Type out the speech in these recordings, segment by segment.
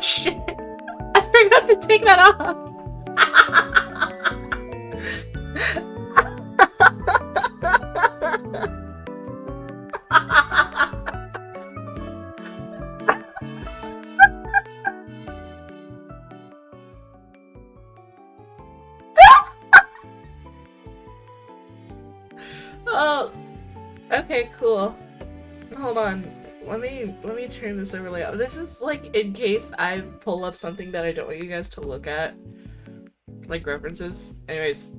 shit! I forgot to take that off! Oh, okay, cool. Hold on. Let me turn this overlay off. This is like in case I pull up something that I don't want you guys to look at. Like references. Anyways,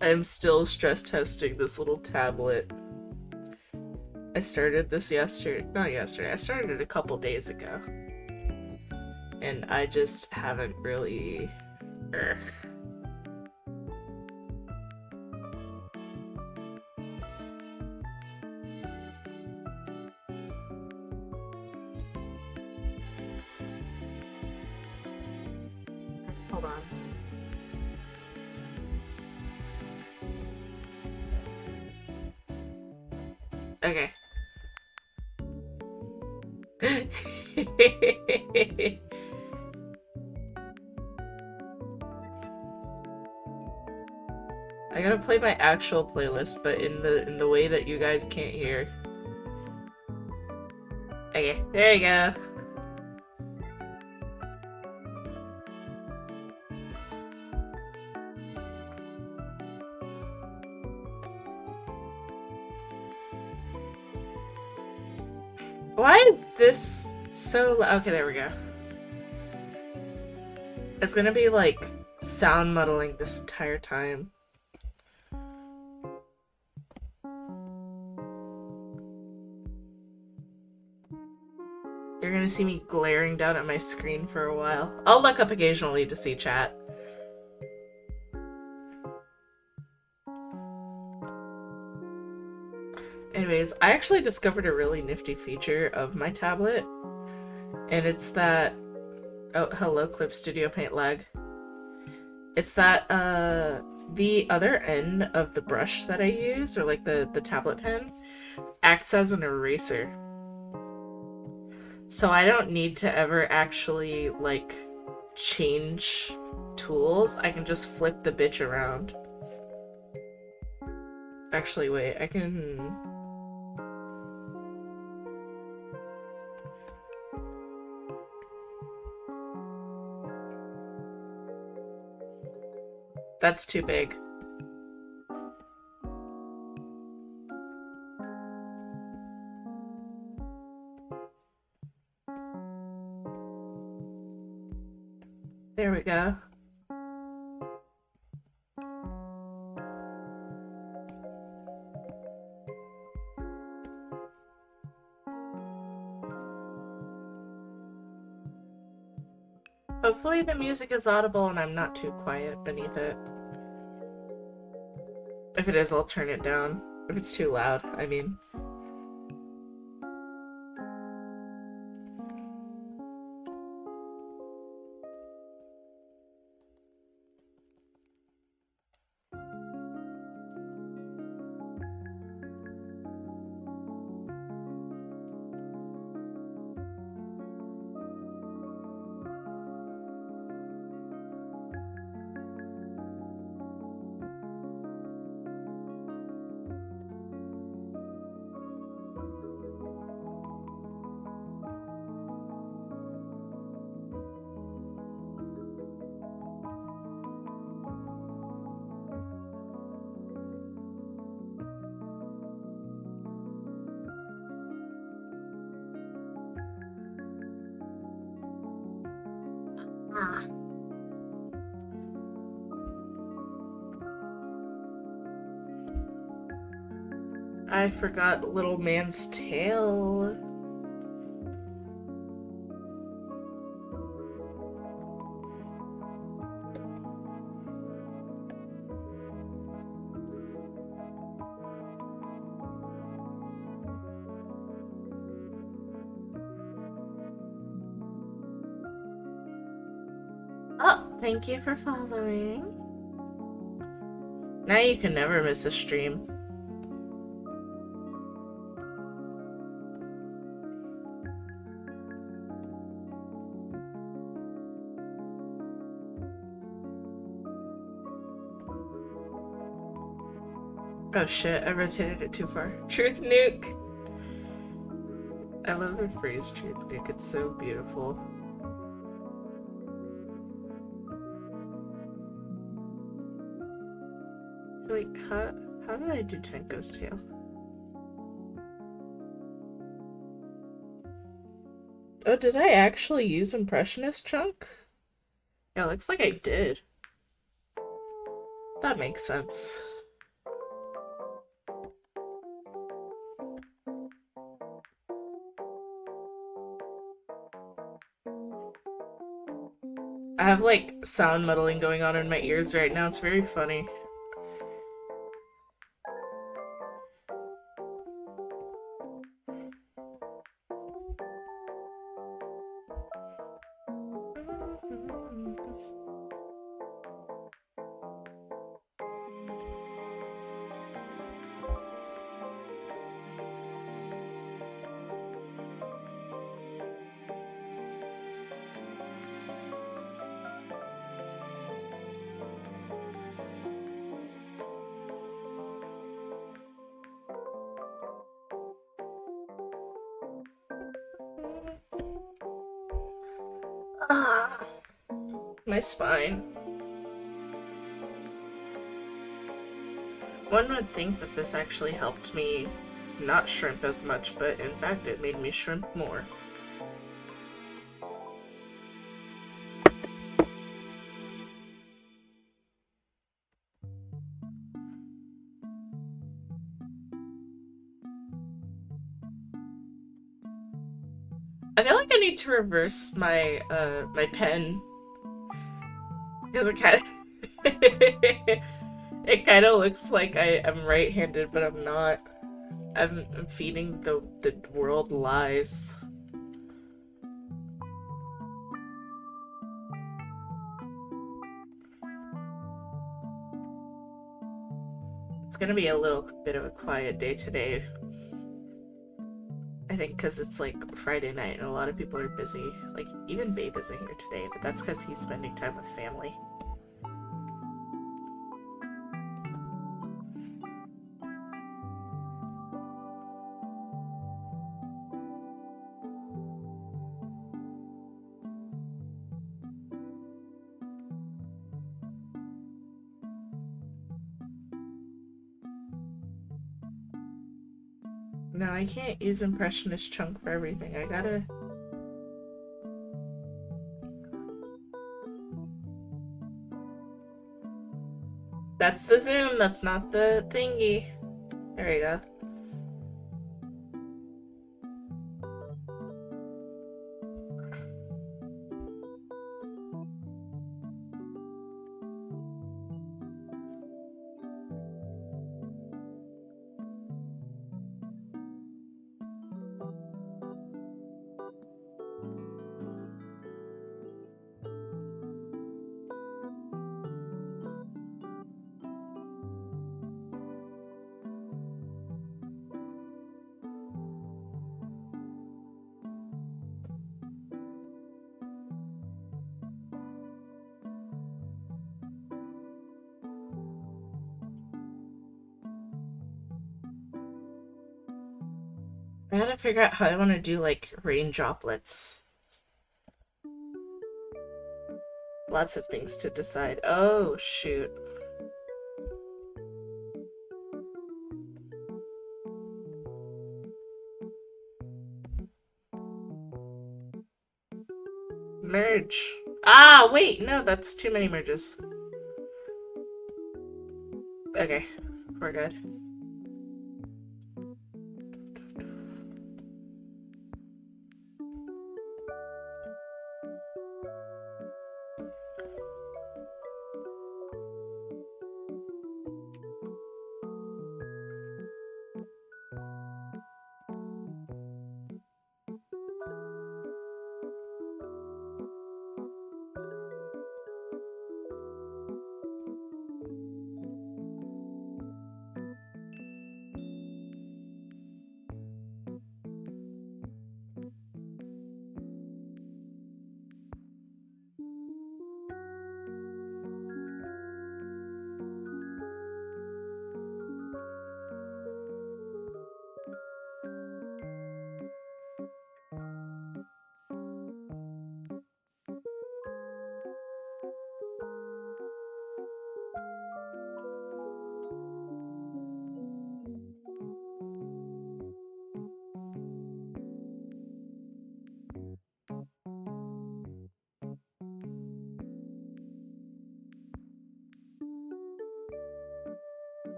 I'm still stress testing this little tablet. I started this not yesterday, I started it a couple days ago. And I just haven't really... Hold on. Okay. I gotta play my actual playlist, but in the way that you guys can't hear. Okay, there you go. Why is this so okay, there we go. It's gonna be like sound muddling this entire time. You're gonna see me glaring down at my screen for a while. I'll look up occasionally to see chat. Anyways, I actually discovered a really nifty feature of my tablet. And it's that... Oh, hello, Clip Studio Paint lag. It's that, the other end of the brush that I use, or like the tablet pen, acts as an eraser. So I don't need to ever actually, like, change tools. I can just flip the bitch around. Actually, wait, I can... That's too big. There we go. Hopefully the music is audible and I'm not too quiet beneath it. If it is, I'll turn it down. If it's too loud, I mean. I forgot Little Man's Tale. Oh, thank you for following. Now you can never miss a stream. Oh shit, I rotated it too far. Truth nuke! I love the phrase truth nuke, it's so beautiful. So wait, how did I do Tenko's tail? Oh, did I actually use Impressionist Chunk? Yeah, looks like I did. That makes sense. I have like sound muddling going on in my ears right now. It's very funny. Ah, my spine. One would think that this actually helped me not shrimp as much, but in fact it made me shrimp more. I feel like I need to reverse my my pen because it kind of it kind of looks like I am right-handed, but I'm not. I'm feeding the world lies. It's gonna be a little bit of a quiet day today. I think because it's like Friday night and a lot of people are busy. Like, even Babe isn't here today, but that's because he's spending time with family. No, I can't use Impressionist Chunk for everything. I gotta... That's the zoom, that's not the thingy. There you go. I gotta figure out how I want to do, like, rain droplets. Lots of things to decide. Oh, shoot. Merge. Ah, wait, no, that's too many merges. Okay, we're good.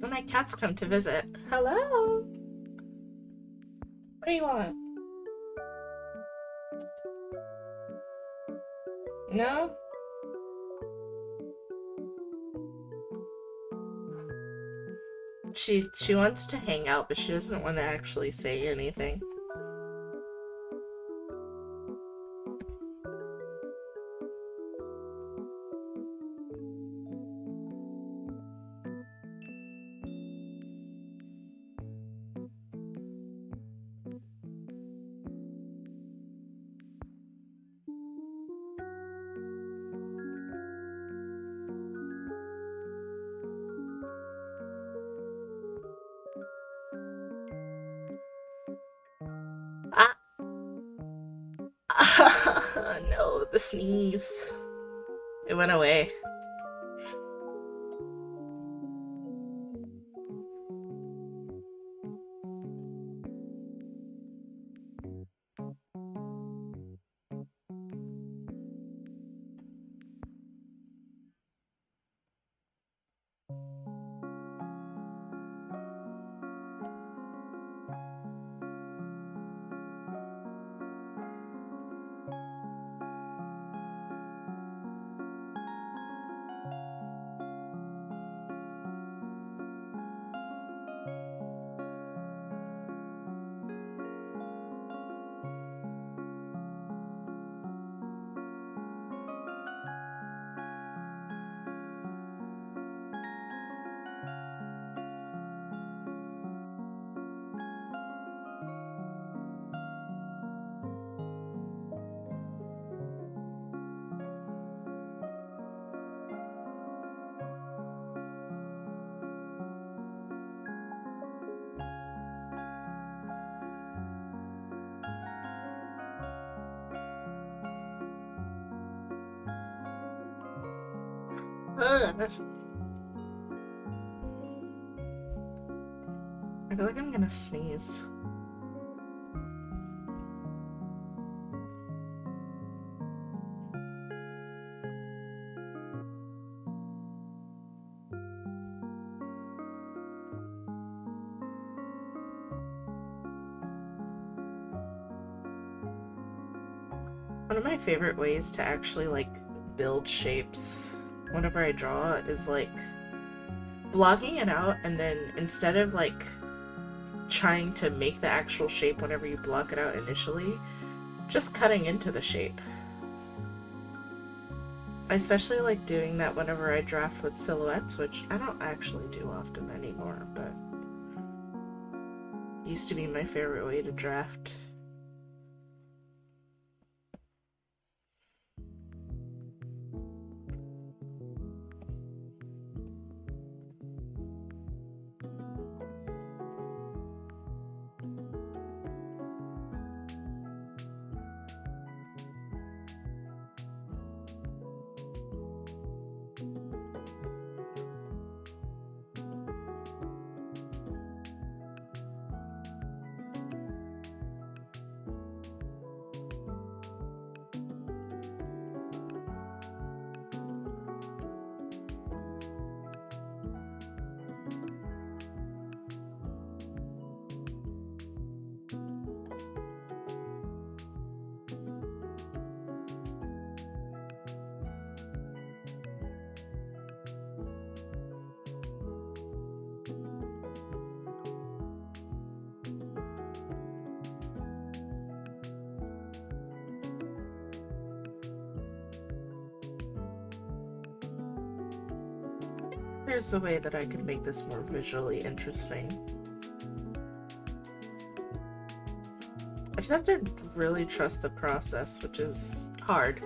And my cat's come to visit. Hello? What do you want? No? She wants to hang out, but she doesn't want to actually say anything. Ah! No, the sneeze. It went away. Ugh. I feel like I'm gonna sneeze. One of my favorite ways to actually, like, build shapes whenever I draw is, like, blocking it out and then instead of, like, trying to make the actual shape whenever you block it out initially, just cutting into the shape. I especially like doing that whenever I draft with silhouettes, which I don't actually do often anymore, but used to be my favorite way to draft. There's a way that I could make this more visually interesting. I just have to really trust the process, which is hard.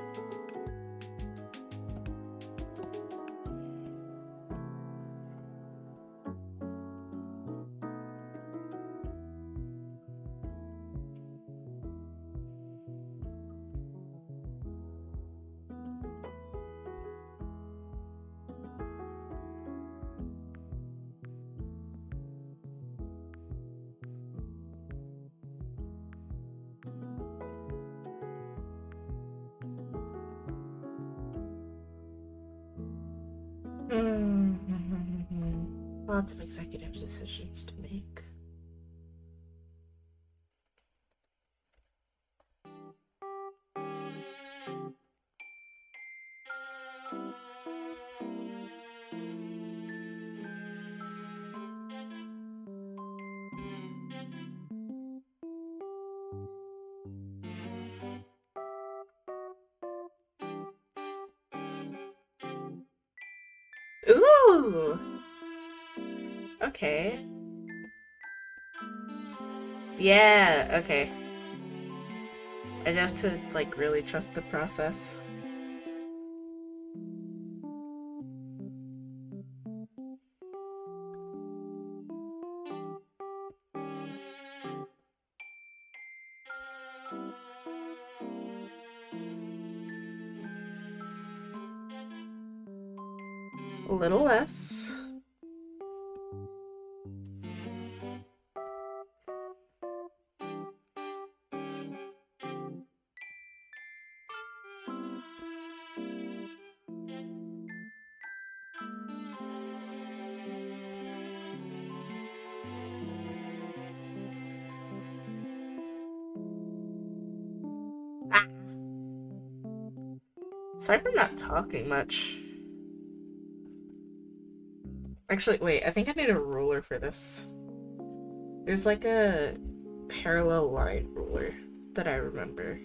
Lots of executive decisions to make. Ooh! Okay. Yeah, okay. I'd have to, like, really trust the process. A little less. Ah! Sorry for not talking much. Actually, wait, I think I need a ruler for this. There's like a parallel line ruler that I remember.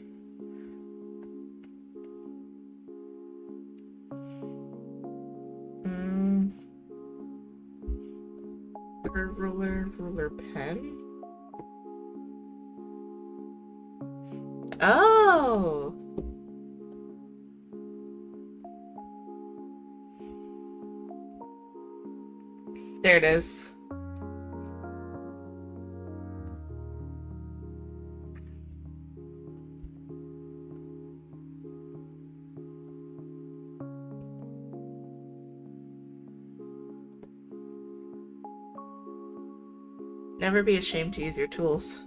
Ruler pen? Oh! There it is. Never be ashamed to use your tools.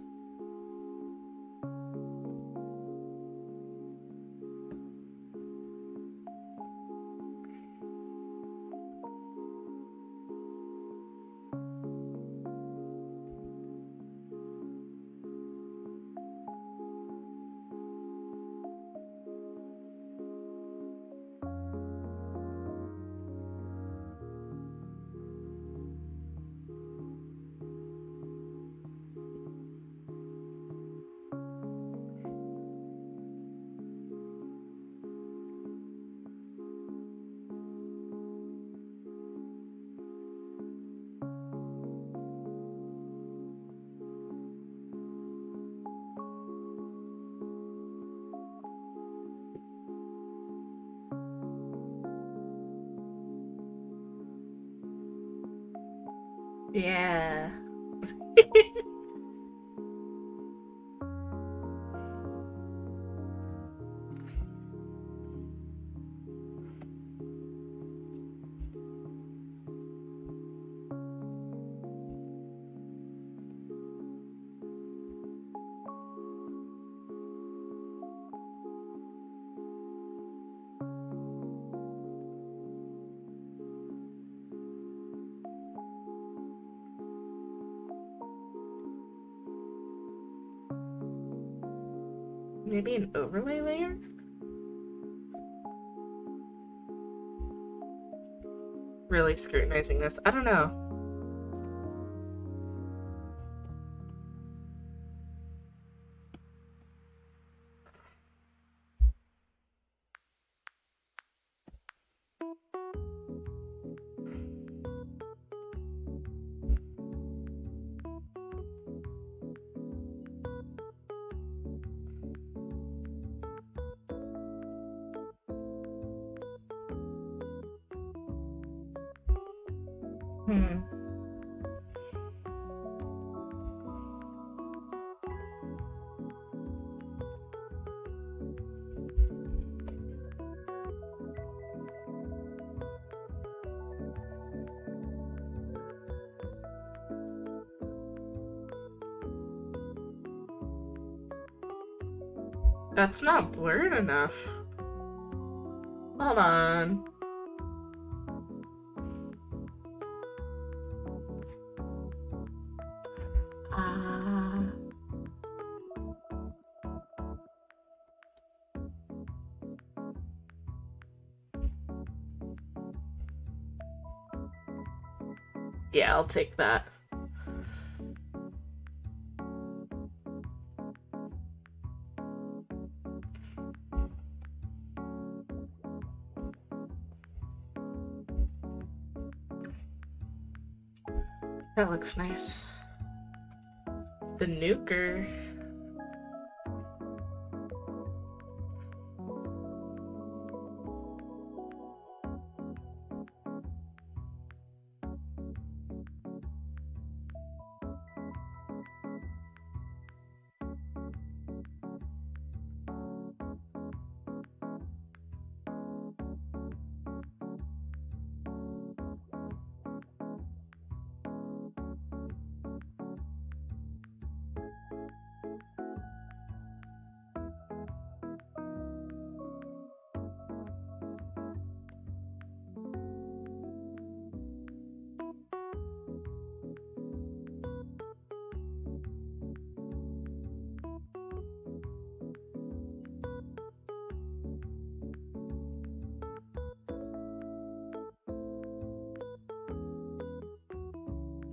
Yeah. Maybe an overlay layer? Really scrutinizing this. I don't know. That's not blurred enough. Hold on. Yeah, I'll take that. That looks nice. The nuker.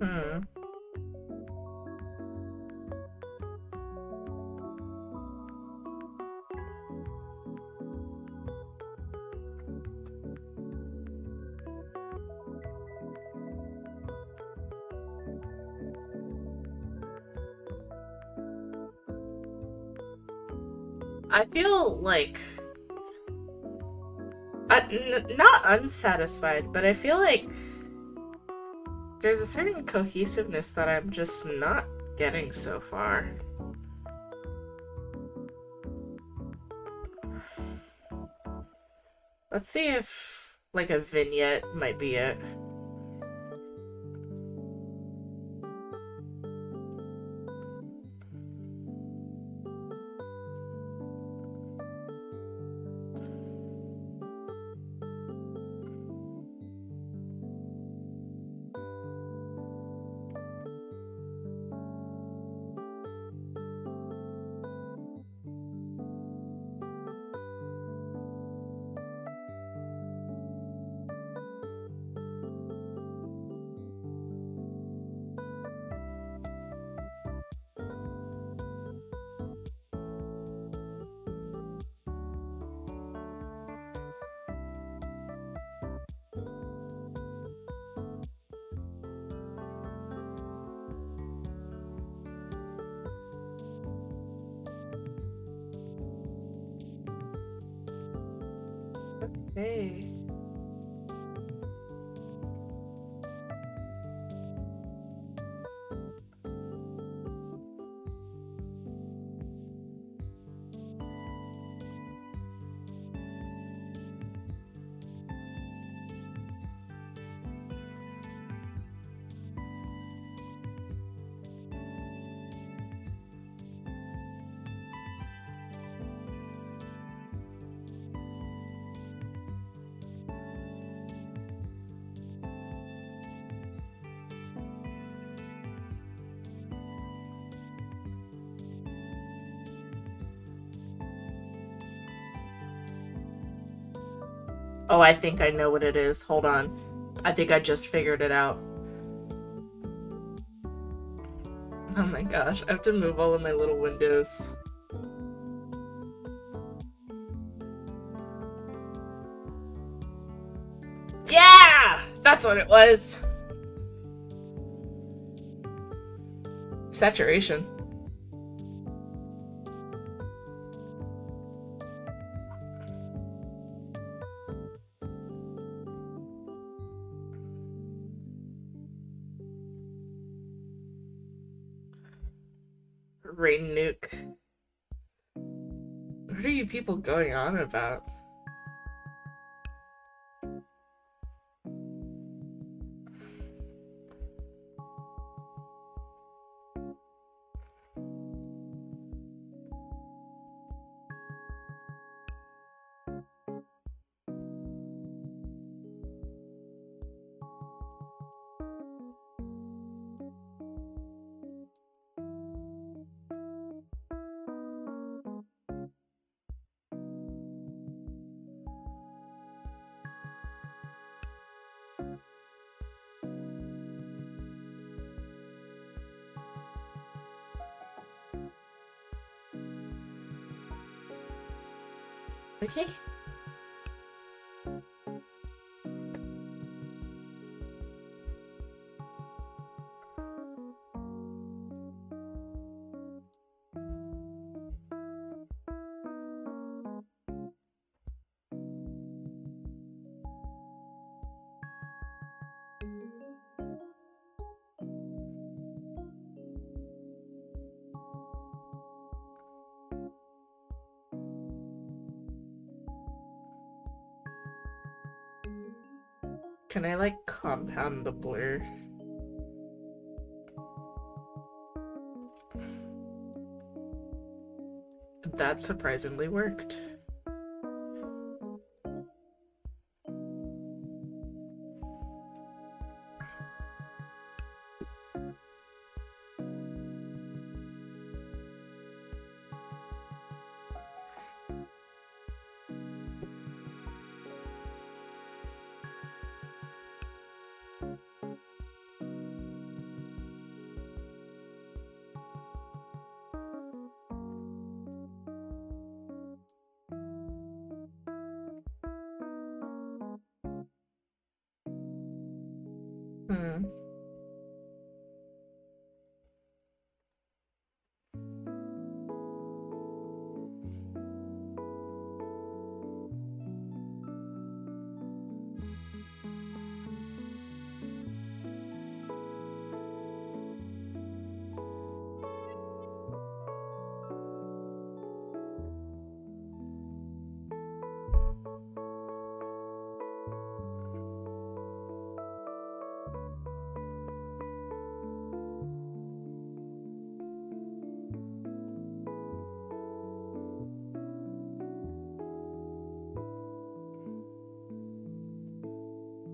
Hmm. I feel like not unsatisfied, but I feel like there's a certain cohesiveness that I'm just not getting so far. Let's see if like a vignette might be it. Hey. Oh, I think I know what it is. Hold on. I think I just figured it out. Oh my gosh, I have to move all of my little windows. Yeah! That's what it was! Saturation. Rain nuke. What are you people going on about? Okay. Can I like compound the blur? That surprisingly worked. Hmm.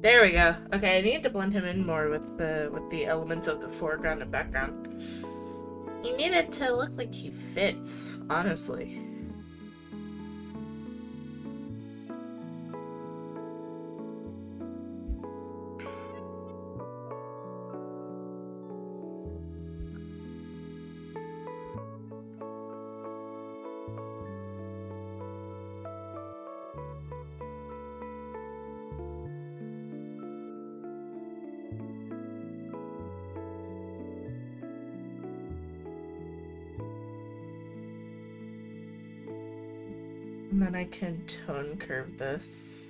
There we go. Okay, I need to blend him in more with the elements of the foreground and background. You need it to look like he fits, honestly. And then I can tone curve this.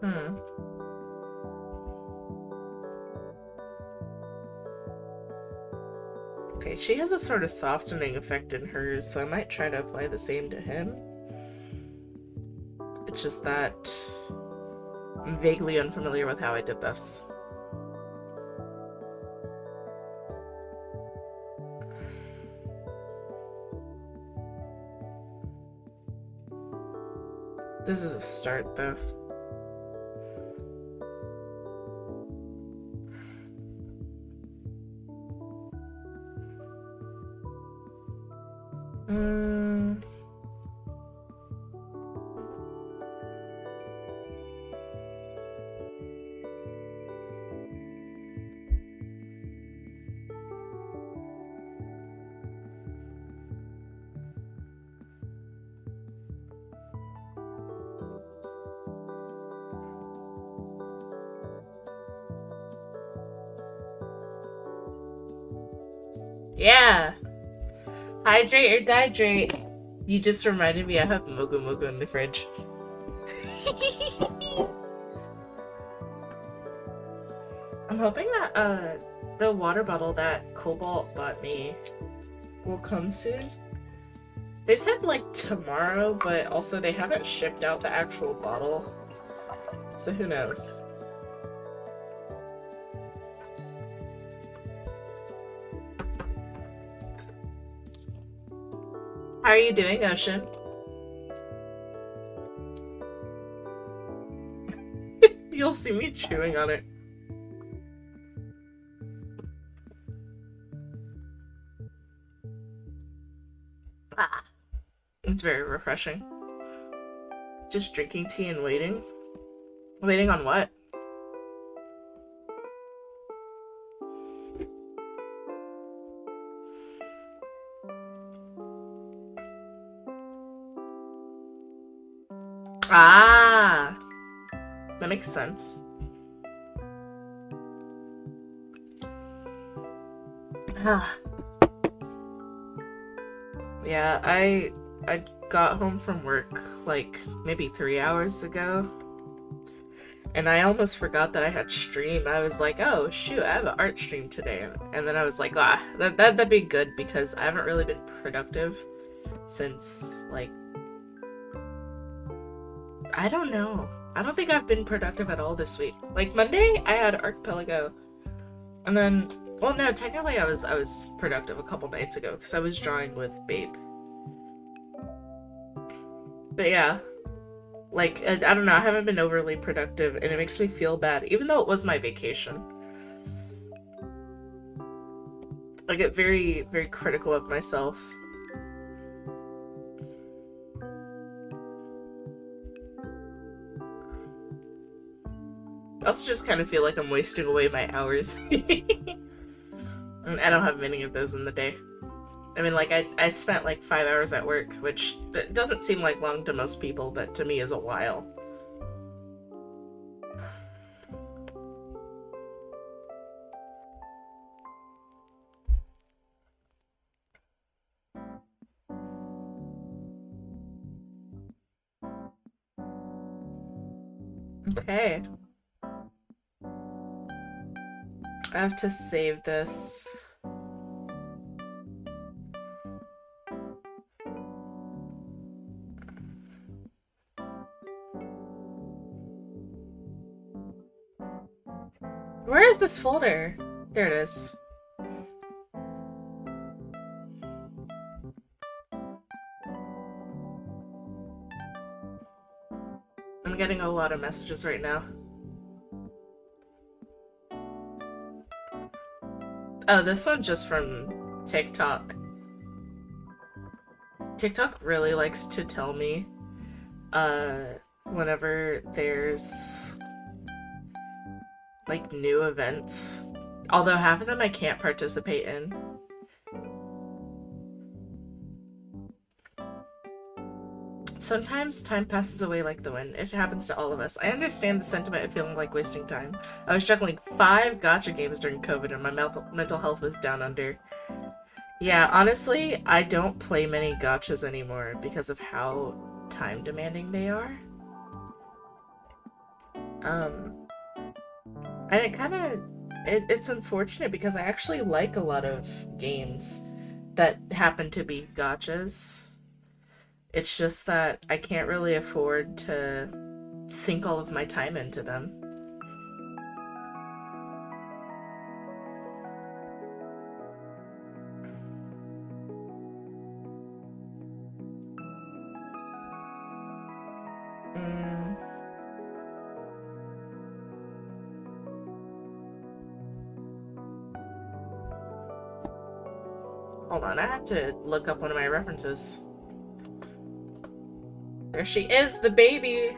Hmm. Okay, she has a sort of softening effect in hers, so I might try to apply the same to him. It's just that I'm vaguely unfamiliar with how I did this. This is a start, though. Yeah! Hydrate or dihydrate. You just reminded me I have Mogu Mogu in the fridge. I'm hoping that the water bottle that Cobalt bought me will come soon. They said like tomorrow, but also they haven't shipped out the actual bottle. So who knows? How are you doing, Ocean? You'll see me chewing on it. Ah, it's very refreshing. Just drinking tea and waiting. Waiting on what? Ah, that makes sense. Ah. Yeah, I got home from work like maybe 3 hours ago, and I almost forgot that I had stream. I was like, oh shoot, I have an art stream today, and then I was like, that'd be good because I haven't really been productive since like I don't know. I don't think I've been productive at all this week. Like Monday, I had Archipelago, and then well, no, technically I was productive a couple nights ago because I was drawing with Babe. But yeah, like I don't know, I haven't been overly productive, and it makes me feel bad, even though it was my vacation. I get very, very critical of myself. I also just kind of feel like I'm wasting away my hours. And I don't have many of those in the day. I mean, like, I spent like 5 hours at work, which doesn't seem like long to most people, but to me is a while. Okay. I have to save this. Where is this folder? There it is. I'm getting a lot of messages right now. Oh, this one's just from TikTok. TikTok really likes to tell me, whenever there's, like, new events. Although half of them I can't participate in. Sometimes time passes away like the wind. It happens to all of us. I understand the sentiment of feeling like wasting time. I was juggling 5 gacha games during COVID and my mental health was down under. Yeah, honestly, I don't play many gachas anymore because of how time demanding they are. And it's unfortunate because I actually like a lot of games that happen to be gachas. It's just that I can't really afford to sink all of my time into them. Mm. Hold on, I have to look up one of my references. There she is, the baby!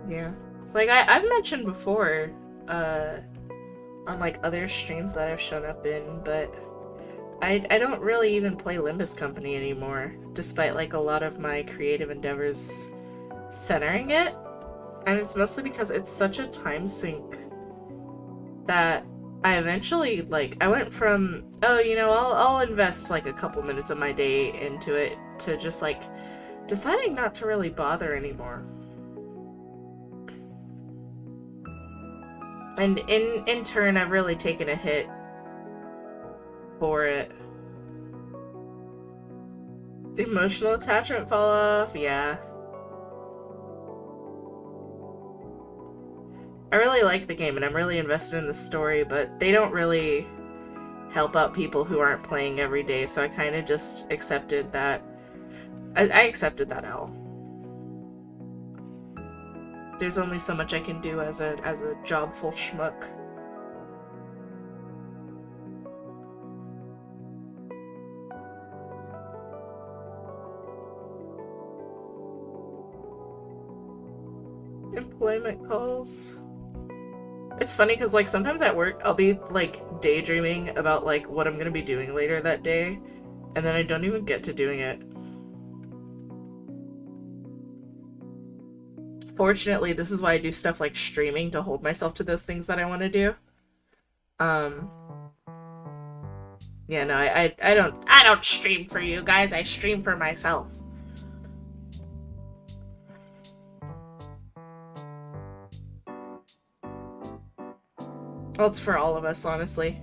Yeah. Like, I've mentioned before, on, like, other streams that I've shown up in, but I don't really even play Limbus Company anymore, despite, like, a lot of my creative endeavors centering it. And it's mostly because it's such a time sink that I eventually, like, I went from, oh, you know, I'll invest, like, a couple minutes of my day into it, to just, like, deciding not to really bother anymore. And in turn, I've really taken a hit for it. Emotional attachment fall off, yeah. I really like the game and I'm really invested in the story, but they don't really help out people who aren't playing every day, so I kind of just accepted that. I accepted that L. There's only so much I can do as a jobful schmuck. Employment calls. It's funny because, like, sometimes at work I'll be, like, daydreaming about, like, what I'm gonna be doing later that day, and then I don't even get to doing it. Fortunately, this is why I do stuff like streaming to hold myself to those things that I want to do. Yeah, no, I don't stream for you guys. I stream for myself. Well, it's for all of us, honestly.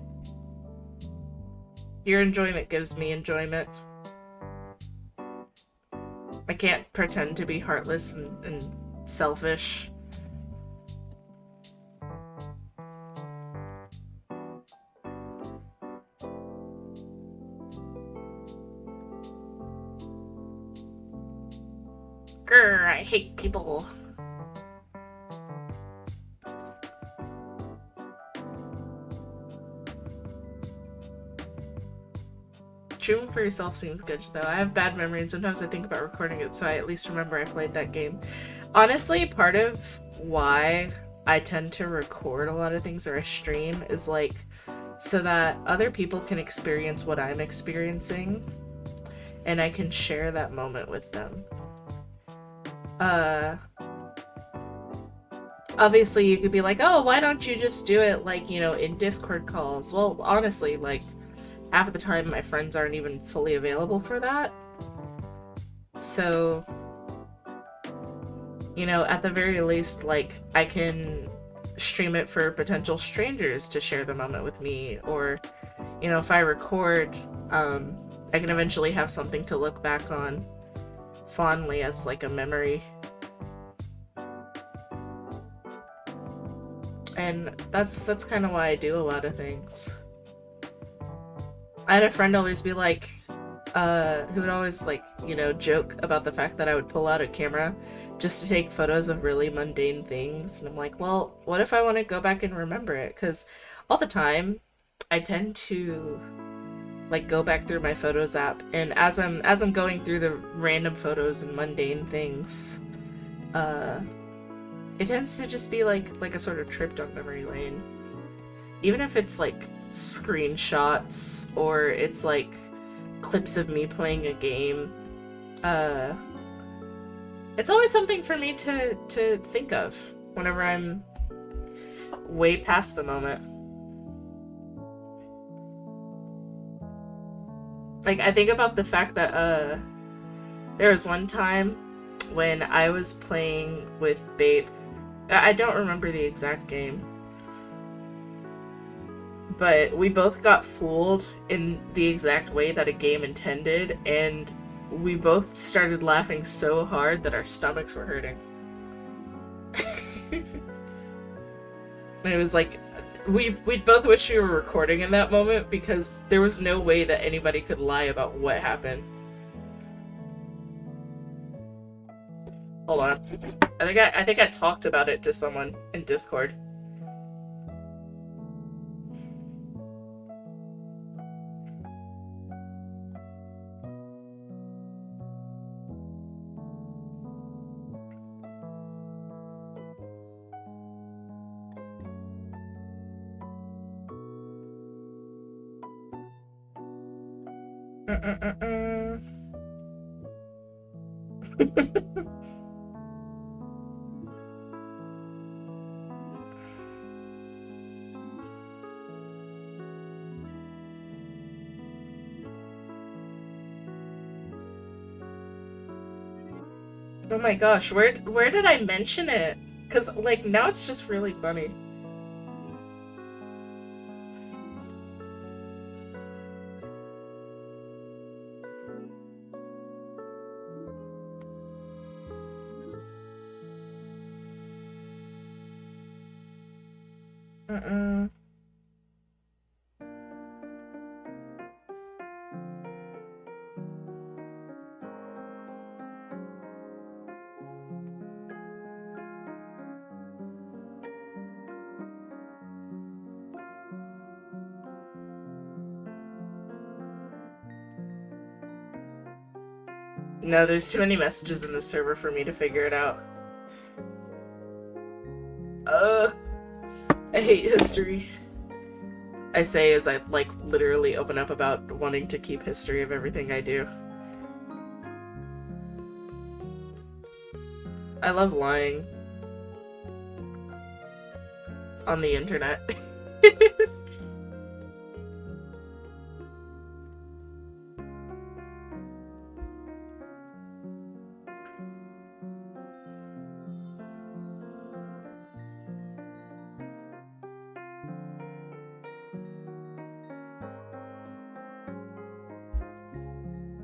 Your enjoyment gives me enjoyment. I can't pretend to be heartless and selfish. Grr, I hate people. Streaming for yourself seems good, though. I have bad memory, and sometimes I think about recording it, so I at least remember I played that game. Honestly, part of why I tend to record a lot of things or I stream is, like, so that other people can experience what I'm experiencing, and I can share that moment with them. Obviously you could be like, oh, why don't you just do it, like, you know, in Discord calls? Well, honestly, like, half of the time my friends aren't even fully available for that. So, you know, at the very least, like, I can stream it for potential strangers to share the moment with me, or, you know, if I record, I can eventually have something to look back on fondly as, like, a memory. And that's kind of why I do a lot of things. I had a friend always be like, who would always, like, you know, joke about the fact that I would pull out a camera just to take photos of really mundane things. And I'm like, well, what if I want to go back and remember it? Because all the time, I tend to, like, go back through my Photos app, and as I'm going through the random photos and mundane things, it tends to just be like a sort of trip down memory lane. Even if it's like screenshots or it's like clips of me playing a game, it's always something for me to think of whenever I'm way past the moment. Like, I think about the fact that there was one time when I was playing with Bape. I don't remember the exact game, but we both got fooled in the exact way that a game intended, and we both started laughing so hard that our stomachs were hurting. And it was like, we'd both wish we were recording in that moment, because there was no way that anybody could lie about what happened. Hold on. I think I talked about it to someone in Discord. Oh my gosh, where did I mention it? Cause, like, now it's just really funny. Mm-mm. No, there's too many messages in the server for me to figure it out. I hate history. I say as I, like, literally open up about wanting to keep history of everything I do. I love lying. On the internet.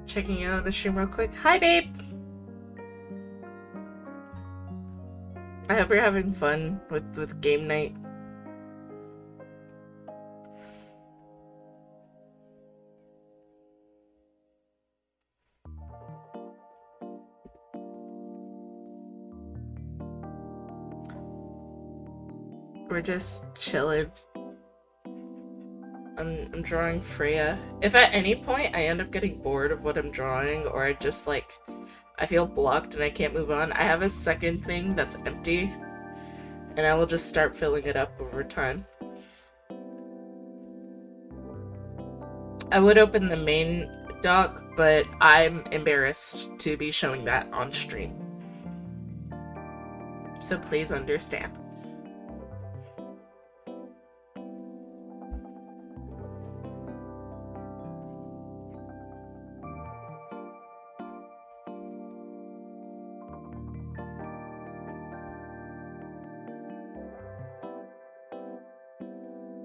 Checking in on the stream real quick. Hi, babe! I hope you're having fun with game night. We're just chilling. I'm drawing Freya. If at any point I end up getting bored of what I'm drawing, or I just, like, I feel blocked and I can't move on, I have a second thing that's empty, and I will just start filling it up over time. I would open the main doc, but I'm embarrassed to be showing that on stream. So please understand.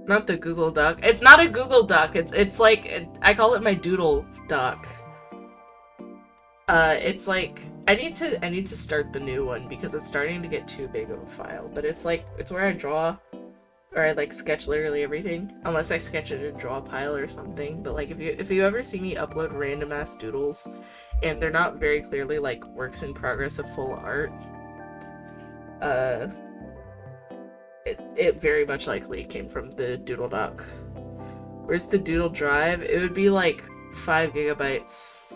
Not the Google Doc. It's not a Google Doc. It's like, I call it my Doodle Doc. It's like, I need to start the new one because it's starting to get too big of a file. But it's like, it's where I draw, or I like sketch literally everything, unless I sketch it in draw pile or something. But like, if you ever see me upload random ass doodles, and they're not very clearly like works in progress of full art, it very much likely came from the Doodle Doc. Where's the Doodle Drive? It would be like 5 gigabytes.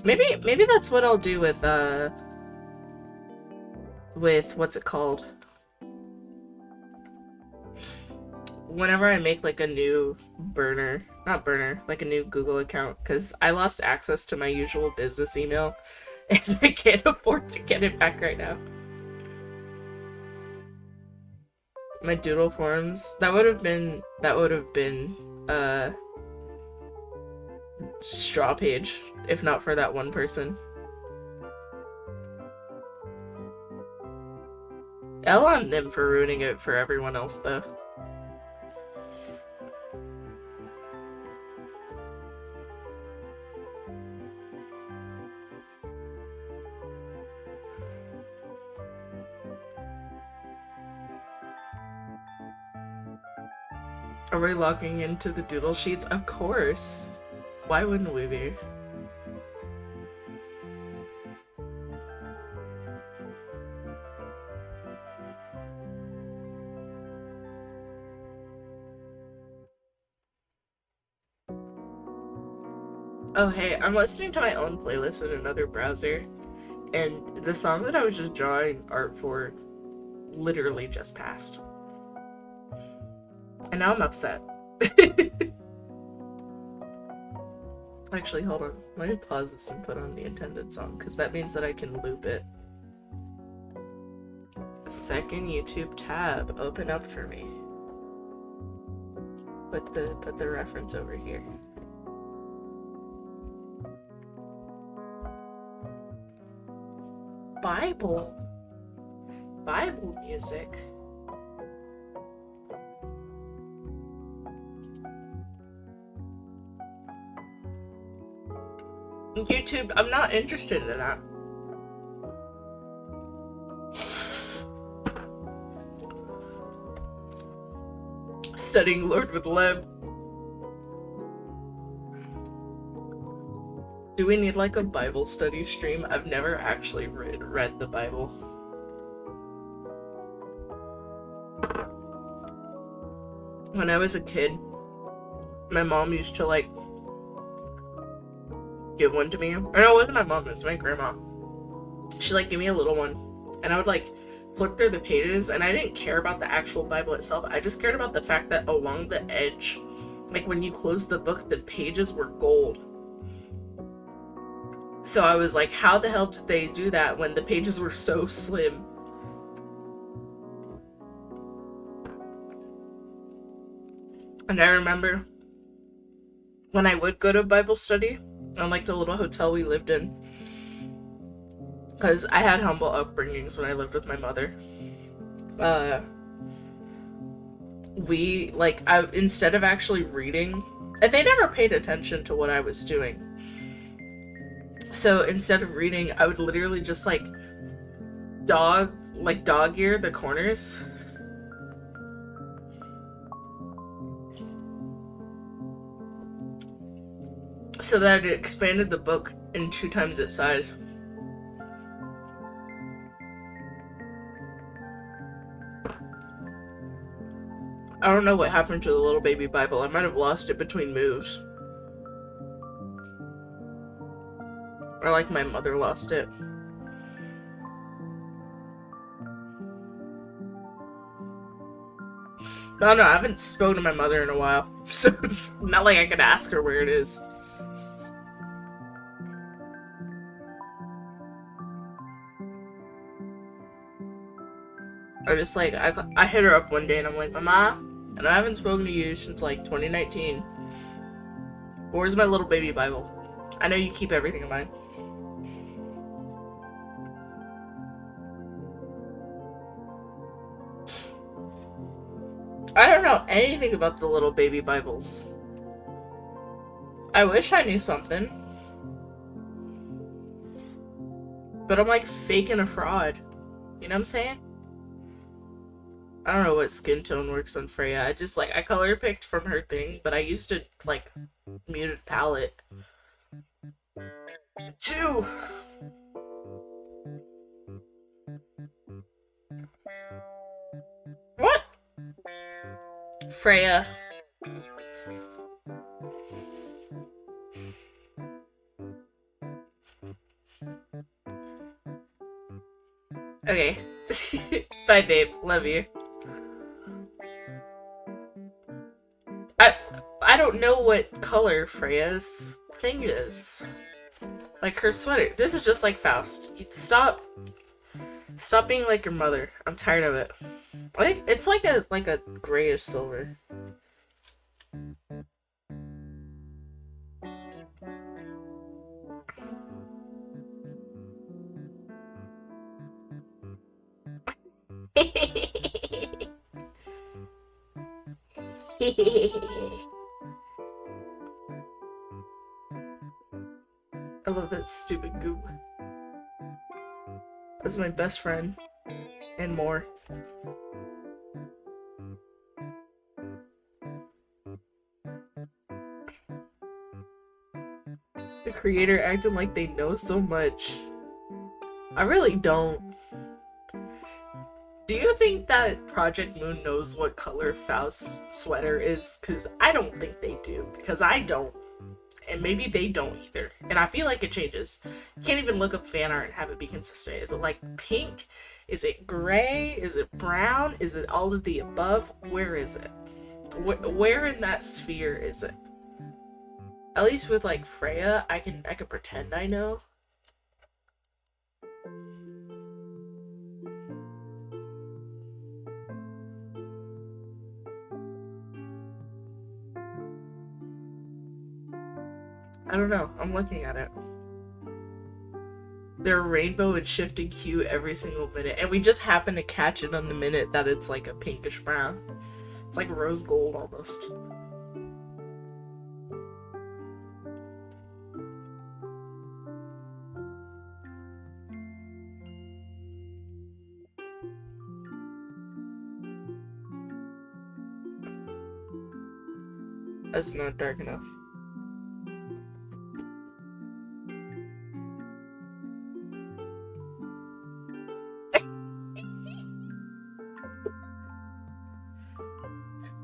Maybe that's what I'll do with what's it called? Whenever I make like a new like a new Google account, because I lost access to my usual business email and I can't afford to get it back right now. My doodle forms, that would have been straw page, if not for that one person. L on them for ruining it for everyone else, though. Are we logging into the doodle sheets? Of course. Why wouldn't we be? Oh hey, I'm listening to my own playlist in another browser, and the song that I was just drawing art for literally just passed. And now I'm upset. Actually, hold on. Let me pause this and put on the intended song, because that means that I can loop it. Second YouTube tab, open up for me. Put the reference over here. Bible music. YouTube, I'm not interested in that. studying Lord with Lem. Do we need like a Bible study stream? I've never actually read the Bible. When I was a kid, my mom used to like give one to me. Or no, it wasn't my mom, it was my grandma. She'd like give me a little one, and I would like flip through the pages, and I didn't care about the actual Bible itself. I just cared about the fact that along the edge, like when you close the book, the pages were gold. So I was like, how the hell did they do that when the pages were so slim? And I remember when I would go to Bible study on like the little hotel we lived in, because I had humble upbringings when I lived with my mother. We like instead of actually reading, and they never paid attention to what I was doing. So instead of reading, I would literally just like dog ear the corners. So that it expanded the book in 2 times its size. I don't know what happened to the little baby Bible. I might have lost it between moves. Or like my mother lost it. I don't know, I haven't spoken to my mother in a while. So it's not like I could ask her where it is. I just like, I hit her up one day and I'm like, Mama, and I haven't spoken to you since like 2019. Where's my little baby Bible? I know you keep everything in mind. I don't know anything about the little baby Bibles. I wish I knew something. But I'm like faking a fraud. You know what I'm saying? I don't know what skin tone works on Freya. I just like, I color picked from her thing, but I used a like muted palette. 2! What? Freya. Okay. Bye, babe. Love you. I don't know what color Freya's thing is. Like her sweater. This is just like Faust. Stop being like your mother. I'm tired of it. Like it's like a grayish silver. I love that stupid goop. That's my best friend. And more. The creator acting like they know so much. I really don't. Do you think that Project Moon knows what color Faust's sweater is? Because I don't think they do. Because I don't. And maybe they don't either. And I feel like it changes. You can't even look up fan art and have it be consistent. Is it like pink? Is it gray? Is it brown? Is it all of the above? Where is it? Where in that sphere is it? At least with like Freya, I can pretend I know. I don't know. I'm looking at it. They're rainbow and shifting hue every single minute, and we just happen to catch it on the minute that it's like a pinkish brown. It's like rose gold almost. That's not dark enough.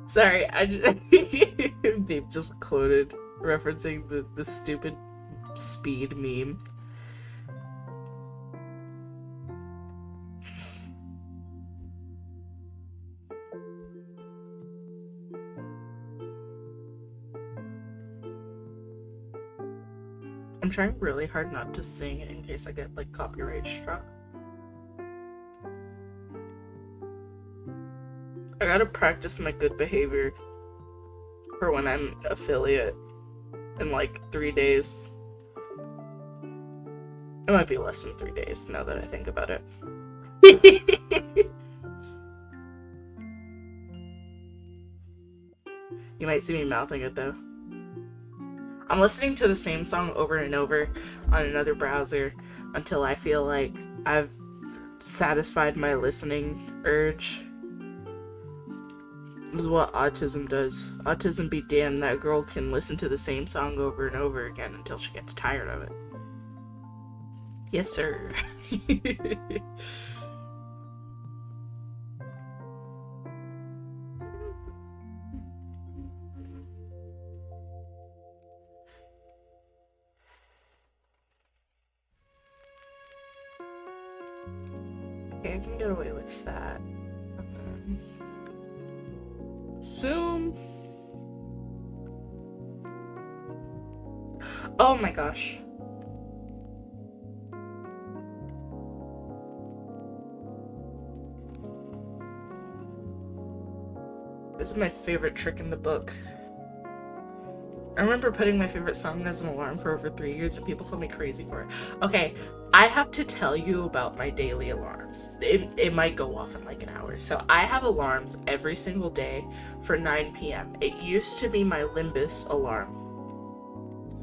Sorry, I just Babe just quoted referencing the stupid speed meme. I'm trying really hard not to sing in case I get like copyright struck. I gotta practice my good behavior for when I'm affiliate in like 3 days. It might be less than 3 days now that I think about it. You might see me mouthing it though. I'm listening to the same song over and over on another browser until I feel like I've satisfied my listening urge. This is what autism does. Autism be damned, that girl can listen to the same song over and over again until she gets tired of it. Yes, sir. Okay, I can get away with that. Zoom. Oh my gosh. This is my favorite trick in the book. I remember putting my favorite song as an alarm for over 3 years and people call me crazy for it. Okay, I have to tell you about my daily alarms. It might go off in like an hour. So I have alarms every single day for 9 p.m. It used to be my Limbus alarm.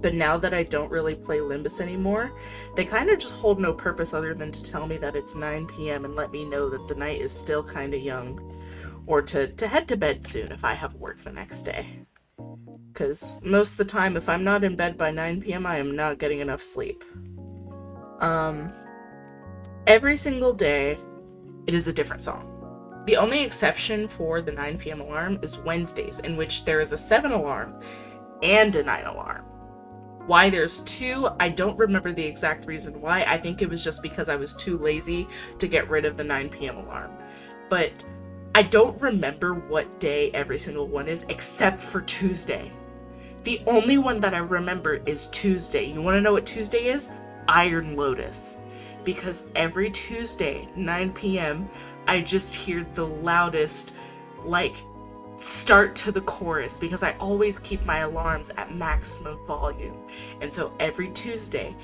But now that I don't really play Limbus anymore, they kind of just hold no purpose other than to tell me that it's 9 p.m. and let me know that the night is still kind of young. Or to head to bed soon if I have work the next day. Because most of the time, if I'm not in bed by 9 p.m., I am not getting enough sleep. Every single day, it is a different song. The only exception for the 9 p.m. alarm is Wednesdays, in which there is a 7 alarm and a 9 alarm. Why there's 2, I don't remember the exact reason why. I think it was just because I was too lazy to get rid of the 9 p.m. alarm. But I don't remember what day every single one is, except for Tuesday. The only one that I remember is Tuesday. You want to know what Tuesday is? Iron Lotus. Because every Tuesday, 9 p.m., I just hear the loudest, like, start to the chorus, because I always keep my alarms at maximum volume. And so every Tuesday,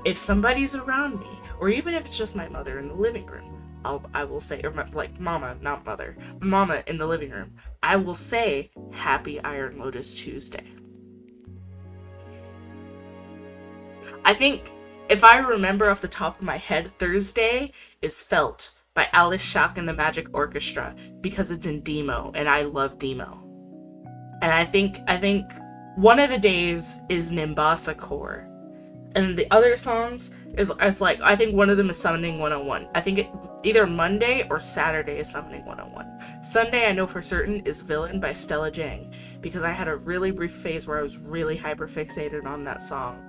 if somebody's around me, or even if it's just my mother in the living room, I will say, or like mama, not mother, mama in the living room, I will say, Happy Iron Lotus Tuesday. I think, if I remember off the top of my head, Thursday is Felt by Alice Shack and the Magic Orchestra, because it's in Demo, and I love Demo. And I think one of the days is Nimbasa Core. And the other songs is like, I think one of them is Summoning 101. I think it either Monday or Saturday is Summoning 101. Sunday, I know for certain, is Villain by Stella Jang, because I had a really brief phase where I was really hyperfixated on that song.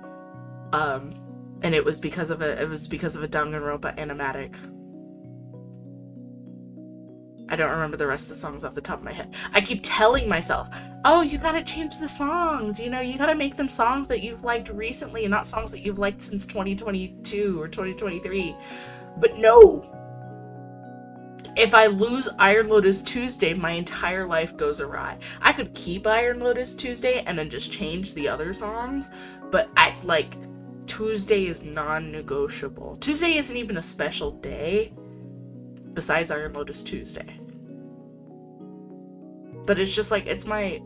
And it was because of a Danganronpa animatic. I don't remember the rest of the songs off the top of my head. I keep telling myself, oh, you gotta change the songs, you know, you gotta make them songs that you've liked recently and not songs that you've liked since 2022 or 2023. But no. If I lose Iron Lotus Tuesday, my entire life goes awry. I could keep Iron Lotus Tuesday and then just change the other songs, but Tuesday is non-negotiable. Tuesday isn't even a special day besides Iron Lotus Tuesday. But it's just like, it's my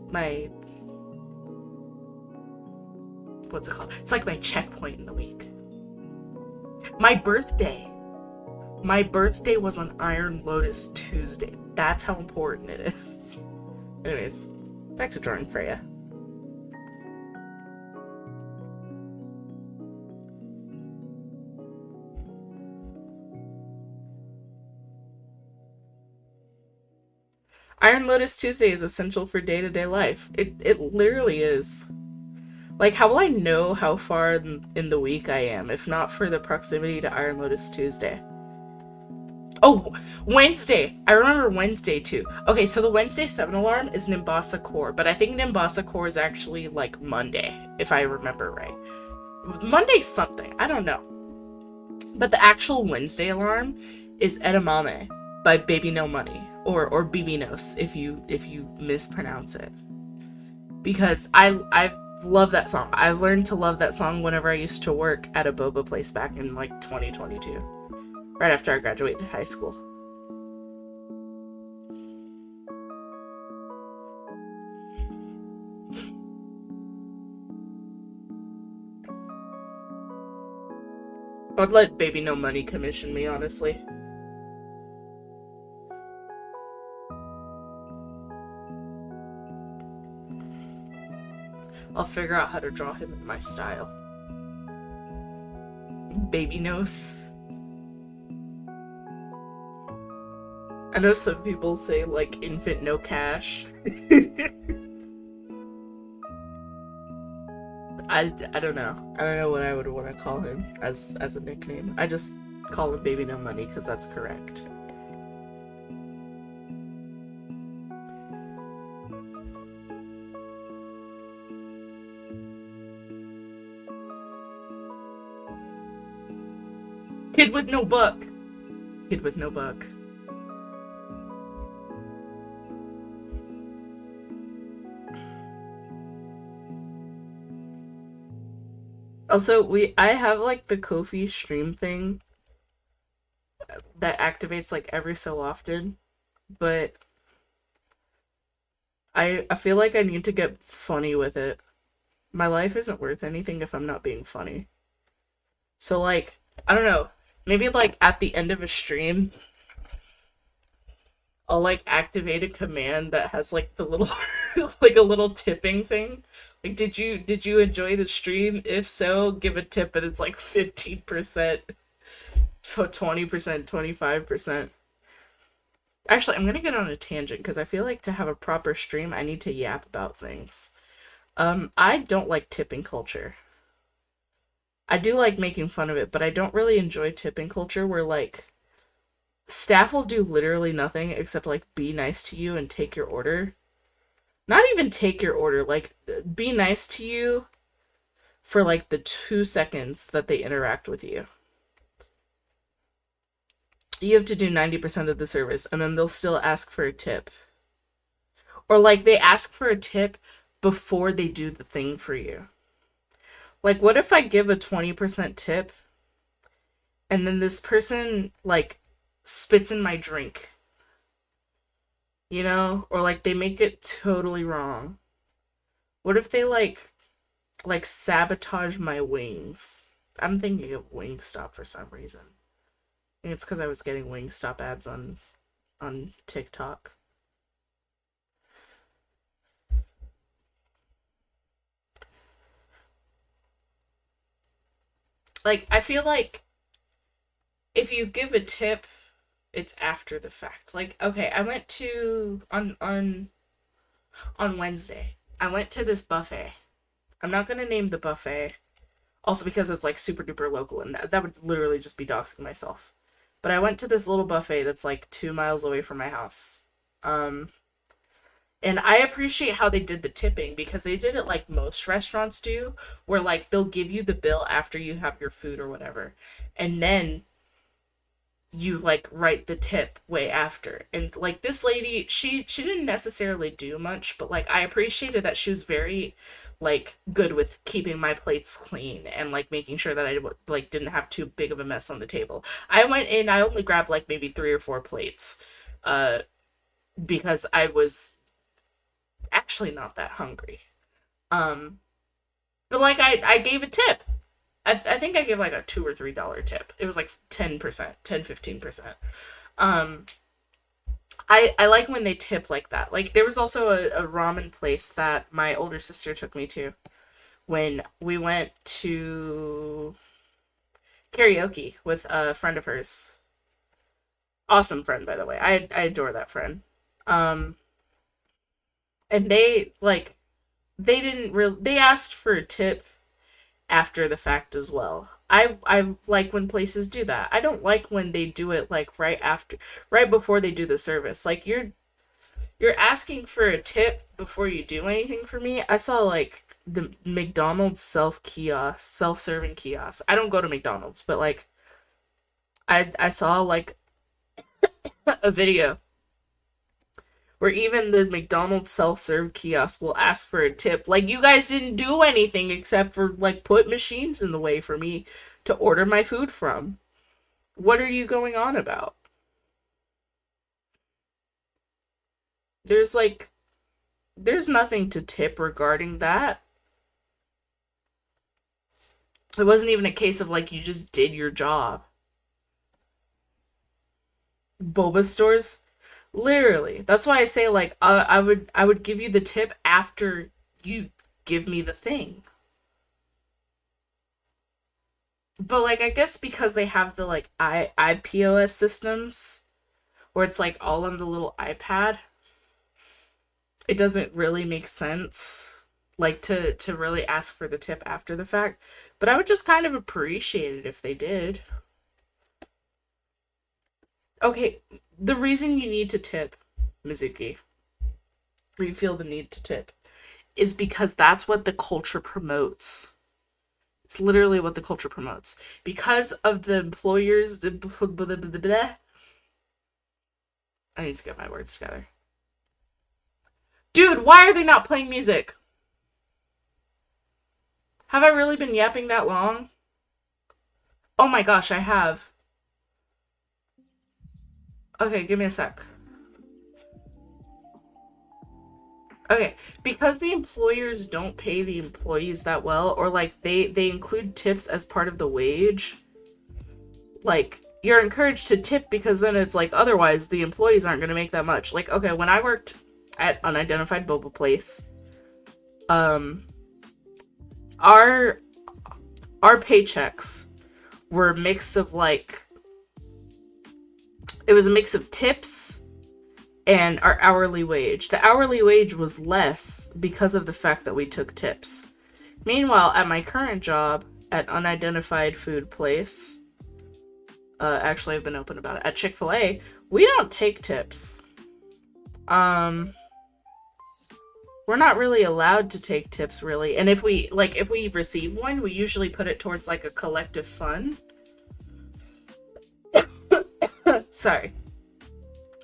what's it called? It's like my checkpoint in the week. My birthday was on Iron Lotus Tuesday. That's how important it is. Anyways, back to drawing Freya. Iron Lotus Tuesday is essential for day-to-day life. It literally is. Like, how will I know how far in the week I am if not for the proximity to Iron Lotus Tuesday? Oh, Wednesday. I remember Wednesday too. Okay, so the Wednesday 7 alarm is Nimbasa Core, but I think Nimbasa Core is actually like Monday, if I remember right. Monday's something. I don't know. But the actual Wednesday alarm is Edamame by Baby No Money. Or Bibinos if you mispronounce it. Because I love that song. I learned to love that song whenever I used to work at a boba place back in like 2022. Right after I graduated high school. I'd let Baby No Money commission me, honestly. I'll figure out how to draw him in my style. Baby nose. I know some people say, like, infant no cash. I don't know. I don't know what I would want to call him as a nickname. I just call him Baby No Money because that's correct. Kid with no buck. Kid with no buck. Also, I have like the Kofi stream thing that activates like every so often, but I feel like I need to get funny with it. My life isn't worth anything if I'm not being funny. So like, I don't know, maybe like at the end of a stream, I'll like activate a command that has like the little like a little tipping thing. Like did you enjoy the stream? If so, give a tip and it's like 15%, 20%, 25%. Actually, I'm gonna get on a tangent because I feel like to have a proper stream, I need to yap about things. I don't like tipping culture. I do like making fun of it, but I don't really enjoy tipping culture where like staff will do literally nothing except like be nice to you and take your order. Not even take your order, like be nice to you for like the 2 seconds that they interact with you. You have to do 90% of the service and then they'll still ask for a tip. Or like they ask for a tip before they do the thing for you. Like what if I give a 20% tip and then this person like spits in my drink? You know? Or like they make it totally wrong. What if they like sabotage my wings? I'm thinking of Wingstop for some reason. I think it's because I was getting Wingstop ads on TikTok. Like I feel like if you give a tip, it's after the fact. Like okay, I went to on Wednesday. I went to this buffet. I'm not gonna name the buffet, also because it's like super duper local, and that would literally just be doxing myself. But I went to this little buffet that's like 2 miles away from my house. Um, and I appreciate how they did the tipping because they did it like most restaurants do, where like they'll give you the bill after you have your food or whatever. And then you like write the tip way after. And like this lady, she didn't necessarily do much, but like I appreciated that she was very like good with keeping my plates clean and like making sure that I like didn't have too big of a mess on the table. I went in, I only grabbed like maybe 3 or 4 plates uh because I was actually not that hungry. Um but like I gave a tip. I think I gave like a $2 or $3 tip. It was like 10%, 10-15%. Um, I like when they tip like that. Like there was also a ramen place that my older sister took me to when we went to karaoke with a friend of hers. Awesome friend, by the way. I adore that friend. And they didn't really, they asked for a tip after the fact as well. I like when places do that. I don't like when they do it like right before they do the service. Like you're asking for a tip before you do anything for me. I saw like the McDonald's self-serving kiosk. I don't go to McDonald's, but like I saw like a video where even the McDonald's self-serve kiosk will ask for a tip. Like, you guys didn't do anything except for like put machines in the way for me to order my food from. What are you going on about? There's like there's nothing to tip regarding that. It wasn't even a case of like you just did your job. Boba stores, literally. That's why I say like I would give you the tip after you give me the thing. But like I guess because they have the like IPOS systems where it's like all on the little iPad, it doesn't really make sense like to really ask for the tip after the fact. But I would just kind of appreciate it if they did. Okay, the reason you need to tip, Mizuki, or you feel the need to tip, is because that's what the culture promotes. It's literally what the culture promotes. Because of the employers, I need to get my words together. Dude, why are they not playing music? Have I really been yapping that long? Oh my gosh, I have. Okay, give me a sec. Okay, because the employers don't pay the employees that well, or like they include tips as part of the wage, like you're encouraged to tip because then it's like otherwise the employees aren't going to make that much. Like, okay, when I worked at unidentified boba place, um our our paychecks were a mix of like it was a mix of tips and our hourly wage. The hourly wage was less because of the fact that we took tips. Meanwhile, at my current job at unidentified food place, actually I've been open about it, at Chick-fil-A, we don't take tips. Um we're not really allowed to take tips really. And if we receive one, we usually put it towards like a collective fund. Sorry.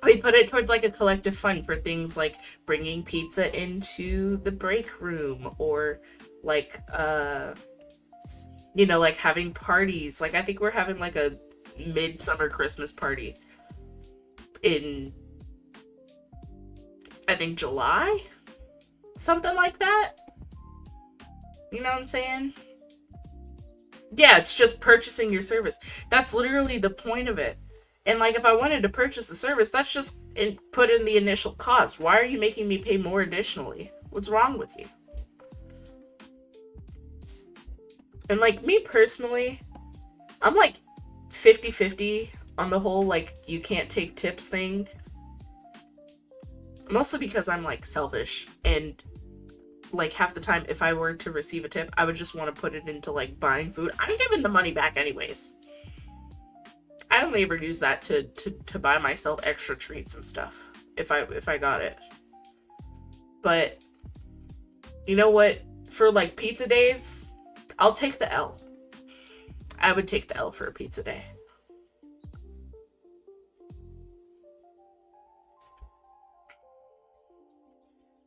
We put it towards like a collective fund for things like bringing pizza into the break room or like like having parties. Like I think we're having like a midsummer Christmas party in I think July, something like that. You know what I'm saying? Yeah, it's just purchasing your service. That's literally the point of it. And like if I wanted to purchase the service, that's just put in the initial cost. Why are you making me pay more additionally? What's wrong with you? And like me personally, I'm like 50-50 on the whole like you can't take tips thing. Mostly because I'm like selfish and like half the time if I were to receive a tip, I would just want to put it into like buying food. I'm giving the money back anyways. I only ever use that to buy myself extra treats and stuff if I got it. But you know what? For like pizza days, I'll take the L. I would take the L for a pizza day.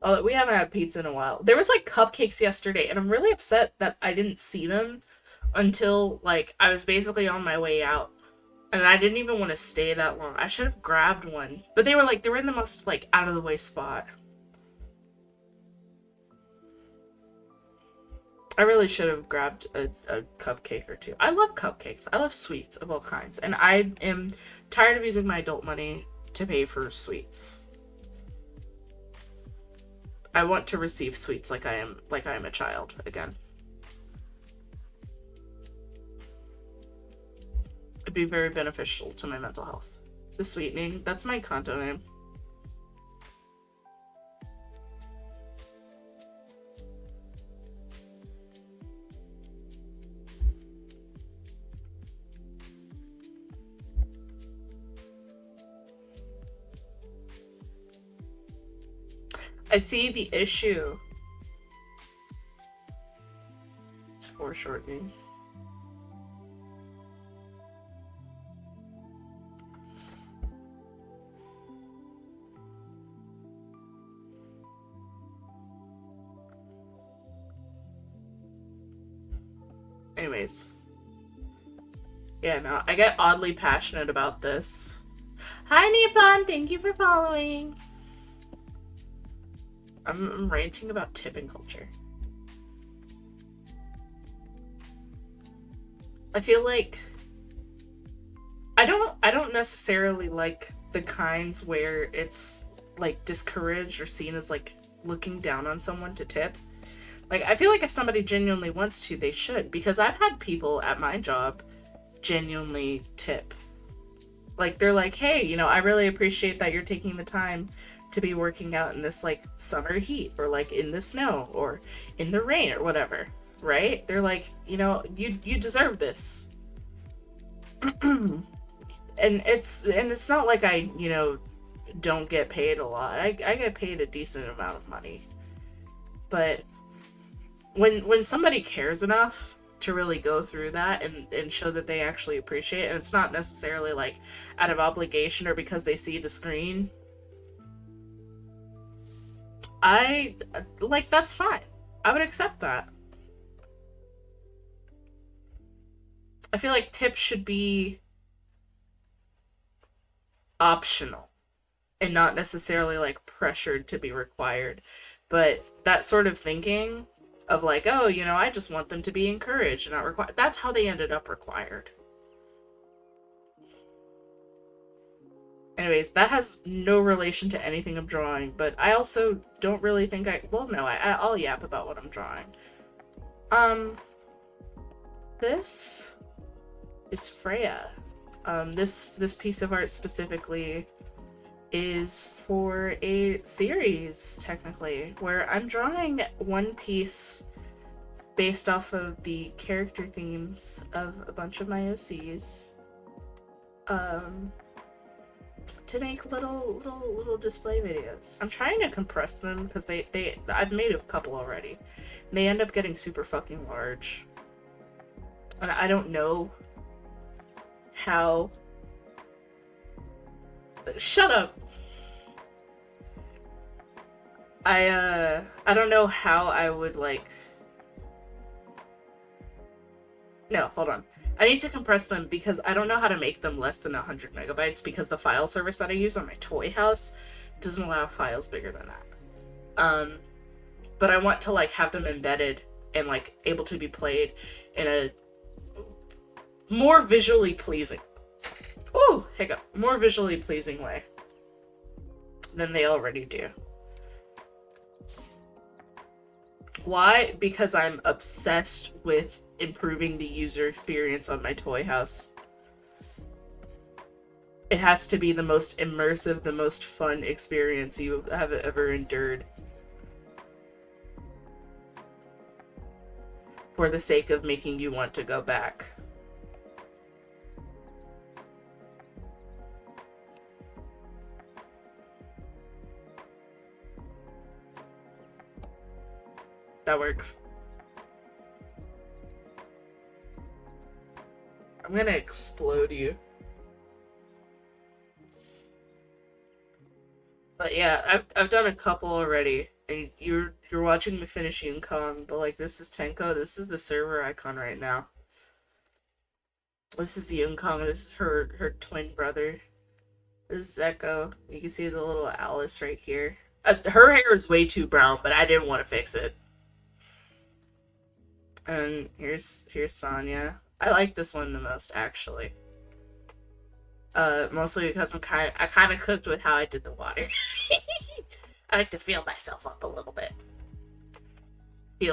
Oh, we haven't had pizza in a while. There was like cupcakes yesterday, and I'm really upset that I didn't see them until like I was basically on my way out. And I didn't even want to stay that long. I should have grabbed one. But they were in the most like out of the way spot. I really should have grabbed a cupcake or two. I love cupcakes. I love sweets of all kinds. And I am tired of using my adult money to pay for sweets. I want to receive sweets like I am a child again. It'd be very beneficial to my mental health. The sweetening, that's my Kanto name. I see the issue. It's foreshortening. Anyways. Yeah, no, I get oddly passionate about this. Hi, Nippon! Thank you for following! I'm ranting about tipping culture. I feel like I don't necessarily like the kinds where it's like discouraged or seen as like looking down on someone to tip. Like, I feel like if somebody genuinely wants to, they should, because I've had people at my job genuinely tip. Like, they're like, hey, you know, I really appreciate that you're taking the time to be working out in this like summer heat, or like in the snow, or in the rain, or whatever, right? They're like, you know, you deserve this. and it's not like I, you know, don't get paid a lot. I get paid a decent amount of money. But when somebody cares enough to really go through that and show that they actually appreciate it, and it's not necessarily like out of obligation or because they see the screen, I like, that's fine. I would accept that. I feel like tips should be optional and not necessarily like pressured to be required. But that sort of thinking of like, oh, you know, I just want them to be encouraged and not required. That's how they ended up required. Anyways, that has no relation to anything I'm drawing, but I also don't really think well, no, I'll yap about what I'm drawing. This is Freya. This piece of art specifically is for a series, technically, where I'm drawing one piece based off of the character themes of a bunch of my OCs, to make little display videos. I'm trying to compress them because I've made a couple already. And they end up getting super fucking large. And I don't know how... Shut up! I don't know how I would, like... No, hold on. I need to compress them because I don't know how to make them less than 100 megabytes because the file service that I use on my toy house doesn't allow files bigger than that. But I want to, like, have them embedded and, like, able to be played in a more visually pleasing... Ooh, hiccup. More visually pleasing way than they already do. Why? Because I'm obsessed with improving the user experience on my toy house. It has to be the most immersive, the most fun experience you have ever endured. For the sake of making you want to go back. That works. I'm gonna explode you. But yeah, I've done a couple already, and you're watching me finish Yun-Kong, but like, this is Tenko, this is the server icon right now. This is Yun-Kong, this is her twin brother. This is Echo. You can see the little Alice right here. Her hair is way too brown, but I didn't want to fix it. And here's Sonya. I like this one the most, actually. Mostly because I kind of cooked with how I did the water. I like to feel myself up a little bit.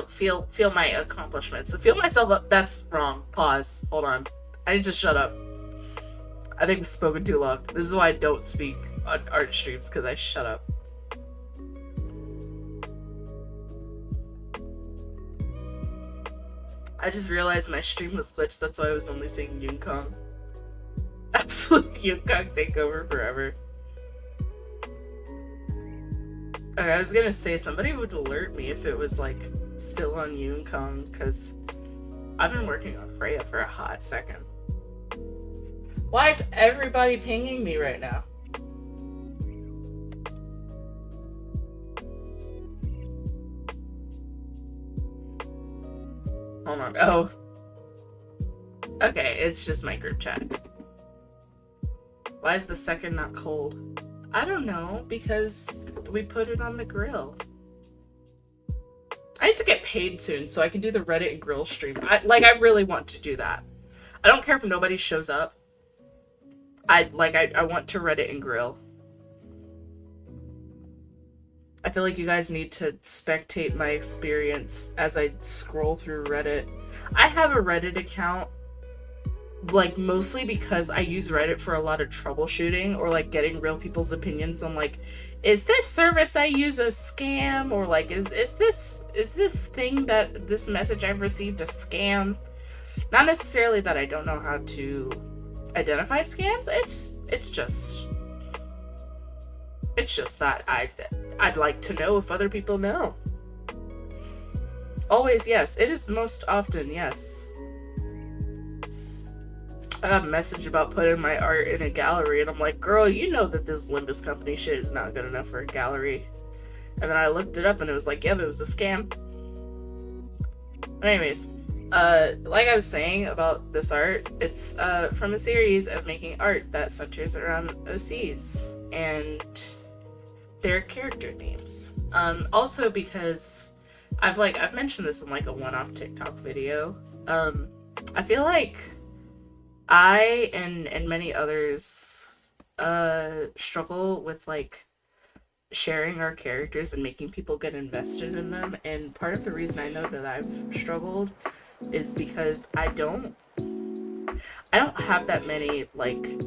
Feel my accomplishments. Feel myself up. That's wrong. Pause. Hold on. I need to shut up. I think we've spoken too long. This is why I don't speak on art streams, because I shut up. I just realized my stream was glitched, that's why I was only seeing Yun-Kong. Absolute Yun-Kong takeover forever. Okay, I was gonna say somebody would alert me if it was like still on Yoonkong, because I've been working on Freya for a hot second. Why is everybody pinging me right now? Hold on. Oh. Okay, it's just my group chat. Why is the second not cold? I don't know, because we put it on the grill. I need to get paid soon so I can do the Reddit and grill stream. I really want to do that. I don't care if nobody shows up. I want to Reddit and grill. I feel like you guys need to spectate my experience as I scroll through Reddit. I have a Reddit account, like, mostly because I use Reddit for a lot of troubleshooting or, like, getting real people's opinions on, like, is this service I use a scam? Or, like, is this thing that this message I've received a scam? Not necessarily that I don't know how to identify scams. It's just that I'd like to know if other people know. Always yes. It is most often yes. I got a message about putting my art in a gallery, and I'm like, girl, you know that this Limbus company shit is not good enough for a gallery. And then I looked it up, and it was like, yeah, but it was a scam. But anyways, like I was saying about this art, it's from a series of making art that centers around OCs and their character themes. Also because I've mentioned this in like a one-off TikTok video. I feel like I and many others struggle with like sharing our characters and making people get invested in them, and part of the reason I know that I've struggled is because I don't have that many like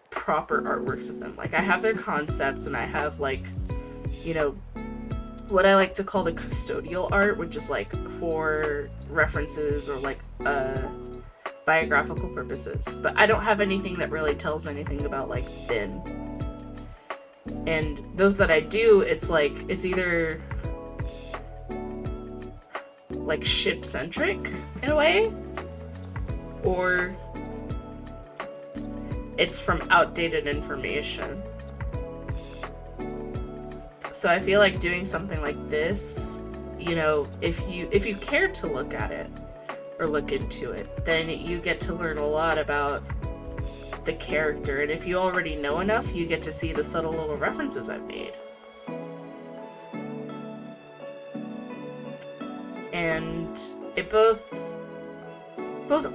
proper artworks of them. Like I have their concepts and I have like, you know, what I like to call the custodial art, which is like for references or like biographical purposes, but I don't have anything that really tells anything about like them. And those that I do, it's like it's either like ship centric in a way, or it's from outdated information. So I feel like doing something like this, you know, if you care to look at it or look into it, then you get to learn a lot about the character, and if you already know enough, you get to see the subtle little references I've made. And it both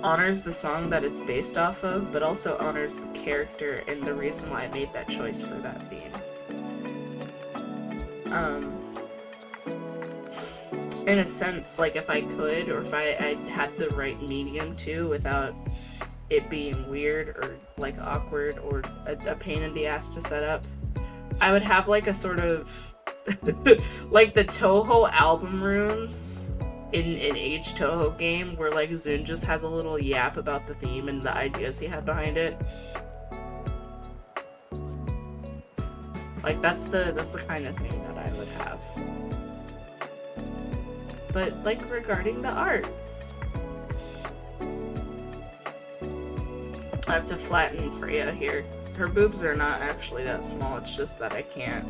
honors the song that it's based off of, but also honors the character and the reason why I made that choice for that theme. In a sense, like if I could, or if I had the right medium too, without it being weird or like awkward or a pain in the ass to set up, I would have like a sort of like the Toho album rooms in an Age Toho game where like Zun just has a little yap about the theme and the ideas he had behind it. Like that's the kind of thing that I would have. But like regarding the art, I have to flatten Freya here. Her boobs are not actually that small, it's just that I can't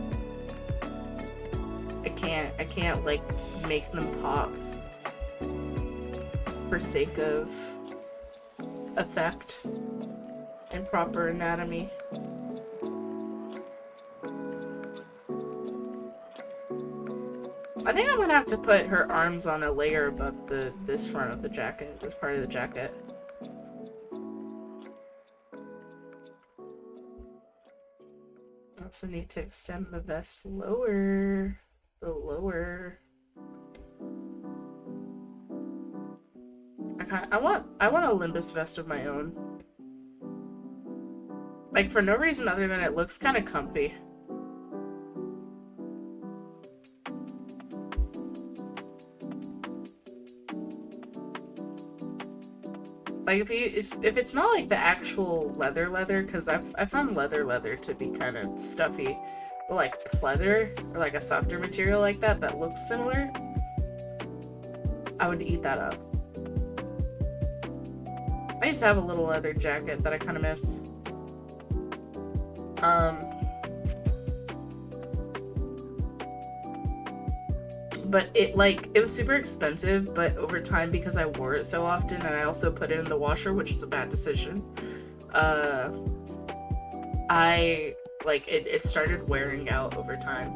like make them pop for sake of effect and proper anatomy. I think I'm gonna have to put her arms on a layer above this front of the jacket, this part of the jacket. Also need to extend the vest lower. The lower. I want a Limbus vest of my own. Like for no reason other than it looks kind of comfy. Like if it's not like the actual leather, because I found leather to be kind of stuffy like pleather or like a softer material like that that looks similar, I would eat that up. I used to have a little leather jacket that I kind of miss. But it was super expensive, but over time, because I wore it so often and I also put it in the washer, which is a bad decision, it started wearing out over time.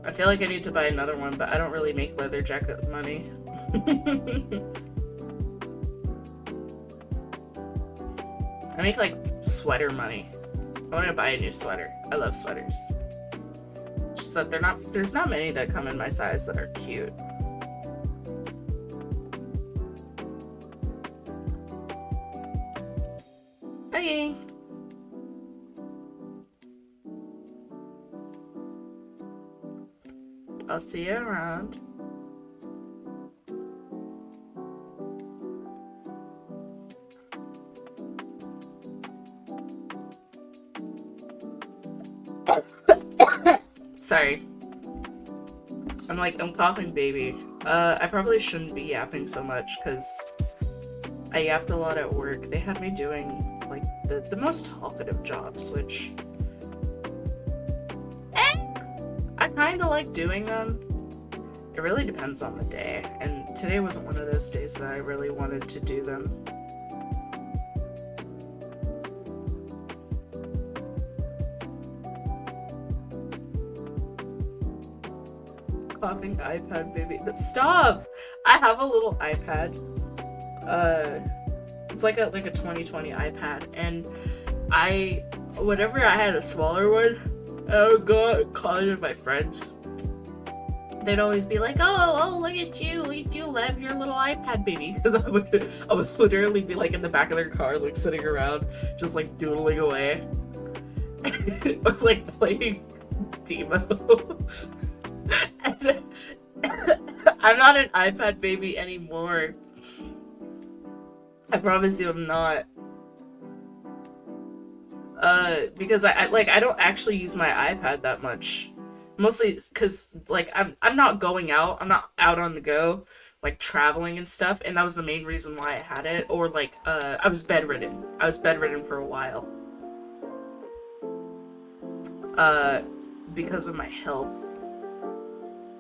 I feel like I need to buy another one, but I don't really make leather jacket money. I make like sweater money. I want to buy a new sweater. I love sweaters. Just that there's not many that come in my size that are cute. Okay. I'll see you around. Sorry. I'm coughing baby. I probably shouldn't be yapping so much because I yapped a lot at work. They had me doing like the most talkative jobs, which I kind of like doing them. It really depends on the day, and today wasn't one of those days that I really wanted to do them. Coughing iPad baby. Stop! I have a little iPad. It's like a 2020 iPad, and whenever I had a smaller one, I would go to college with my friends. They'd always be like, oh, look at you, Lev, your little iPad baby. Because I would literally be like in the back of their car, like sitting around, just like doodling away. Or like playing Demo. And I'm not an iPad baby anymore. I promise you I'm not. Because I don't actually use my iPad that much. Mostly because, like, I'm not going out. I'm not out on the go, like, traveling and stuff. And that was the main reason why I had it. Or, like, I was bedridden. I was bedridden for a while. Because of my health.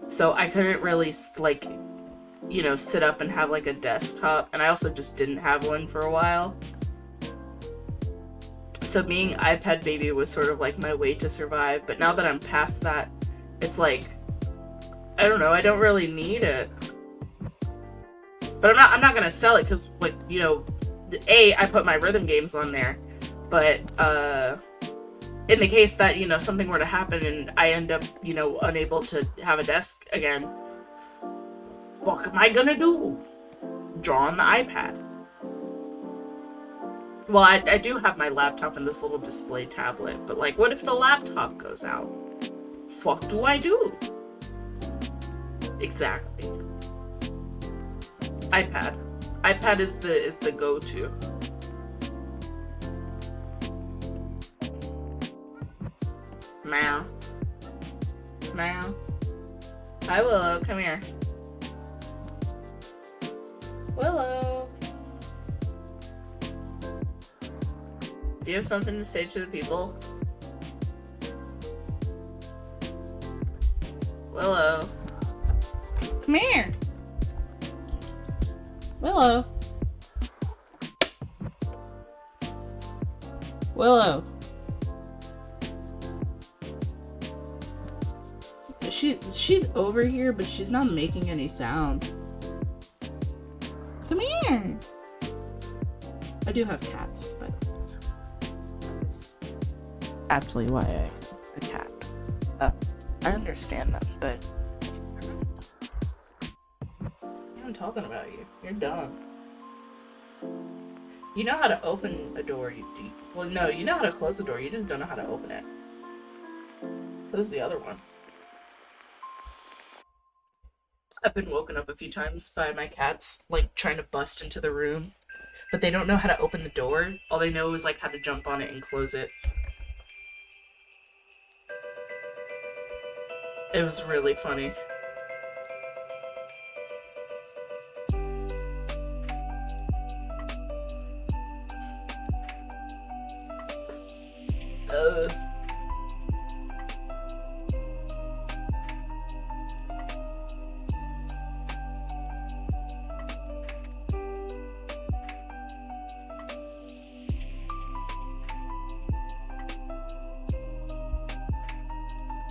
So I couldn't really, like, you know, sit up and have, like, a desktop. And I also just didn't have one for a while. So being iPad baby was sort of, like, my way to survive. But now that I'm past that, it's like, I don't know, I don't really need it. But I'm not gonna sell it because, like, you know, I put my rhythm games on there. But, in the case that, you know, something were to happen and I end up, you know, unable to have a desk again, what am I gonna do? Draw on the iPad. Well, I do have my laptop and this little display tablet, but, like, what if the laptop goes out? Fuck do I do? Exactly. iPad. iPad is the go-to. Meow. Meow. Hi, Willow. Come here. Willow. Do you have something to say to the people? Willow. Come here. Willow. Willow. She's over here, but she's not making any sound. Come here. I do have cats, but that's actually why I have a cat. I understand them, but I'm talking about you. You're dumb. You know how to open a door. Well, no, you know how to close the door. You just don't know how to open it. So does the other one. I've been woken up a few times by my cats, like, trying to bust into the room, but they don't know how to open the door. All they know is, like, how to jump on it and close it. It was really funny. Uh,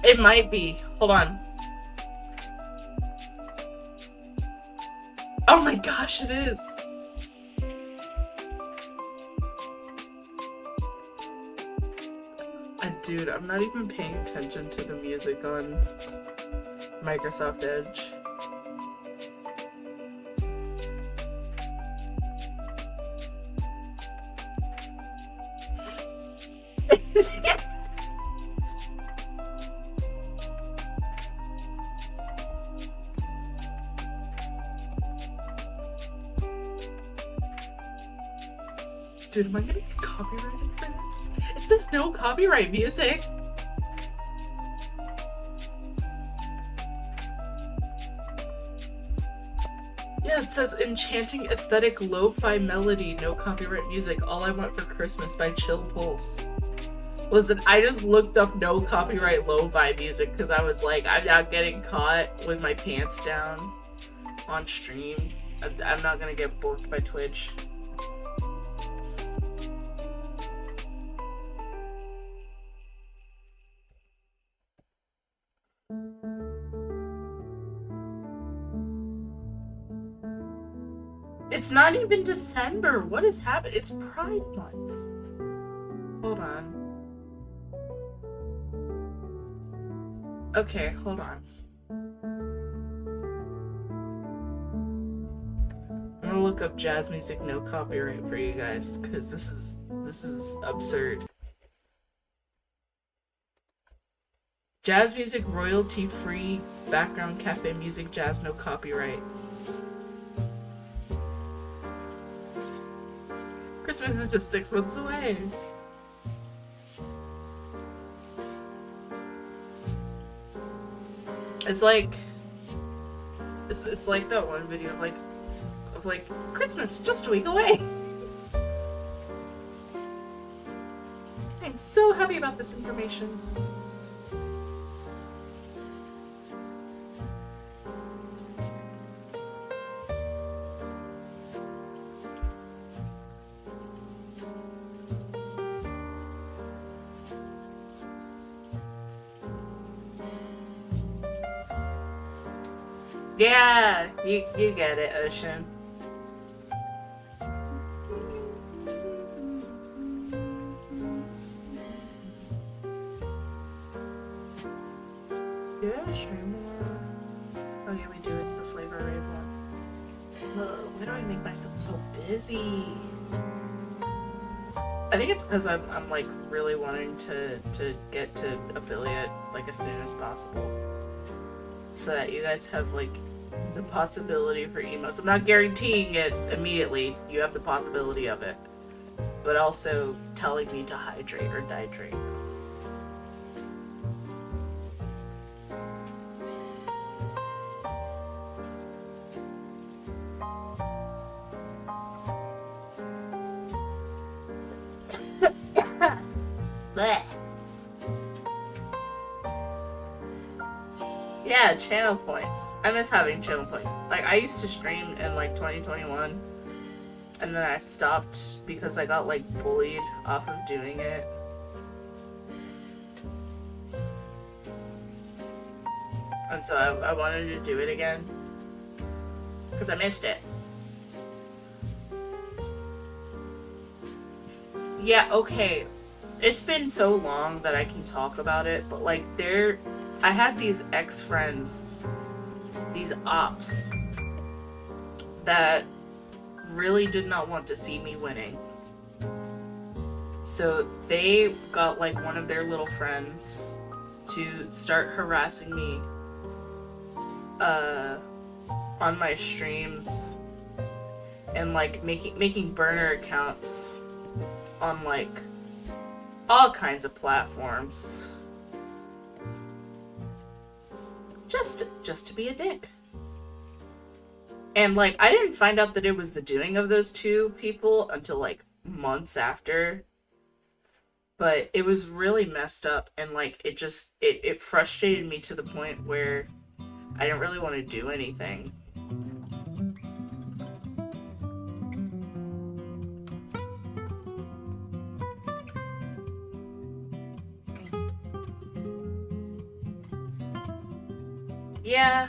it might be. Hold on. Oh my gosh, it is. Dude, I'm not even paying attention to the music on Microsoft Edge. Dude, am I gonna get copyrighted for this? It says no copyright music. Yeah, it says enchanting aesthetic lo-fi melody, no copyright music, all I want for Christmas by Chill Pulse. Listen, I just looked up no copyright lo-fi music because I was like, I'm not getting caught with my pants down on stream. I'm not gonna get borked by Twitch. It's not even December. What has happened? It's Pride Month. Hold on. Okay, hold on. I'm gonna look up jazz music no copyright for you guys, because this is absurd. Jazz music royalty free, background cafe music, jazz no copyright. Christmas is just 6 months away. It's like it's like that one video of like Christmas just a week away. I'm so happy about this information. Yeah, you get it, Ocean. Do we have a stream more? Oh yeah, we do. It's the Flavor Rave one. Why do I make myself so busy? I think it's because I'm like really wanting to get to affiliate like as soon as possible, so that you guys have like the possibility for emotes. I'm not guaranteeing it immediately. You have the possibility of it, but also telling me to hydrate or dihydrate. Blech. Yeah, channel points. I miss having channel points. Like, I used to stream in like 2021, and then I stopped because I got like bullied off of doing it. And so I wanted to do it again because I missed it. Yeah, okay. It's been so long that I can talk about it, but like I had these ex-friends, these ops, that really did not want to see me winning. So they got like one of their little friends to start harassing me on my streams and like making burner accounts on like all kinds of platforms. just to be a dick. And, like, I didn't find out that it was the doing of those two people until, like, months after. But it was really messed up, and, like, it frustrated me to the point where I didn't really want to do anything. Yeah.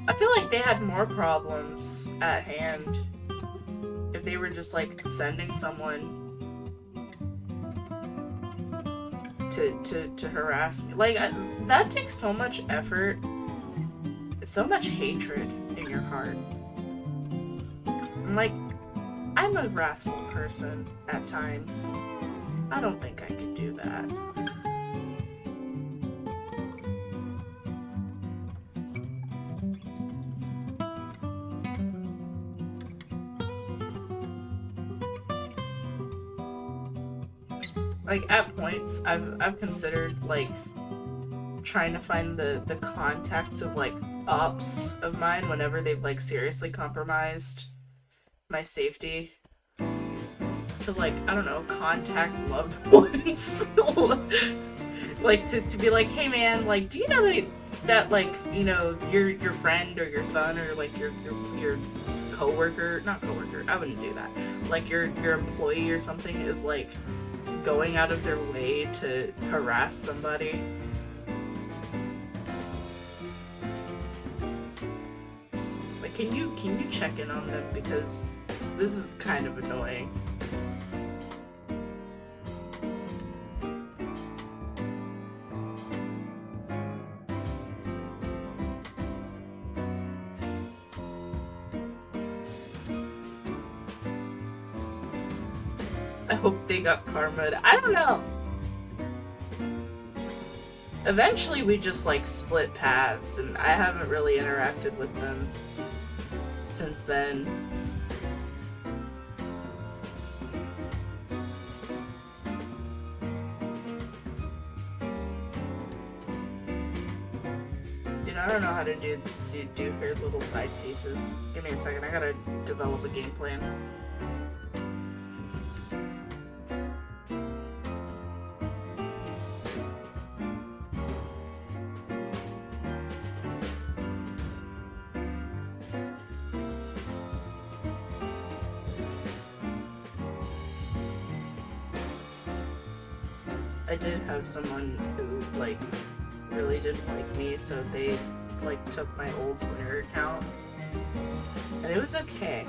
I feel like they had more problems at hand if they were just, like, sending someone to harass me. Like, that takes so much effort. It's so much hatred in your heart. And, like, I'm a wrathful person at times. I don't think I could do that. Like, at points, I've considered, like, trying to find the contacts of, like, ops of mine whenever they've, like, seriously compromised my safety. To, like, I don't know, contact loved ones. Like, to be like, hey man, like, do you know that like, you know, your friend or your son or, like, your coworker, not coworker, I wouldn't do that. Like, your employee or something is, like, going out of their way to harass somebody. Like, can you check in on them, because this is kind of annoying. I hope they got karma. I don't know. Eventually we just, like, split paths, and I haven't really interacted with them since then. Dude, I don't know how to do her little side pieces. Give me a second, I gotta develop a game plan. I did have someone who, like, really didn't like me, so they, like, took my old Twitter account. And it was okay.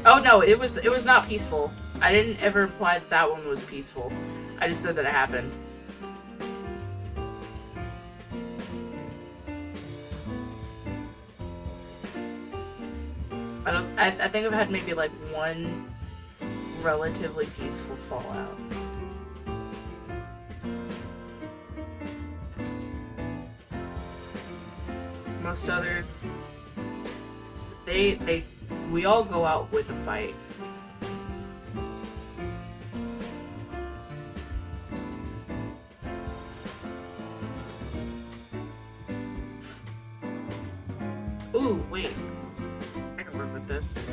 Oh no, it was not peaceful. I didn't ever imply that one was peaceful. I just said that it happened. I think I've had maybe, like, one relatively peaceful fallout. Most others, we all go out with a fight. Ooh, wait. I can work with this.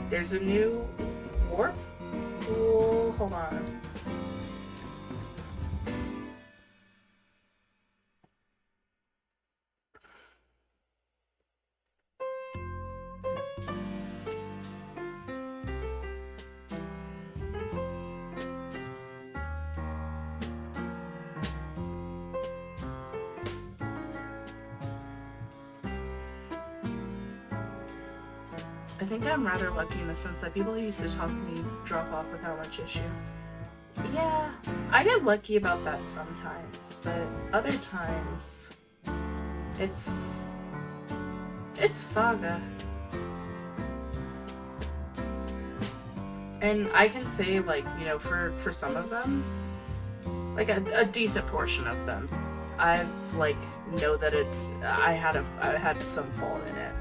There's a new warp pool. Hold on. I think I'm rather lucky in the sense that people who used to talk to me drop off without much issue. Yeah, I get lucky about that sometimes, but other times, it's a saga. And I can say, like, you know, for some of them, like a decent portion of them. I like know that I had some fault in it.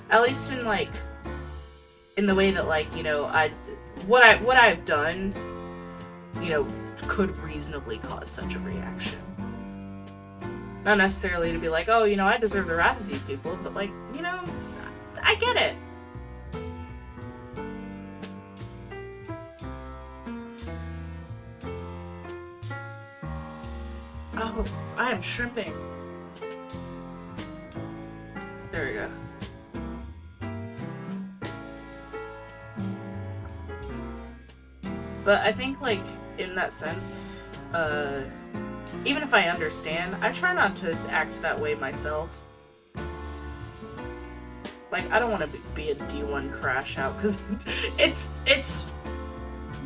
At least in like in the way that like, you know, what I've done, you know, could reasonably cause such a reaction. Not necessarily to be like, oh, you know, I deserve the wrath of these people, but like, you know, I get it. Oh, I am shrimping. There we go. But I think, like, in that sense, even if I understand, I try not to act that way myself. Like, I don't want to be a D1 crash out, because it's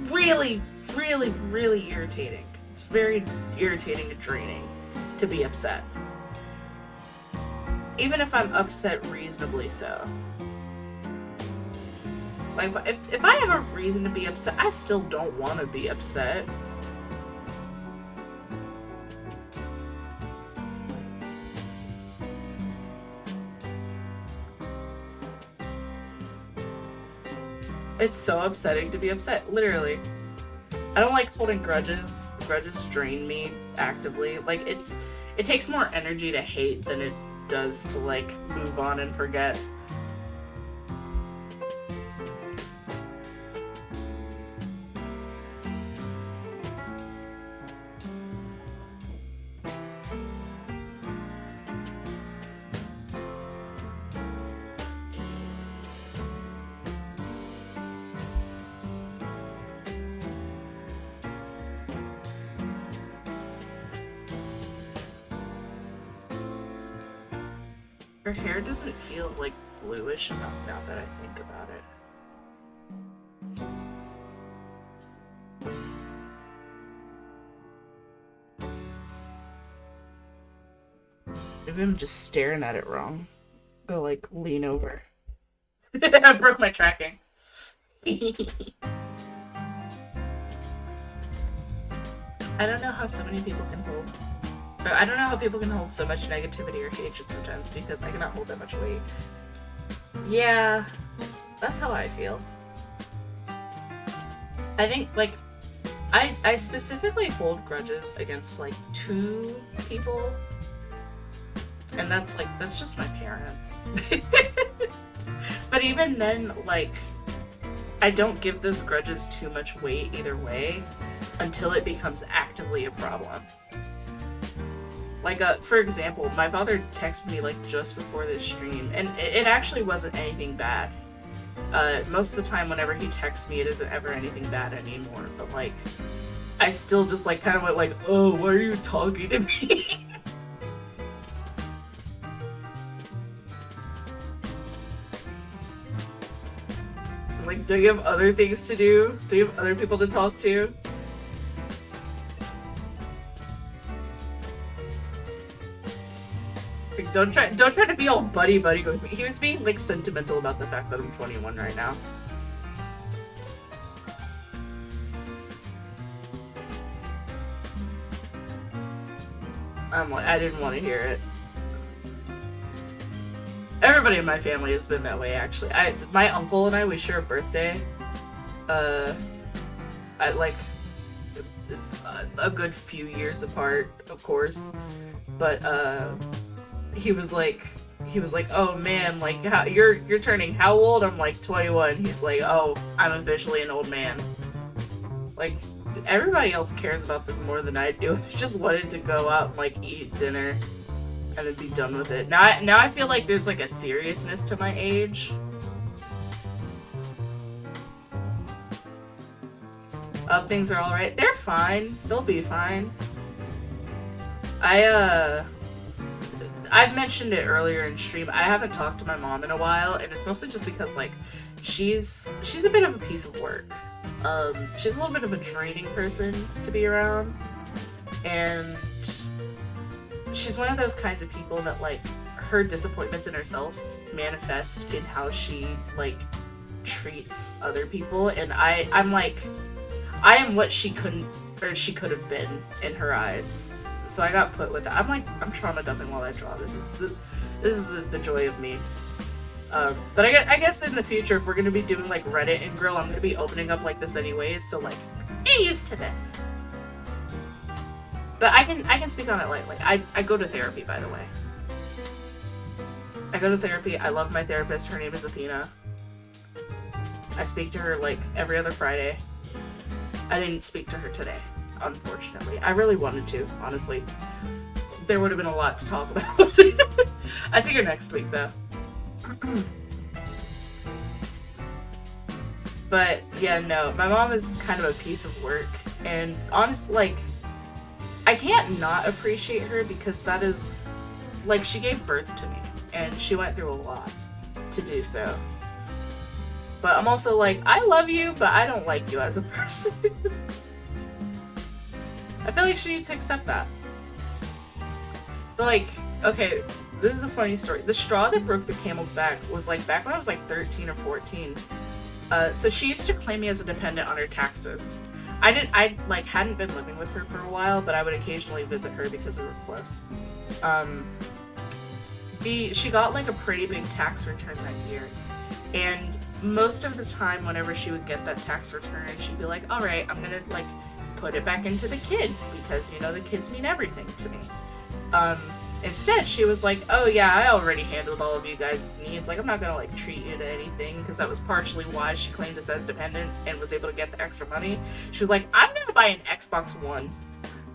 really, really, really irritating. It's very irritating and draining to be upset. Even if I'm upset reasonably so. Like, if I have a reason to be upset, I still don't want to be upset. It's so upsetting to be upset, literally. I don't like holding grudges. Grudges drain me actively. Like, it takes more energy to hate than it does to, like, move on and forget. Her hair doesn't feel, like, bluish enough now that I think about it. Maybe I'm just staring at it wrong. Go, like, lean over. I broke my tracking. I don't know how so many people can hold... I don't know how people can hold so much negativity or hatred sometimes, because I cannot hold that much weight. Yeah, that's how I feel. I think, like, I specifically hold grudges against, like, 2 people. And that's just my parents. But even then, like, I don't give those grudges too much weight either way until it becomes actively a problem. Like, for example, my father texted me, like, just before this stream, and it actually wasn't anything bad. Most of the time, whenever he texts me, it isn't ever anything bad anymore, but, like, I still just, like, kind of went, like, oh, why are you talking to me? Like, do you have other things to do? Do you have other people to talk to? Like, don't try to be all buddy-buddy with me. He was being, like, sentimental about the fact that I'm 21 right now. I'm like, I didn't want to hear it. Everybody in my family has been that way, actually. My uncle and I, we share a birthday. Like, a good few years apart, of course. But, he was like, oh man, like, you're turning how old? I'm like, 21. He's like, oh, I'm officially an old man. Like, everybody else cares about this more than I do. I just wanted to go out and, like, eat dinner and then be done with it. Now I feel like there's, like, a seriousness to my age. Things are alright. They're fine. They'll be fine. I've mentioned it earlier in stream. I haven't talked to my mom in a while, and it's mostly just because, like, she's a bit of a piece of work. She's a little bit of a draining person to be around, and she's one of those kinds of people that, like, her disappointments in herself manifest in how she, like, treats other people, and I'm like, I am what she couldn't, or she could have been in her eyes. So I got put with that. I'm like, I'm trauma dumping while I draw. This is the joy of me. But I guess in the future, if we're gonna be doing like Reddit and Grill, I'm gonna be opening up like this anyways. So like, get used to this. But I can speak on it lightly. I go to therapy, by the way. I go to therapy. I love my therapist. Her name is Athena. I speak to her like every other Friday. I didn't speak to her today, unfortunately. I really wanted to, honestly. There would have been a lot to talk about. I see her next week, though. But, yeah, no. My mom is kind of a piece of work. And, honestly, like, I can't not appreciate her because that is, like, she gave birth to me. And she went through a lot to do so. But I'm also like, I love you, but I don't like you as a person. I feel like she needs to accept that. But like, okay, this is a funny story. The straw that broke the camel's back was like back when I was like 13 or 14. So she used to claim me as a dependent on her taxes. I hadn't been living with her for a while, but I would occasionally visit her because we were close. She got like a pretty big tax return that year, and most of the time whenever she would get that tax return, she'd be like, all right, I'm gonna like put it back into the kids because, you know, the kids mean everything to me. Instead, she was like, oh yeah, I already handled all of you guys' needs. Like, I'm not gonna like treat you to anything, because that was partially why she claimed us as dependents and was able to get the extra money. She was like, I'm gonna buy an Xbox One.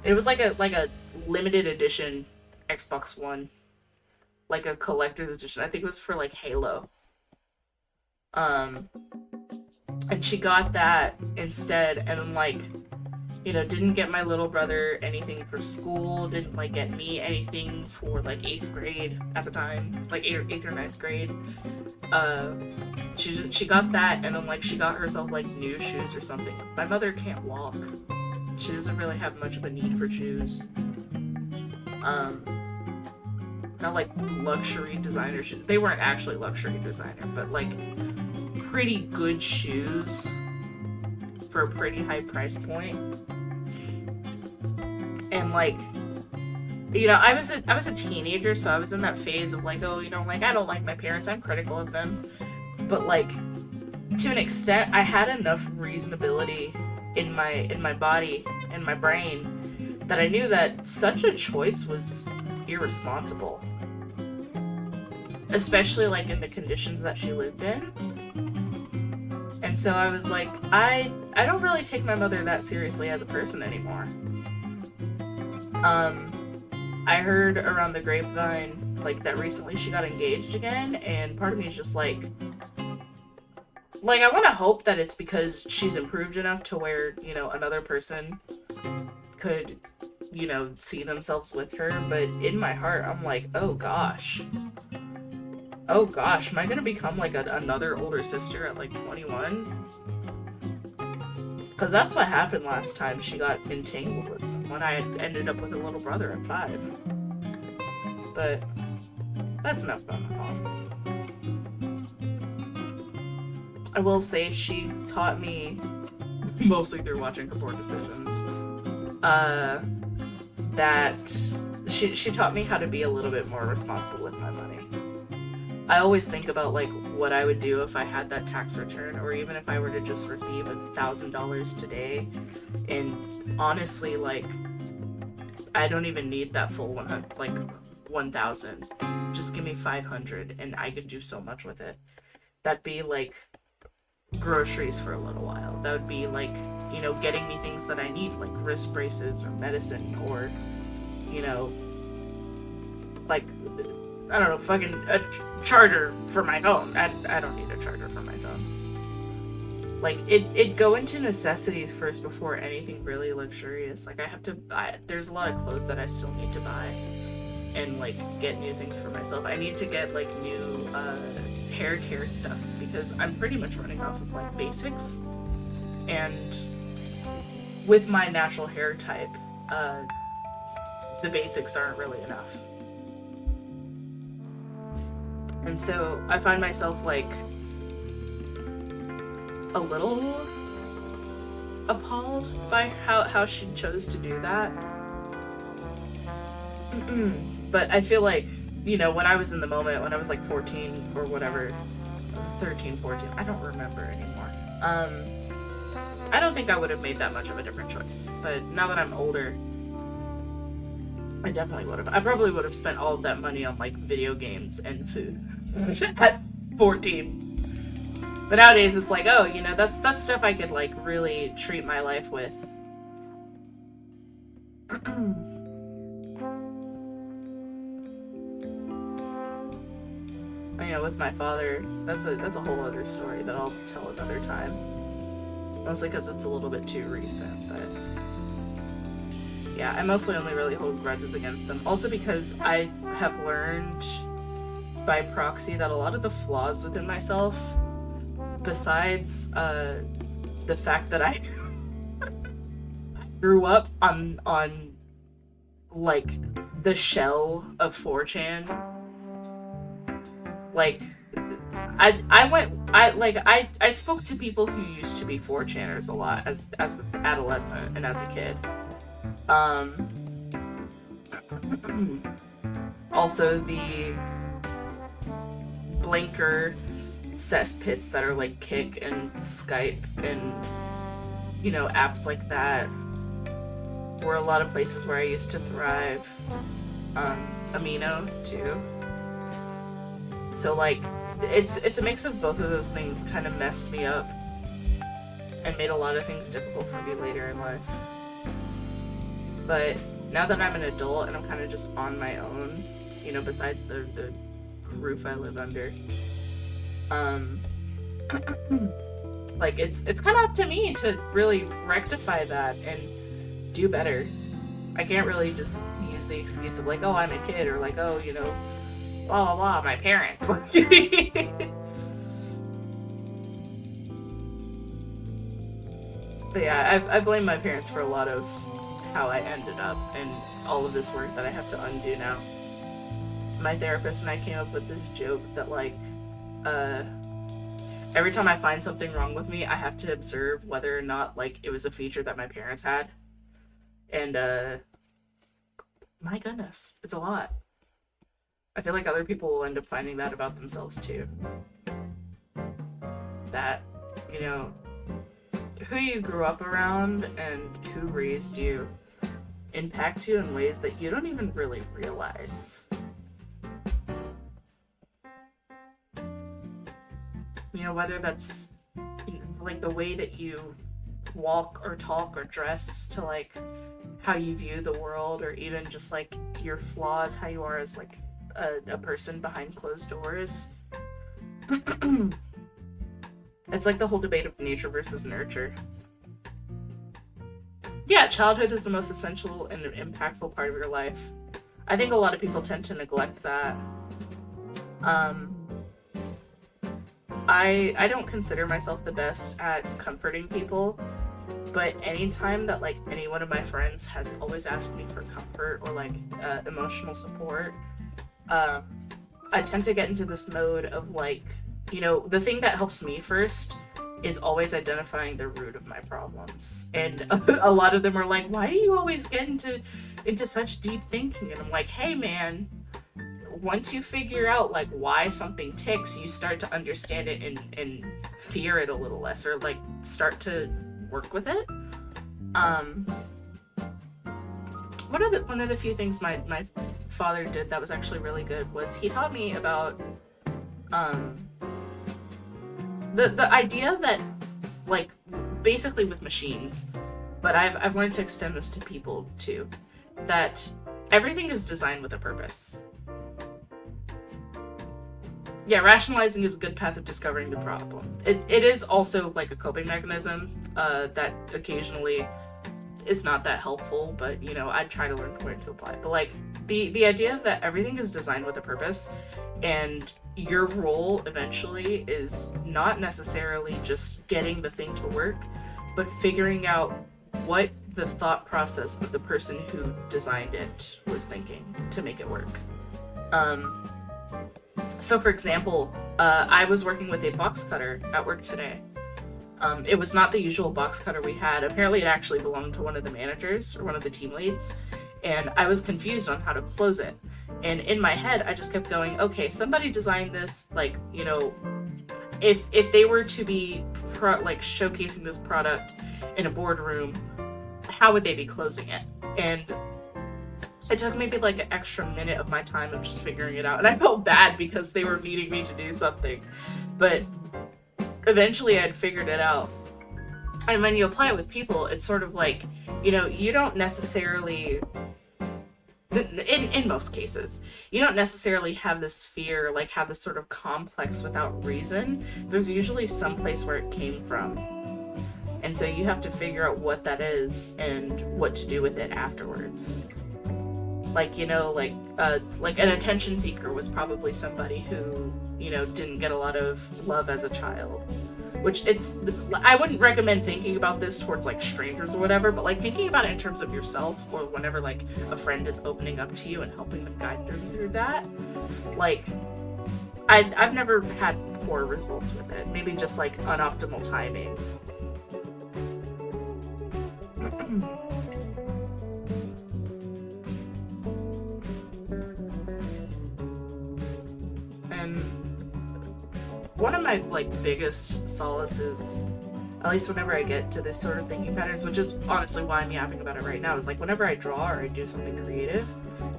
It was like a limited edition Xbox One. Like a collector's edition. I think it was for like Halo. And she got that instead, and then like, you know, didn't get my little brother anything for school, didn't like get me anything for like 8th grade at the time, like 8th or 9th grade. She got that, and then like she got herself like new shoes or something. My mother can't walk. She doesn't really have much of a need for shoes. Not like luxury designer shoes. They weren't actually luxury designer, but like pretty good shoes for a pretty high price point. And like, you know, I was a teenager, so I was in that phase of like, oh, you know, like I don't like my parents, I'm critical of them. But like, to an extent, I had enough reasonability in my body and my brain that I knew that such a choice was irresponsible. Especially like in the conditions that she lived in. And so I was like, I don't really take my mother that seriously as a person anymore. I heard around the grapevine like that recently she got engaged again, and part of me is just like I want to hope that it's because she's improved enough to where, you know, another person could, you know, see themselves with her. But in my heart, I'm like, oh gosh, am I gonna become like another older sister at like 21? Because that's what happened last time she got entangled with someone. I ended up with a little brother at 5. But that's enough about my mom. I will say she taught me, mostly through watching her Poor Decisions, that she taught me how to be a little bit more responsible with my money. I always think about like what I would do if I had that tax return, or even if I were to just receive $1,000 today. And honestly, like, I don't even need that full 1,000. Just give me 500, and I could do so much with it. That'd be like groceries for a little while. That would be like, you know, getting me things that I need, like wrist braces or medicine, or, you know, like, I don't know, fucking a charger for my phone. I don't need a charger for my phone. Like, it'd go into necessities first before anything really luxurious. Like, there's a lot of clothes that I still need to buy, and like get new things for myself. I need to get like new hair care stuff, because I'm pretty much running off of like basics, and with my natural hair type, the basics aren't really enough. And so I find myself like a little appalled by how she chose to do that. But I feel like, you know, when I was in the moment, when I was like 14 or whatever, 13, 14, I don't remember anymore. I don't think I would have made that much of a different choice. But now that I'm older, I definitely would have. I probably would have spent all of that money on like video games and food at 14. But nowadays it's like, oh, you know, that's stuff I could like really treat my life with. You know, with my father, that's a whole other story that I'll tell another time. Mostly because it's a little bit too recent, but yeah, I mostly only really hold grudges against them. Also because I have learned by proxy that a lot of the flaws within myself, besides the fact that I grew up on like the shell of 4chan, like I spoke to people who used to be 4chaners a lot as an adolescent and as a kid. Also the blinker cesspits that are like Kik and Skype and, you know, apps like that were a lot of places where I used to thrive. Amino too. So like it's a mix of both of those things kind of messed me up and made a lot of things difficult for me later in life. But now that I'm an adult and I'm kind of just on my own, you know, besides the roof I live under, like it's kind of up to me to really rectify that and do better. I can't really just use the excuse of like, oh, I'm a kid, or like, oh, you know, blah blah blah, my parents. But yeah, I blame my parents for a lot of how I ended up and all of this work that I have to undo now. My therapist and I came up with this joke that like, every time I find something wrong with me, I have to observe whether or not like it was a feature that my parents had. And my goodness, it's a lot. I feel like other people will end up finding that about themselves too. That, you know, who you grew up around and who raised you impacts you in ways that you don't even really realize. You know, whether that's, you know, like the way that you walk or talk or dress, to like how you view the world, or even just like your flaws, how you are as like a person behind closed doors. It's like the whole debate of nature versus nurture. Yeah, childhood is the most essential and impactful part of your life. I think a lot of people tend to neglect that. I don't consider myself the best at comforting people, but anytime that like any one of my friends has always asked me for comfort or like emotional support, I tend to get into this mode of like, you know, the thing that helps me first is always identifying the root of my problems. And a lot of them are like, why do you always get into such deep thinking? And I'm like, hey man, once you figure out like why something ticks, you start to understand it and fear it a little less, or like start to work with it. One of the few things my father did that was actually really good was he taught me about the idea that, like, basically with machines, but I've learned to extend this to people too, that everything is designed with a purpose. Yeah, rationalizing is a good path of discovering the problem. It is also like a coping mechanism that occasionally is not that helpful, but you know, I try to learn where to apply it. But like the idea that everything is designed with a purpose, and your role eventually is not necessarily just getting the thing to work, but figuring out what the thought process of the person who designed it was thinking to make it work. So for example, I was working with a box cutter at work today. It was not the usual box cutter we had. Apparently it actually belonged to one of the managers or one of the team leads, and I was confused on how to close it. And in my head, I just kept going, okay, somebody designed this, like, you know, if they were to be showcasing this product in a boardroom, how would they be closing it? And it took maybe like an extra minute of my time of just figuring it out, and I felt bad because they were needing me to do something, but eventually I'd figured it out. And when you apply it with people, it's sort of like, you know, you don't necessarily, in most cases, you don't necessarily have this fear, like have this sort of complex without reason. There's usually some place where it came from. And so you have to figure out what that is and what to do with it afterwards. Like, you know, like an attention seeker was probably somebody who, you know, didn't get a lot of love as a child. Which I wouldn't recommend thinking about this towards like strangers or whatever, but like thinking about it in terms of yourself, or whenever like a friend is opening up to you and helping them guide them through that. Like, I've never had poor results with it. Maybe just like unoptimal timing. And one of my like biggest solaces, at least whenever I get to this sort of thinking patterns, which is honestly why I'm yapping about it right now, is like whenever I draw or I do something creative,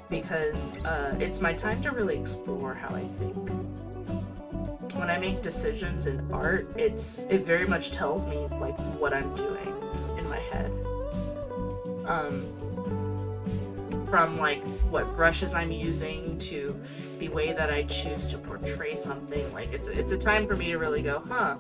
because it's my time to really explore how I think. When I make decisions in art, it very much tells me like what I'm doing in my head. From like what brushes I'm using to the way that I choose to portray something. Like it's a time for me to really go, huh,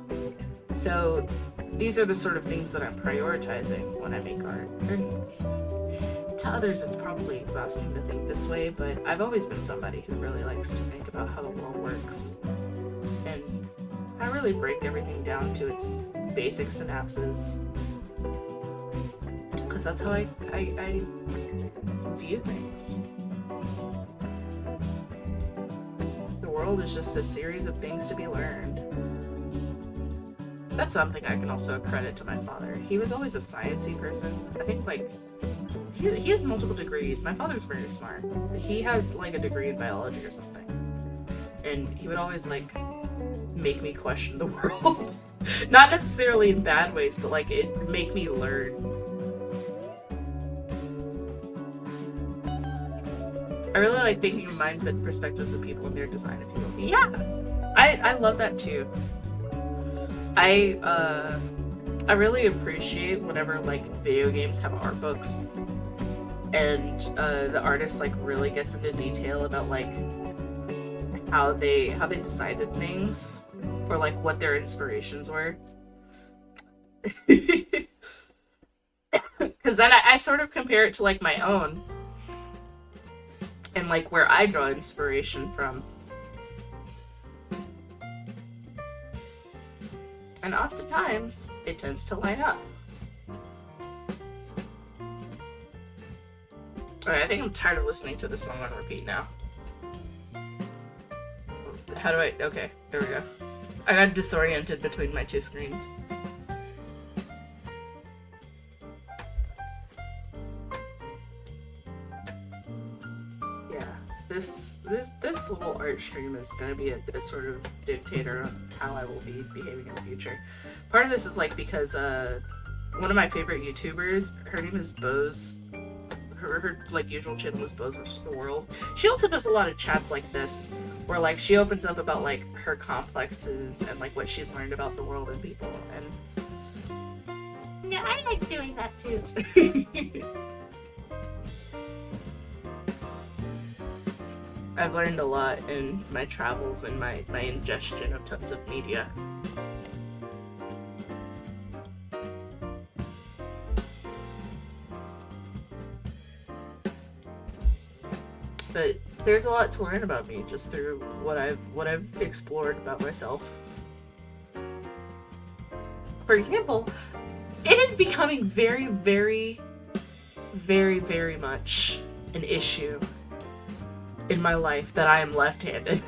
so these are the sort of things that I'm prioritizing when I make art. And to others it's probably exhausting to think this way, but I've always been somebody who really likes to think about how the world works. And I really break everything down to its basic synapses. Because that's how I view things. The world is just a series of things to be learned. That's something I can also credit to my father. He was always a sciencey person. I think like he has multiple degrees. My father's very smart. He had like a degree in biology or something. And he would always like make me question the world. Not necessarily in bad ways, but like it make me learn. I really like thinking of mindset and perspectives of people and their design of people. Yeah, I love that too. I really appreciate whenever like video games have art books, and the artist like really gets into detail about like how they decided things, or like what their inspirations were. Because then I sort of compare it to like my own. And like where I draw inspiration from. And oftentimes, it tends to line up. Alright, I think I'm tired of listening to this song on repeat now. How do I... Okay, there we go. I got disoriented between my two screens. This little art stream is going to be a sort of dictator on how I will be behaving in the future. Part of this is like because one of my favorite YouTubers, her name is Bose. Her like usual channel is Bose vs. the World. She also does a lot of chats like this, where like she opens up about like her complexes and like what she's learned about the world and people. And yeah, I like doing that too. I've learned a lot in my travels and my ingestion of tons of media. But there's a lot to learn about me just through what I've explored about myself. For example, it is becoming very, very, very, very much an issue in my life that I am left-handed.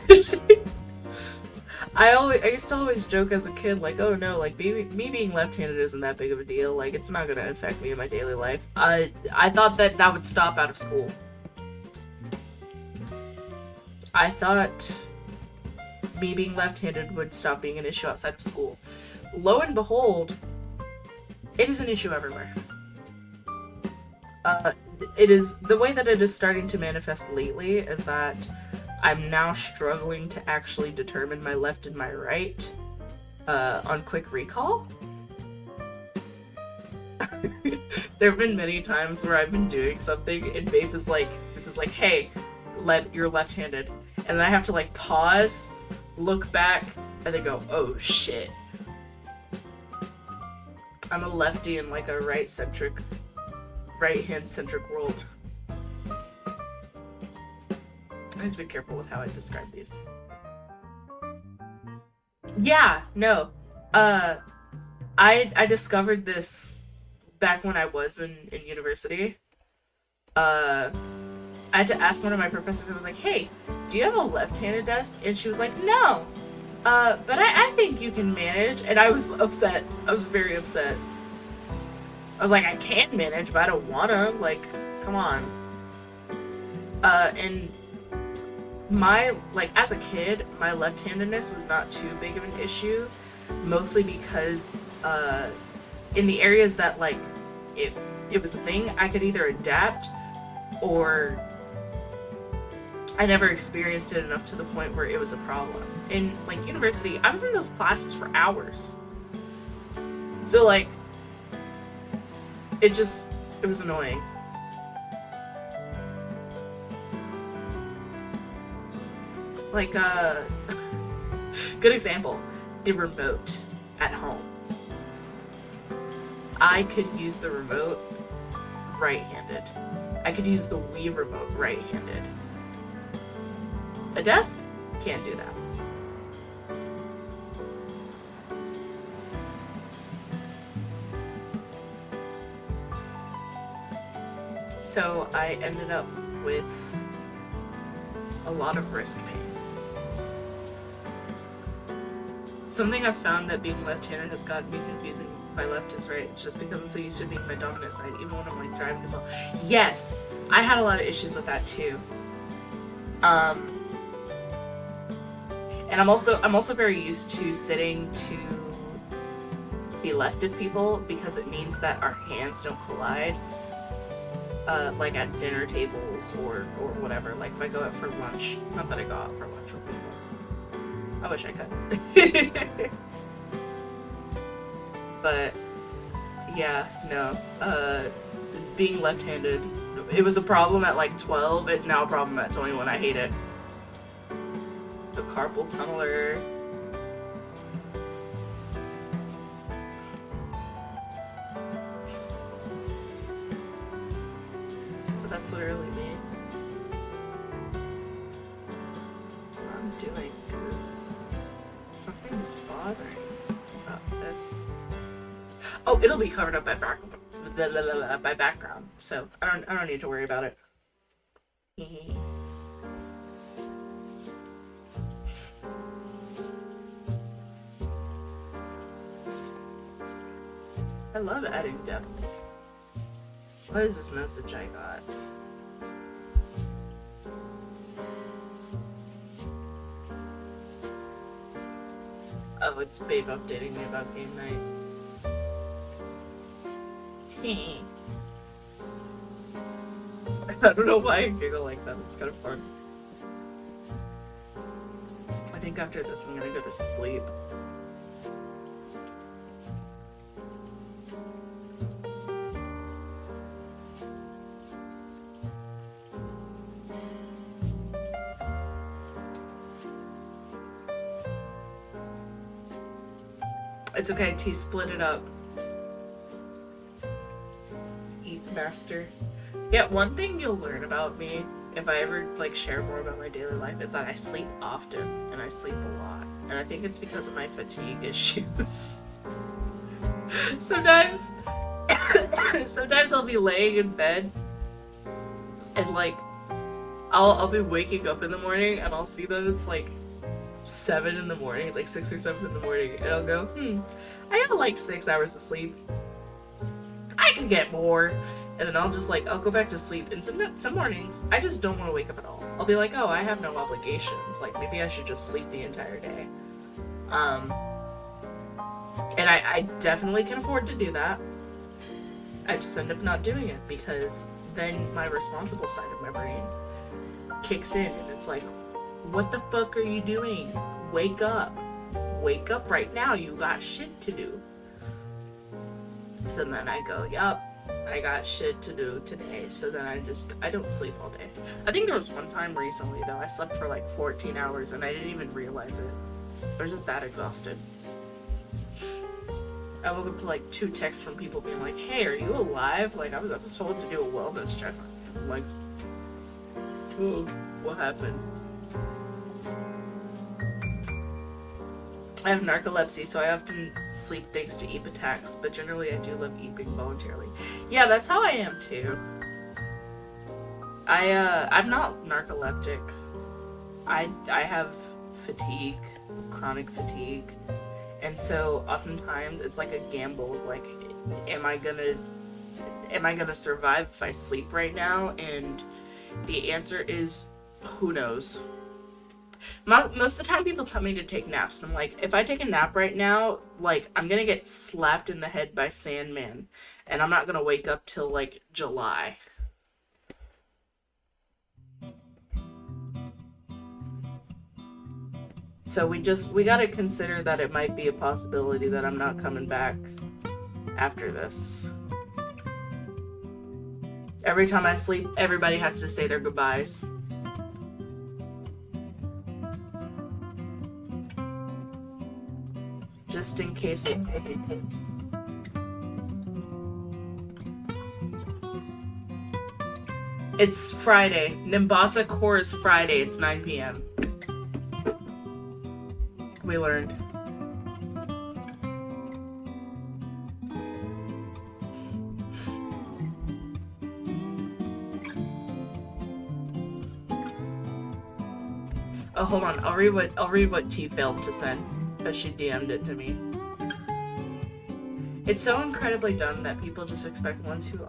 I used to always joke as a kid, like, oh no, like me being left-handed isn't that big of a deal. Like, it's not gonna affect me in my daily life. I thought that would stop out of school. I thought me being left-handed would stop being an issue outside of school. Lo and behold, it is an issue everywhere. It is, the way that it is starting to manifest lately is that I'm now struggling to actually determine my left and my right on quick recall. There have been many times where I've been doing something and Babe is like, hey, you're left-handed. And then I have to like pause, look back, and then go, oh shit. I'm a lefty in like a right-hand-centric world. I have to be careful with how I describe these. Yeah, no. I discovered this back when I was in university. I had to ask one of my professors, I was like, hey, do you have a left-handed desk? And she was like, no. But I think you can manage. And I was upset. I was very upset. I was like, I can manage, but I don't wanna. Like, come on. And as a kid, my left-handedness was not too big of an issue, mostly because, in the areas that, like, it was a thing, I could either adapt, or I never experienced it enough to the point where it was a problem. In, like, university, I was in those classes for hours. So, like, it was annoying. Like, good example, the remote at home. I could use the remote right-handed. I could use the Wii remote right-handed. A desk? Can't do that. So I ended up with a lot of wrist pain. Something I've found that being left-handed has gotten me confusing my left is right. It's just because I'm so used to being my dominant side, even when I'm like driving as well. Yes, I had a lot of issues with that too. And I'm also very used to sitting to the left of people because it means that our hands don't collide. Like at dinner tables or whatever. Like if I go out for lunch, not that I go out for lunch with people. I wish I could. But yeah, no. Being left-handed, it was a problem at like 12. It's now a problem at 21. I hate it. The carpal tunneler. That's literally me. What I'm doing is something is bothering me about this. Oh, it'll be covered up by background, so I don't need to worry about it. I love adding depth. What is this message I got? Oh, it's Babe updating me about game night. I don't know why I giggle like that. It's kind of fun. I think after this I'm gonna go to sleep. It's okay, T, split it up. Eat master. Yeah, one thing you'll learn about me, if I ever like share more about my daily life, is that I sleep often and I sleep a lot. And I think it's because of my fatigue issues. Sometimes I'll be laying in bed and like I'll be waking up in the morning and I'll see that it's like 7 in the morning, like 6 or 7 in the morning, and I'll go, I got like 6 hours of sleep. I could get more. And then I'll just like, I'll go back to sleep. And some mornings, I just don't want to wake up at all. I'll be like, oh, I have no obligations. Like, maybe I should just sleep the entire day. And I definitely can afford to do that. I just end up not doing it because then my responsible side of my brain kicks in and it's like, what the fuck are you doing? Wake up. Wake up right now. You got shit to do. So then I go, yup, I got shit to do today. So then I don't sleep all day. I think there was one time recently though, I slept for like 14 hours and I didn't even realize it. I was just that exhausted. I woke up to like 2 texts from people being like, hey, are you alive? Like, I was told to do a wellness check on you. I'm like, oh, what happened? I have narcolepsy, so I often sleep thanks to EEP attacks, but generally I do love eeping voluntarily. Yeah, that's how I am too. I'm not narcoleptic. I have fatigue, chronic fatigue. And so oftentimes it's like a gamble of like, am I gonna survive if I sleep right now? And the answer is, who knows? Most of the time people tell me to take naps, and I'm like, if I take a nap right now, like, I'm gonna get slapped in the head by Sandman, and I'm not gonna wake up till like July. So we gotta consider that it might be a possibility that I'm not coming back after this. Every time I sleep, everybody has to say their goodbyes. Just in case it... It's Friday. Nimbasa Core is Friday. It's 9 p.m. We learned. Oh, hold on. I'll read what T failed to send, because she DM'd it to me. It's so incredibly dumb that people just expect ones who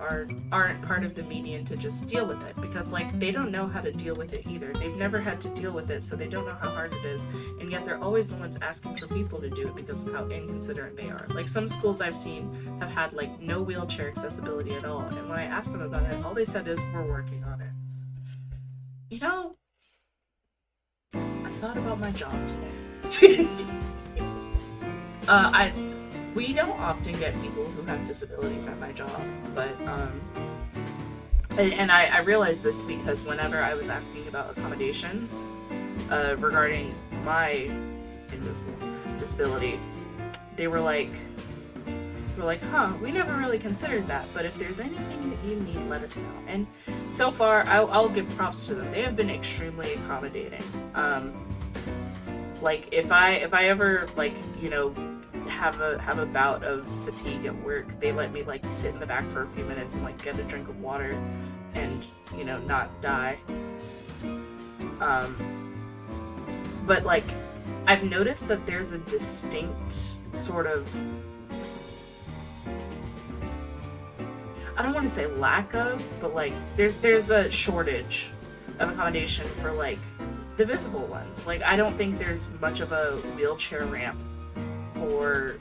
aren't part of the median to just deal with it, because like they don't know how to deal with it either. They've never had to deal with it, so they don't know how hard it is, and yet they're always the ones asking for people to do it because of how inconsiderate they are. Like some schools I've seen have had like no wheelchair accessibility at all, and when I asked them about it, all they said is, we're working on it. You know, I thought about my job today. We don't often get people who have disabilities at my job, but and I realized this because whenever I was asking about accommodations regarding my invisible disability, they were like, huh, we never really considered that, but if there's anything that you need, let us know. And so far, I'll give props to them. They have been extremely accommodating. Like if I ever like, you know, have a bout of fatigue at work, they let me like sit in the back for a few minutes and like get a drink of water and, you know, not die. But like I've noticed that there's a distinct sort of, I don't want to say lack of, but like there's a shortage of accommodation for like the visible ones. Like I don't think there's much of a wheelchair ramp for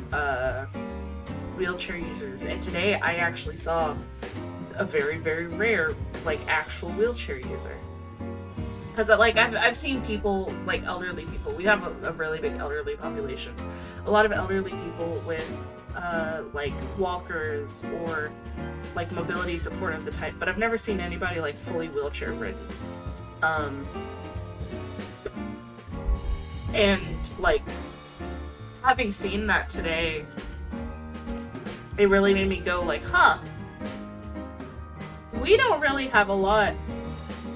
wheelchair users, and today I actually saw a very, very rare like actual wheelchair user. Because like I've seen people, like elderly people. We have a really big elderly population. A lot of elderly people with like walkers or like mobility support of the type, but I've never seen anybody like fully wheelchair ridden. And like having seen that today, it really made me go like, huh, we don't really have a lot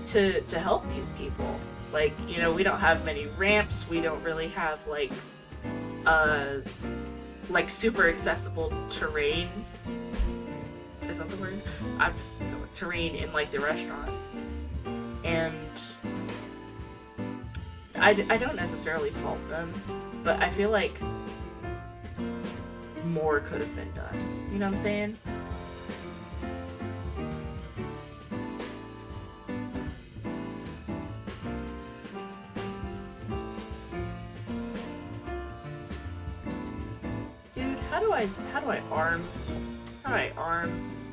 to help these people. Like, you know, we don't have many ramps, we don't really have like super accessible terrain. Is that the word? I'm just going with terrain in like the restaurant. And I don't necessarily fault them, but I feel like more could have been done. You know what I'm saying? Dude, how do I arms? How do I arms?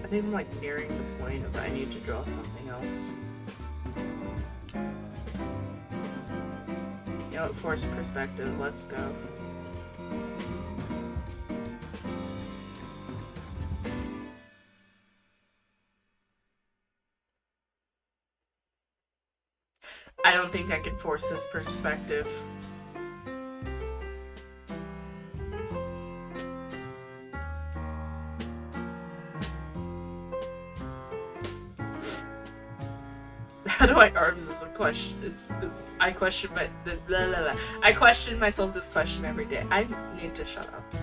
I think I'm like nearing the point of I need to draw something else. You know what, forced perspective, let's go. I don't think I can force this perspective. How do I arms is a question. I question I question myself this question every day. I need to shut up.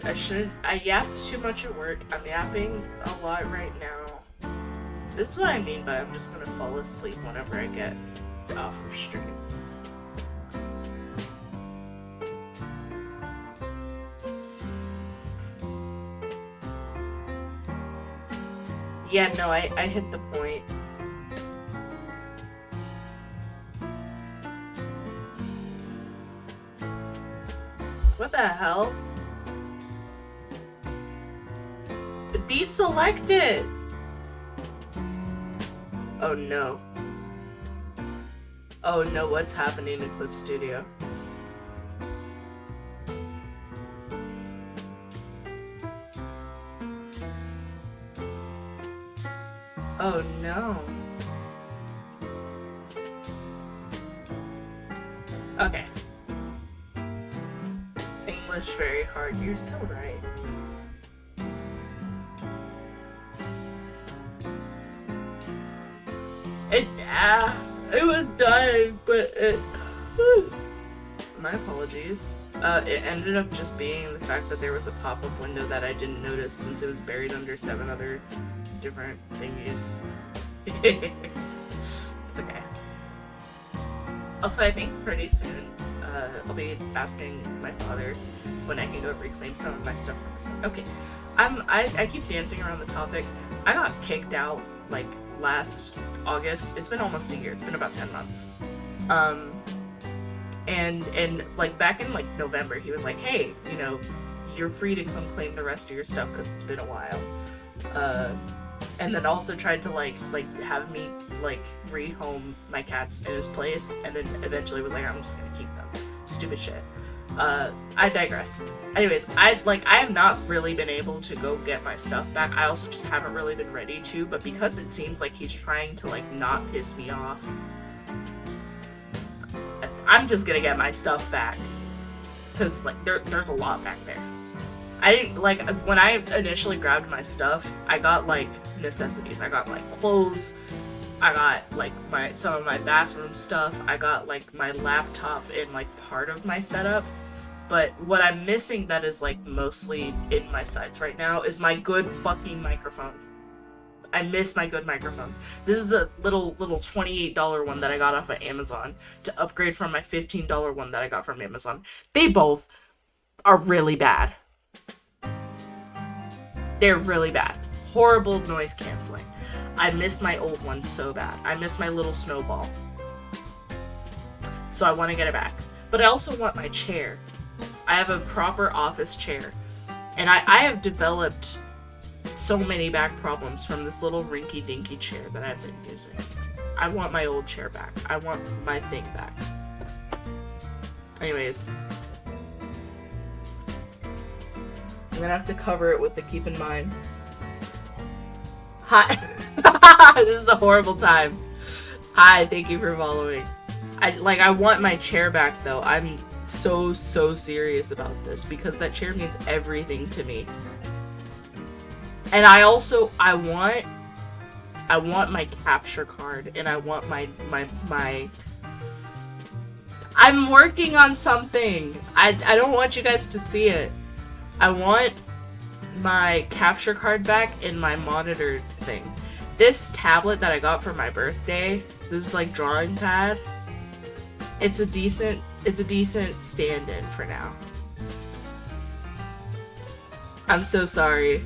I shouldn't. I yapped too much at work. I'm yapping a lot right now. This is what I mean by I'm just gonna fall asleep whenever I get off of stream. Yeah, no, I hit the point. What the hell? Deselect it! Oh no. Oh no, what's happening in Clip Studio? Oh no. Okay. English very hard. You're so right. It was done, but it... My apologies. It ended up just being the fact that there was a pop-up window that I didn't notice since it was buried under 7 other different thingies. It's okay. Also, I think pretty soon, I'll be asking my father when I can go reclaim some of my stuff for myself. Okay, I keep dancing around the topic. I got kicked out, like, last August. It's been almost a year. It's been about 10 months. And like back in like November, he was like, hey, you know, you're free to come claim the rest of your stuff because it's been a while. And then also tried to like have me like rehome my cats in his place, and then eventually was like, I'm just gonna keep them. Stupid shit. I digress. Anyways, I have not really been able to go get my stuff back. I also just haven't really been ready to, but because it seems like he's trying to like not piss me off, I'm just gonna get my stuff back. Cause like there's a lot back there. I didn't like when I initially grabbed my stuff, I got like necessities. I got like clothes, I got like some of my bathroom stuff, I got like my laptop and like part of my setup. But what I'm missing that is like mostly in my sights right now is my good fucking microphone. I miss my good microphone. This is a little $28 one that I got off of Amazon to upgrade from my $15 one that I got from Amazon. They both are really bad. They're really bad. Horrible noise canceling. I miss my old one so bad. I miss my little snowball. So I want to get it back. But I also want my chair. I have a proper office chair. And I have developed so many back problems from this little rinky-dinky chair that I've been using. I want my old chair back. I want my thing back. Anyways. I'm gonna have to cover it with the keep in mind. Hi. This is a horrible time. Hi, thank you for following. I want my chair back though. I'm so serious about this because that chair means everything to me. And I want my capture card, and I want my I'm working on something. I don't want you guys to see it. I want my capture card back in my monitor thing. This tablet that I got for my birthday, this like drawing pad, it's a decent stand-in for now. I'm so sorry.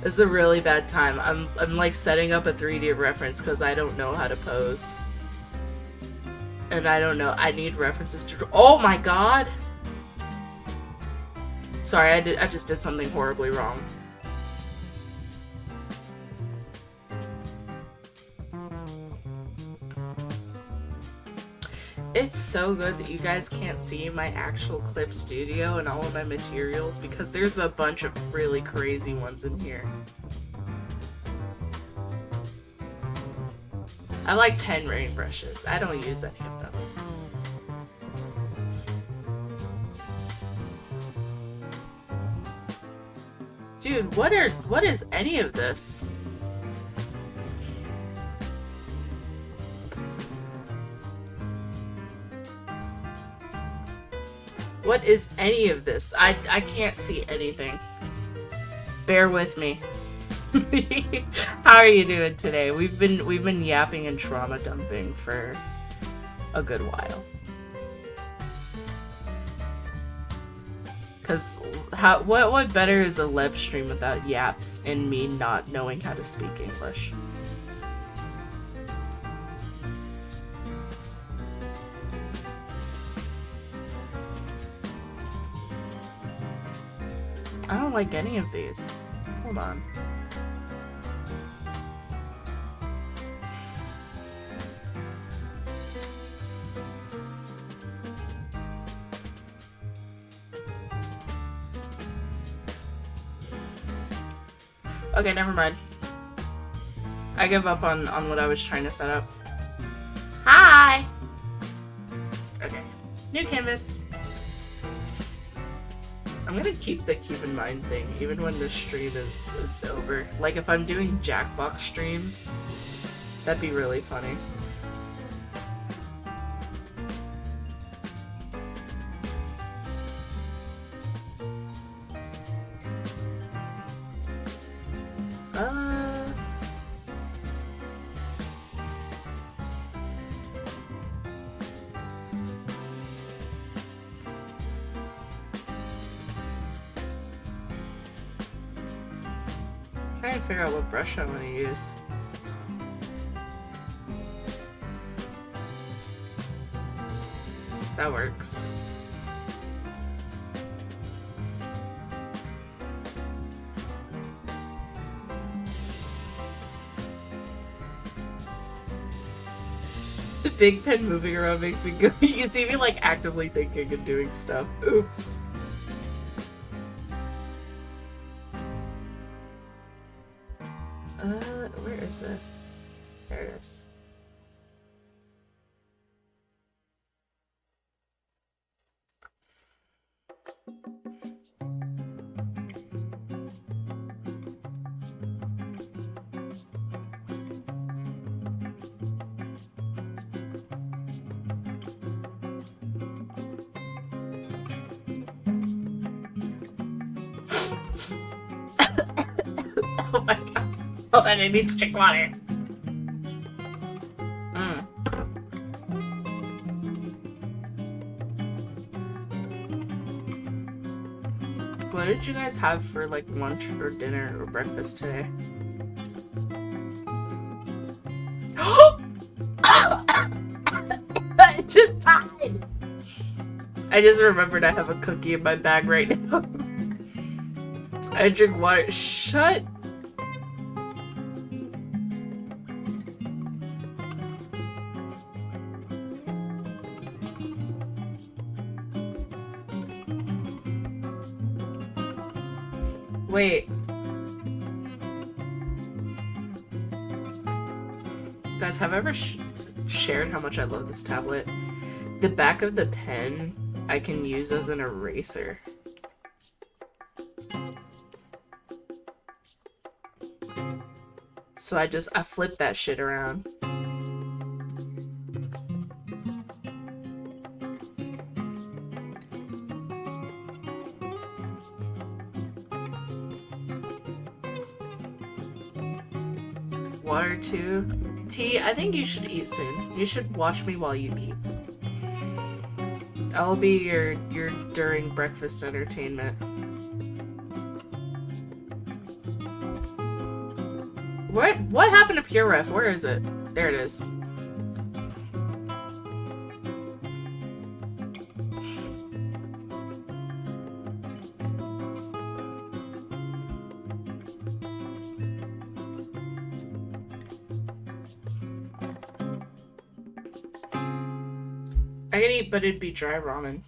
This is a really bad time. I'm like setting up a 3D reference because I don't know how to pose. And I don't know. I need references to draw. Oh my god! Sorry, I just did something horribly wrong. It's so good that you guys can't see my actual clip studio and all of my materials because there's a bunch of really crazy ones in here. I like 10 rain brushes. I don't use any of them. Dude, what is any of this? What is any of this? I can't see anything. Bear with me. How are you doing today? We've been yapping and trauma dumping for a good while. Cause what better is a live stream without yaps and me not knowing how to speak English? I don't like any of these. Hold on. Okay, never mind. I give up on what I was trying to set up. Hi! Okay. New canvas. I'm gonna keep the keep in mind thing even when the stream is over. Like if I'm doing Jackbox streams, that'd be really funny. Trying to figure out what brush I'm gonna use. That works. The big pen moving around makes me go. You can see me like actively thinking and doing stuff. Oops. Where is it? There it is. Oh my god. Hold on, I need to drink water. What did you guys have for like lunch or dinner or breakfast today? I just died! I just remembered I have a cookie in my bag right now. I drink water. Shut. Wait. Guys, have I ever shared how much I love this tablet? The back of the pen I can use as an eraser. So I flip that shit around. water too. Tea, I think you should eat soon. You should watch me while you eat. I'll be your during breakfast entertainment. What happened to Pure Ref? Where is it? There it is. I could eat, but it'd be dry ramen.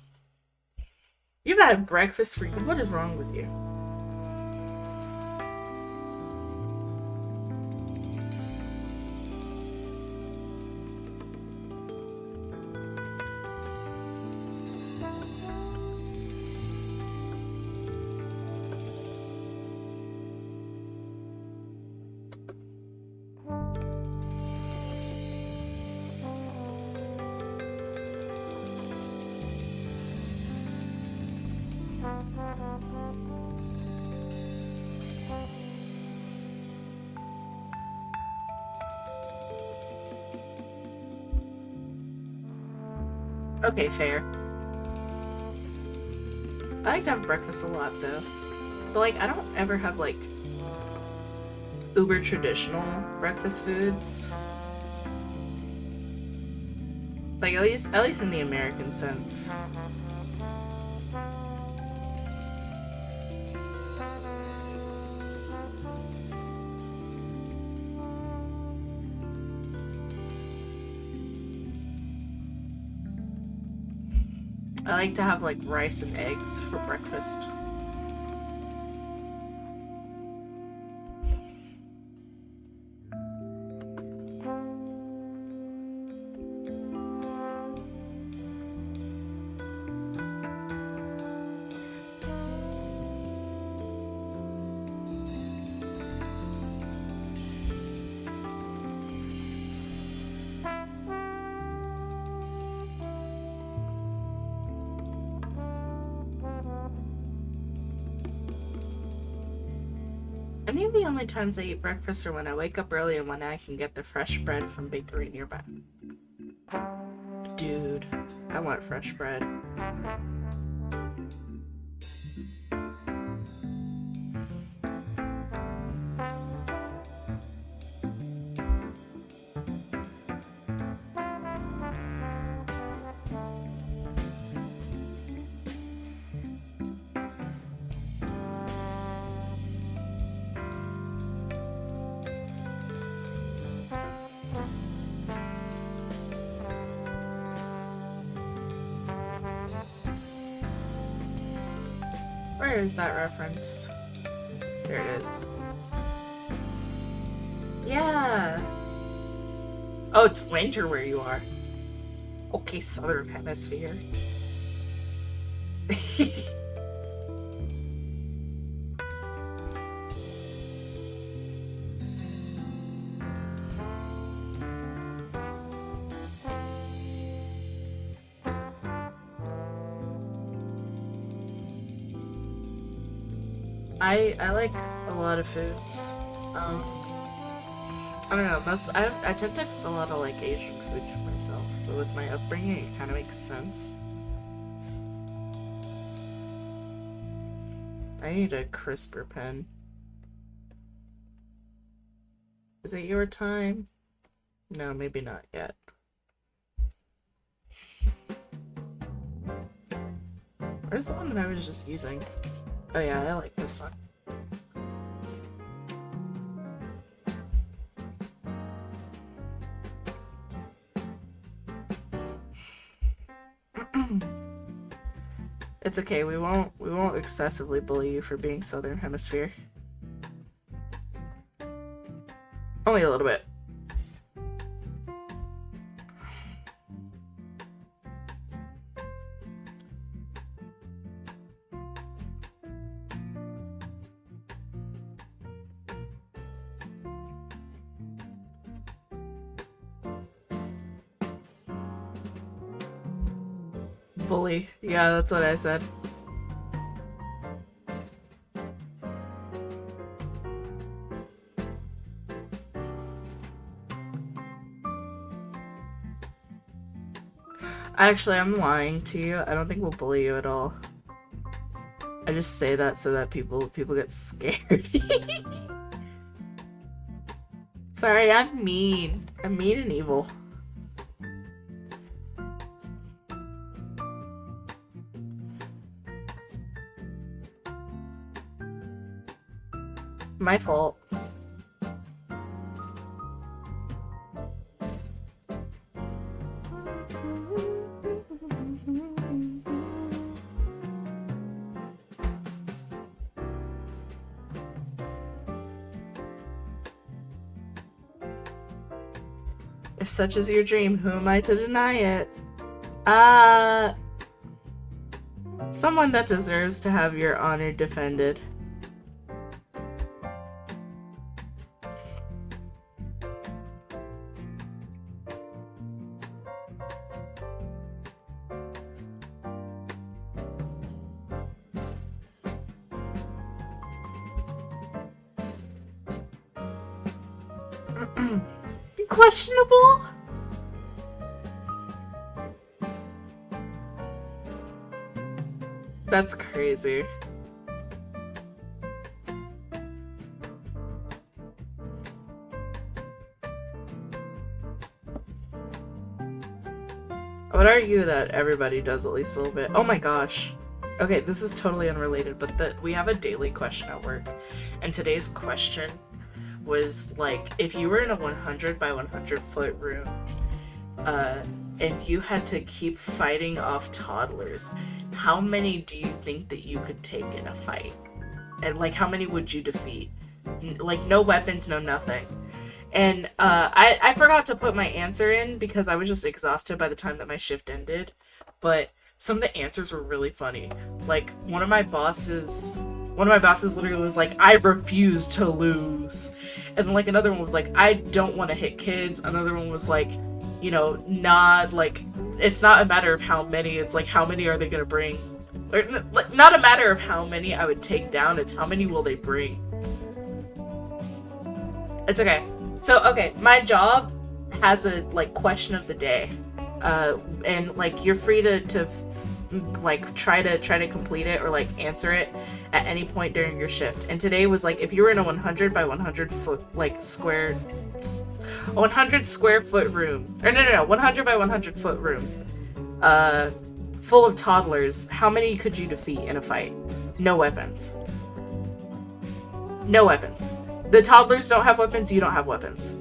You've had breakfast for you. What is wrong with you? Okay, fair. I like to have breakfast a lot, though. But, like, I don't ever have, like, uber traditional breakfast foods. Like, at least in the American sense. I like to have, like, rice and eggs for breakfast. I think the only times I eat breakfast are when I wake up early and when I can get the fresh bread from bakery nearby. Dude, I want fresh bread. Where is that reference? There it is. Yeah. Oh, it's winter where you are. Okay, southern hemisphere. I like a lot of foods. I don't know, I tend to cook a lot of like Asian foods for myself, but with my upbringing it kind of makes sense. I need a crisper pen. Is it your time? No, maybe not yet. Where's the one that I was just using? Oh yeah, I like this one. It's okay, we won't excessively bully you for being Southern Hemisphere. Only a little bit. Bully. Yeah, that's what I said. Actually, I'm lying to you. I don't think we'll bully you at all. I just say that so that people get scared. Sorry, I'm mean. I'm mean and evil. My fault. If such is your dream, who am I to deny it? Someone that deserves to have your honor defended. Questionable? That's crazy. I would argue that everybody does at least a little bit. Oh my gosh. Okay, this is totally unrelated, but we have a daily question at work, and today's question was like, if you were in a 100 by 100 foot room, and you had to keep fighting off toddlers, how many do you think that you could take in a fight? And like, how many would you defeat? Like, no weapons, no nothing. And I forgot to put my answer in because I was just exhausted by the time that my shift ended. But some of the answers were really funny. Like, one of my bosses literally was like, I refuse to lose. And then, like, another one was like, I don't want to hit kids. Another one was like, you know, not like, it's not a matter of how many, it's like, how many are they gonna bring? Or, not a matter of how many I would take down, it's how many will they bring. It's okay. So, okay, my job has a, like, question of the day. And, like, you're free to like, try to complete it or, like, answer it at any point during your shift. And today was, like, if you were in a 100 by 100 foot, like, square... a 100 square foot room. Or no, 100 by 100 foot room. Full of toddlers, how many could you defeat in a fight? No weapons. No weapons. The toddlers don't have weapons, you don't have weapons.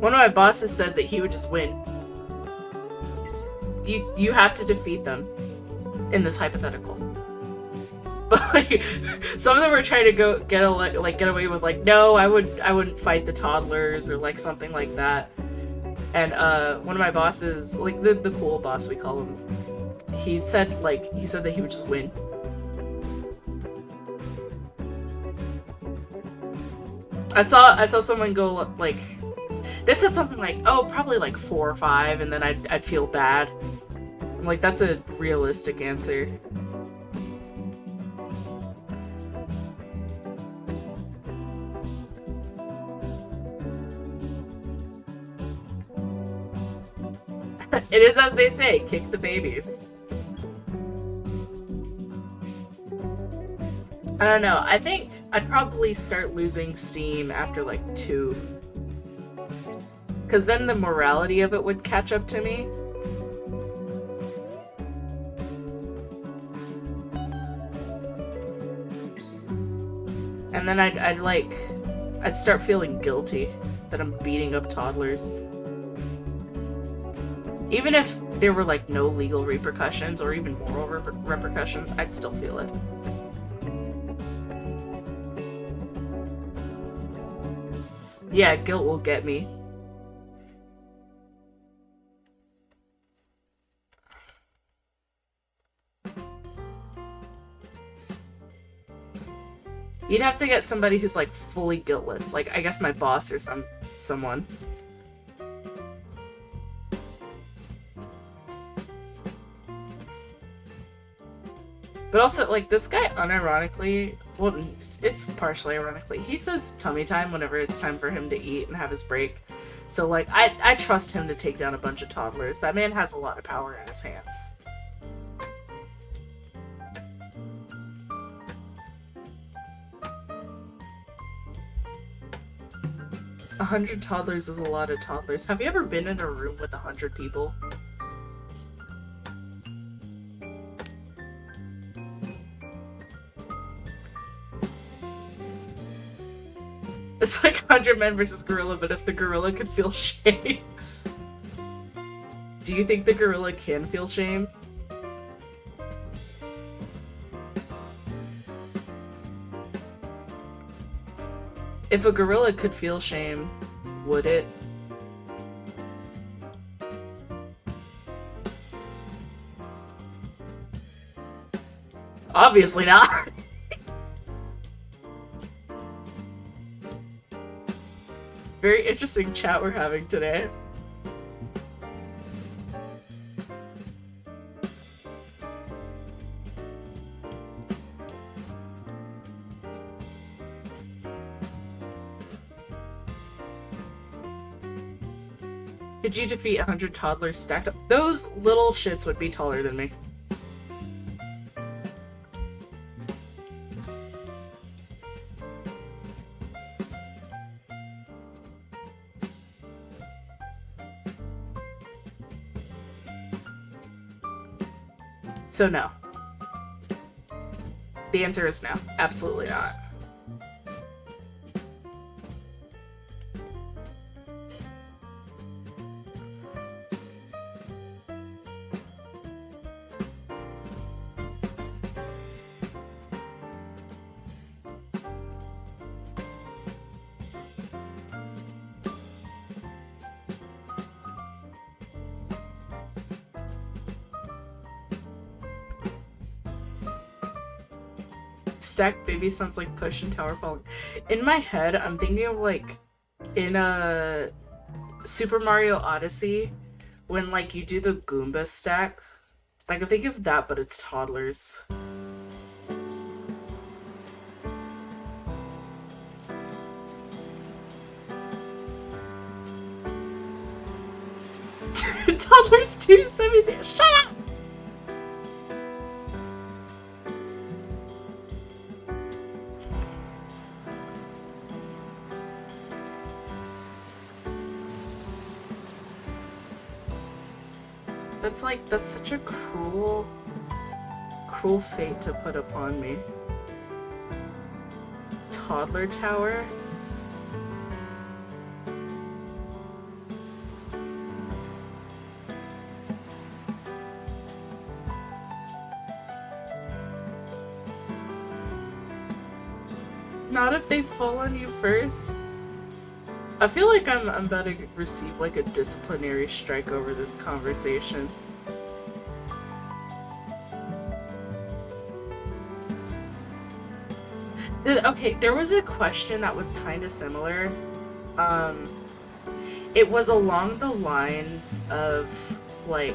One of my bosses said that he would just win. You have to defeat them in this hypothetical. But like, some of them were trying to get away with like, no, I wouldn't fight the toddlers or like something like that. And one of my bosses, like the cool boss we call him, he said that he would just win. I saw someone go like, they said something like, oh, probably like 4 or 5, and then I'd feel bad. I'm like, that's a realistic answer. It is as they say, kick the babies. I don't know, I think I'd probably start losing steam after like 2. Because then the morality of it would catch up to me. And then I'd start feeling guilty that I'm beating up toddlers. Even if there were like no legal repercussions or even moral repercussions, I'd still feel it. Yeah, guilt will get me. You'd have to get somebody who's like fully guiltless, like I guess my boss or someone. But also, like, this guy unironically, well, it's partially ironically, he says tummy time whenever it's time for him to eat and have his break. So, like, I trust him to take down a bunch of toddlers. That man has a lot of power in his hands. A 100 toddlers is a lot of toddlers. Have you ever been in a room with 100 people? It's like 100 men versus gorilla, but if the gorilla could feel shame. Do you think the gorilla can feel shame? If a gorilla could feel shame, would it? Obviously not. Very interesting chat we're having today. Could you defeat 100 toddlers stacked up? Those little shits would be taller than me. So no. The answer is no. Absolutely not. Stacked baby sounds like Push and Tower Falling. In my head, I'm thinking of like in a Super Mario Odyssey when like you do the Goomba stack. Like I'm thinking of that, but it's toddlers. Toddlers 2 semis here. Shut up! That's such a cruel fate to put upon me. Toddler tower? Not if they fall on you first. I feel like I'm about to receive like a disciplinary strike over this conversation. Okay, there was a question that was kind of similar. It was along the lines of like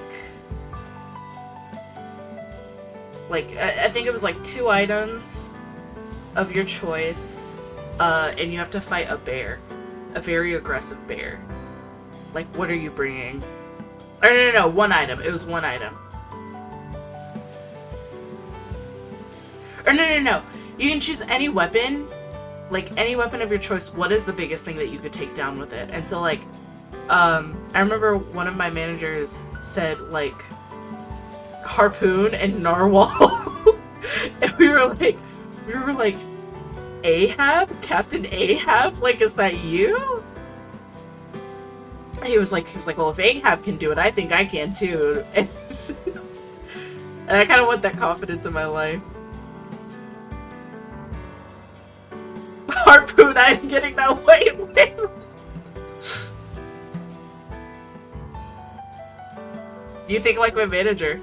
I think it was like 2 items of your choice, and you have to fight a bear. A very aggressive bear. Like, what are you bringing? Or no, 1 item. It was 1 item. Or no. You can choose any weapon. Like, any weapon of your choice. What is the biggest thing that you could take down with it? And so, like, I remember one of my managers said, like, harpoon and narwhal. And we were like, Ahab? Captain Ahab? Like, is that you? He was like, well, if Ahab can do it, I think I can too. And I kind of want that confidence in my life. Harpoon, I'm getting that. Wait. You think like my manager.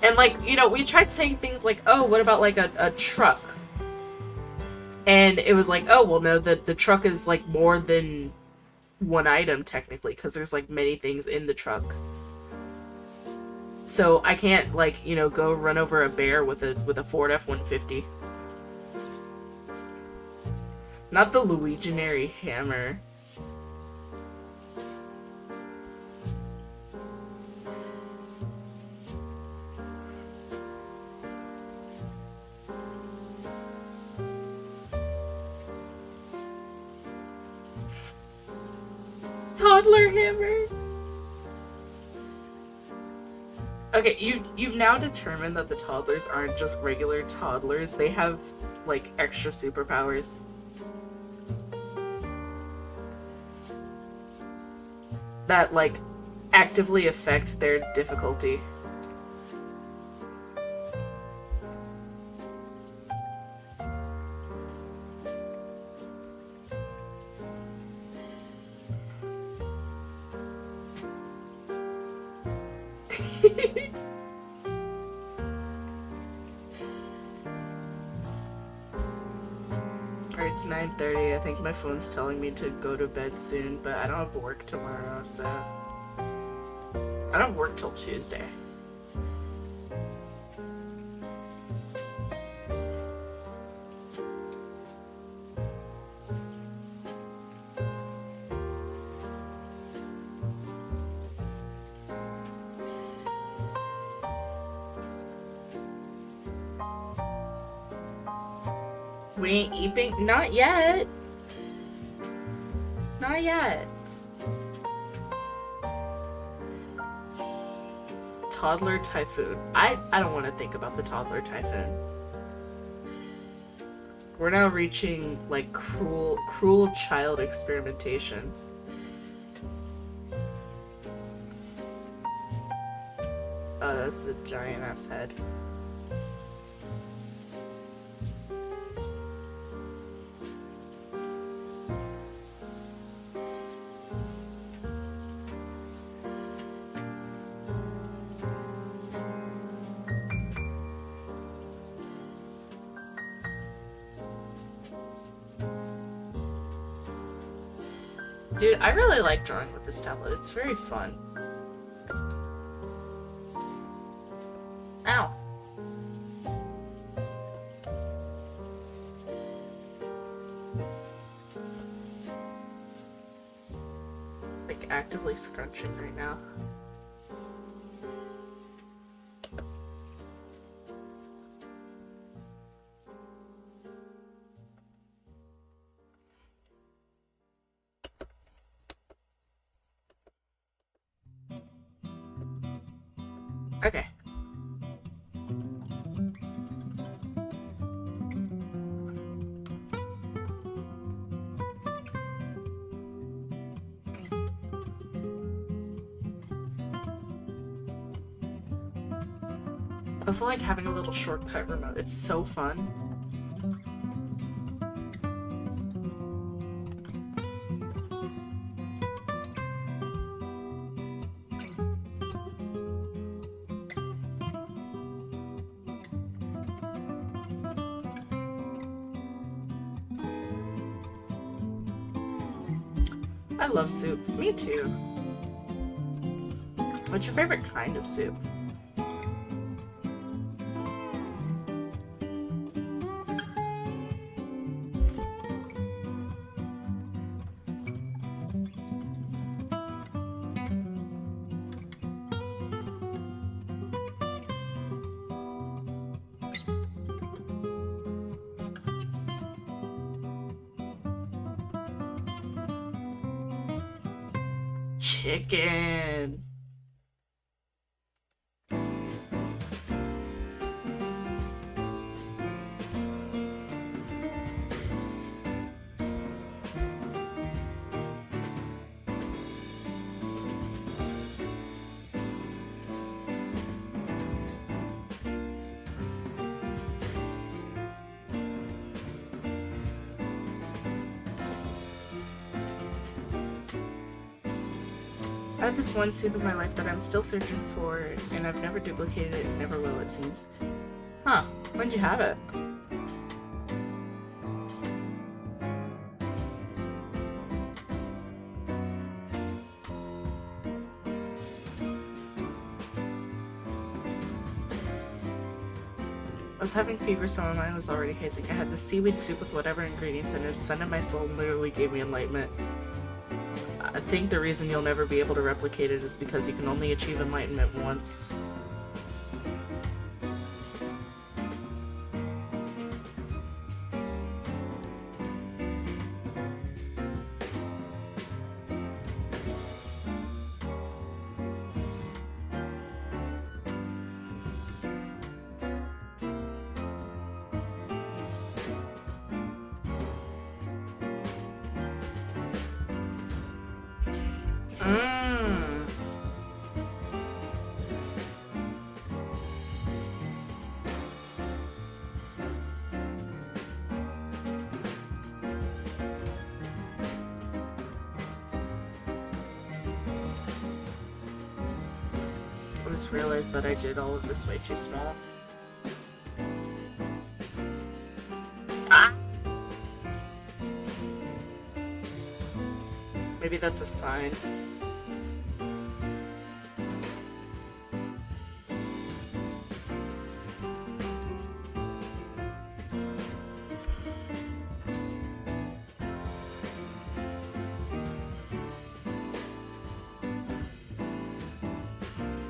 And, like, you know, we tried saying things like, oh, what about, like, a truck? And it was like, oh, well, no, the truck is, like, more than one item technically, because there's like many things in the truck. So I can't like, you know, go run over a bear with a Ford F-150. Not the Luiginary hammer. Toddler hammer. Okay, you've now determined that the toddlers aren't just regular toddlers. They have like extra superpowers. That like actively affect their difficulty. Alright, it's 9:30. I think my phone's telling me to go to bed soon, but I don't have work tomorrow, so... I don't have work till Tuesday. We ain't eating? Not yet. Not yet. Toddler typhoon. I don't want to think about the toddler typhoon. We're now reaching like cruel child experimentation. Oh, that's a giant ass head. Dude, I really like drawing with this tablet. It's very fun. Ow. Like, actively scrunching right now. Okay. I also like having a little shortcut remote. It's so fun. I love soup. Me too. What's your favorite kind of soup? Chicken. I have this one soup in my life that I'm still searching for, and I've never duplicated it and never will, it seems. Huh. When'd you have it? I was having fever, so my mind was already hazing. I had the seaweed soup with whatever ingredients in it. Descended my soul and literally gave me enlightenment. I think the reason you'll never be able to replicate it is because you can only achieve enlightenment once. Mmm. I just realized that I did all of this way too small. Ah! Maybe that's a sign.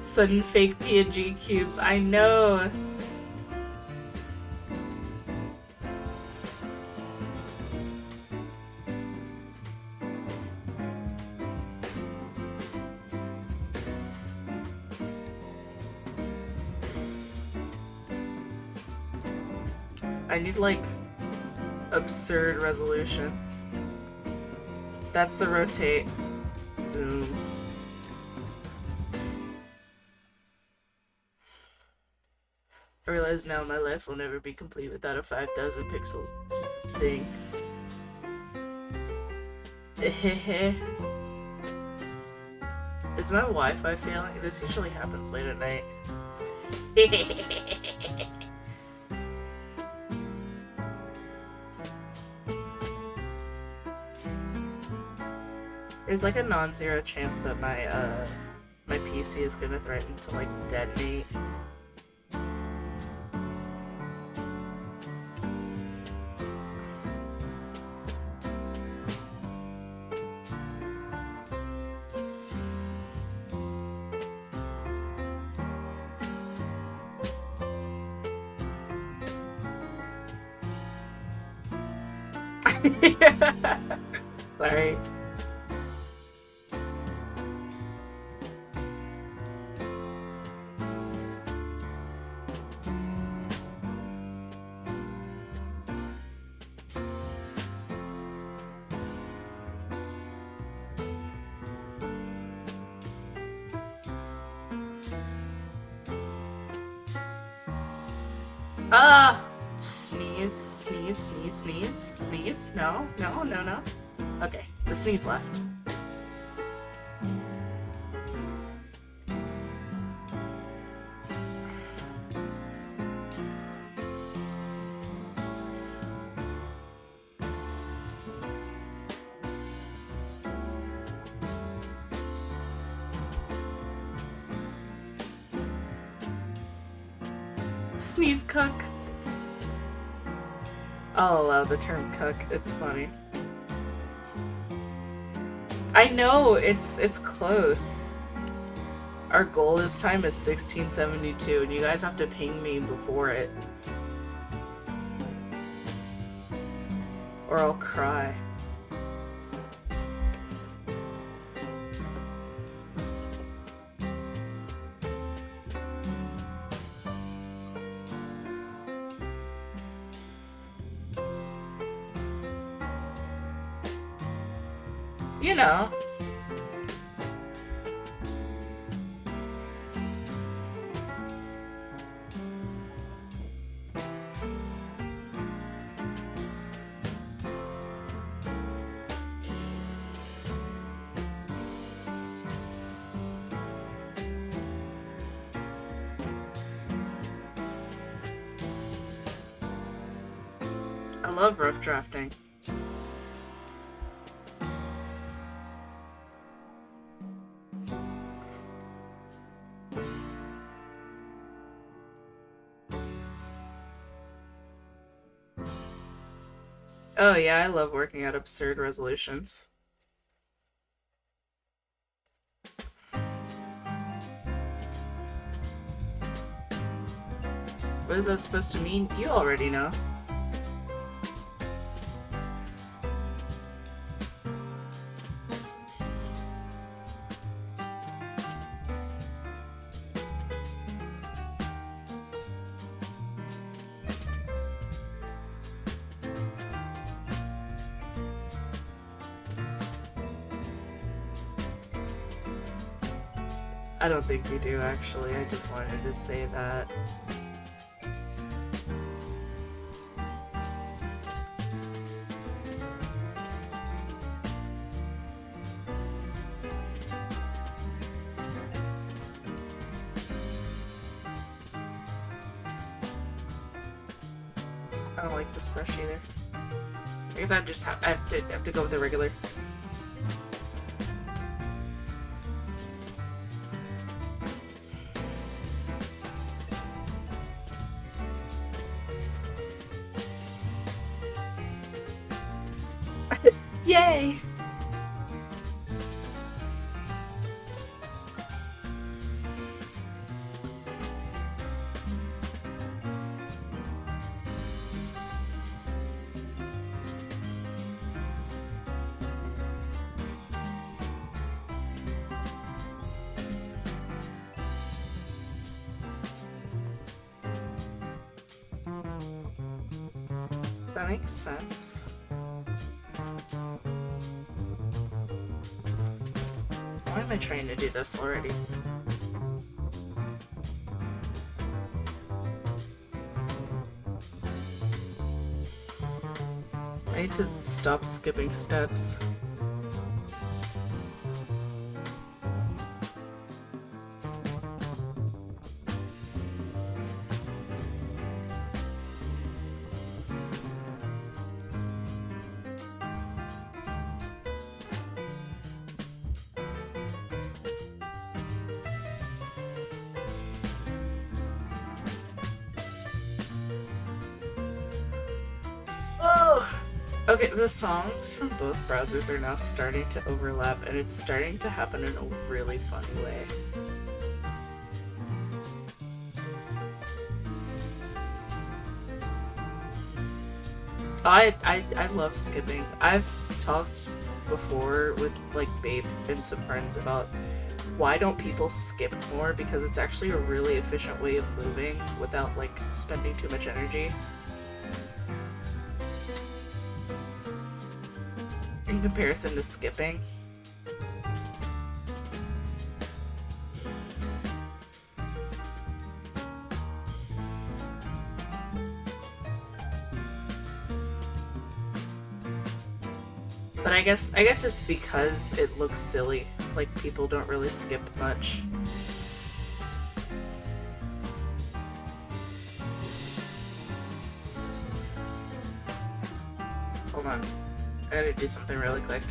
Sudden fake PNG cubes. I know. I need, like, absurd resolution. That's the rotate. Zoom. I realize now my life will never be complete without a 5,000 pixels thing. Is my Wi-Fi failing? This usually happens late at night. There's like a non-zero chance that my PC is gonna threaten to like detonate. Sorry. Ah! Sneeze, sneeze, sneeze, sneeze, sneeze. No, no, no, no. Okay, the sneeze left. Sneeze cook. I'll allow the term cook. It's funny. I know, it's close. Our goal this time is 1672, and you guys have to ping me before it. Or I'll cry. You know. I love rough drafting. Oh yeah, I love working out absurd resolutions. What is that supposed to mean? You already know. I don't think we do, actually. I just wanted to say that. I don't like this brush either. I guess I have to go with the regular. Yay! That makes sense. Why am I trying to do this already? I need to stop skipping steps. Okay, the songs from both browsers are now starting to overlap, and it's starting to happen in a really funny way. I love skipping. I've talked before with like Babe and some friends about why don't people skip more, because it's actually a really efficient way of moving without like spending too much energy. In comparison to skipping. But I guess it's because it looks silly. Like people don't really skip much. Hold on. I gotta do something really quick.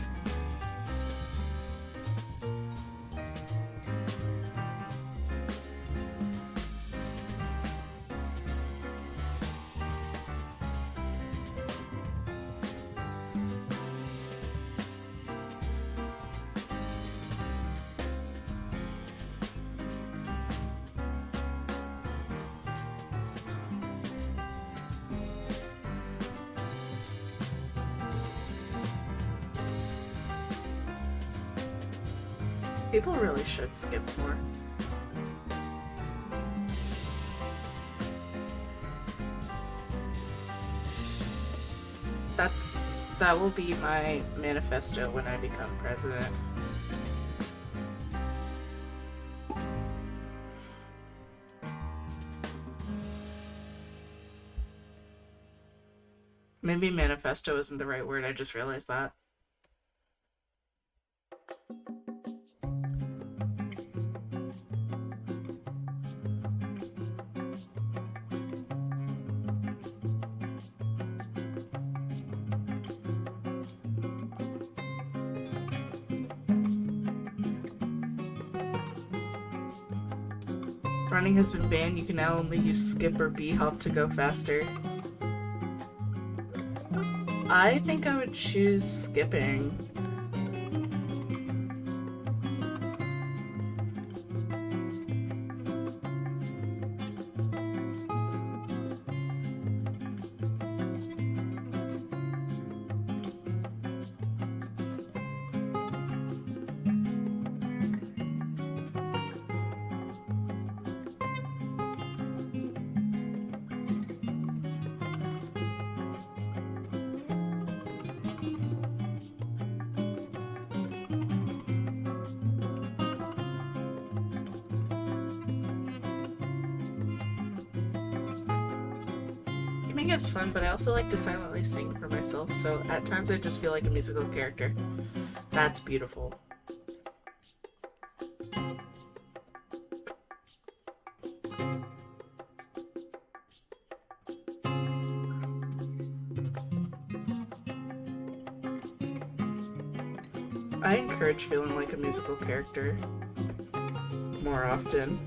People really should skip more. That will be my manifesto when I become president. Maybe manifesto isn't the right word, I just realized that. Running has been banned. You can now only use skip or b-hop to go faster. I think I would choose skipping. Gaming is fun, but I also like to silently sing for myself, so at times I just feel like a musical character. That's beautiful. I encourage feeling like a musical character more often.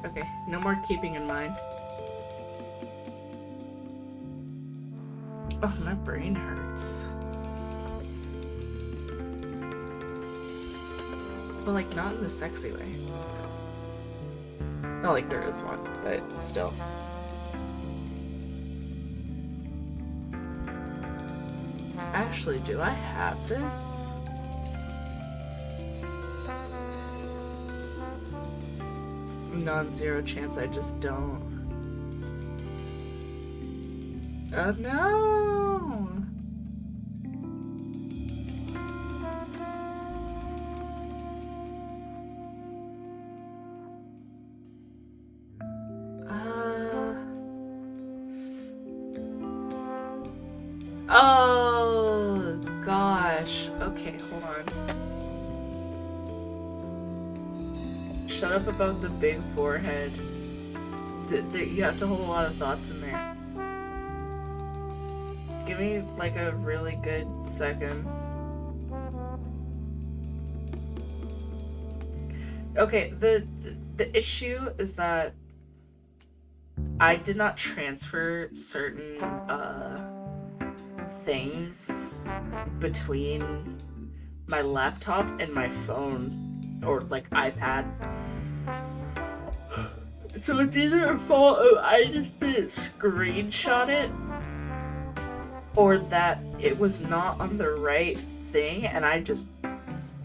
Okay, no more keeping in mind. Oh, my brain hurts. But like, not in the sexy way. Not like there is one, but still. Actually, do I have this? Non-zero chance I just don't. Oh no! Oh gosh. Okay, hold on. Shut up about the big forehead. You have to hold a lot of thoughts in there. Give me like a really good second. Okay, the issue is that I did not transfer certain things between my laptop and my phone or like iPad. So it's either a fault of I just didn't screenshot it or that it was not on the right thing and I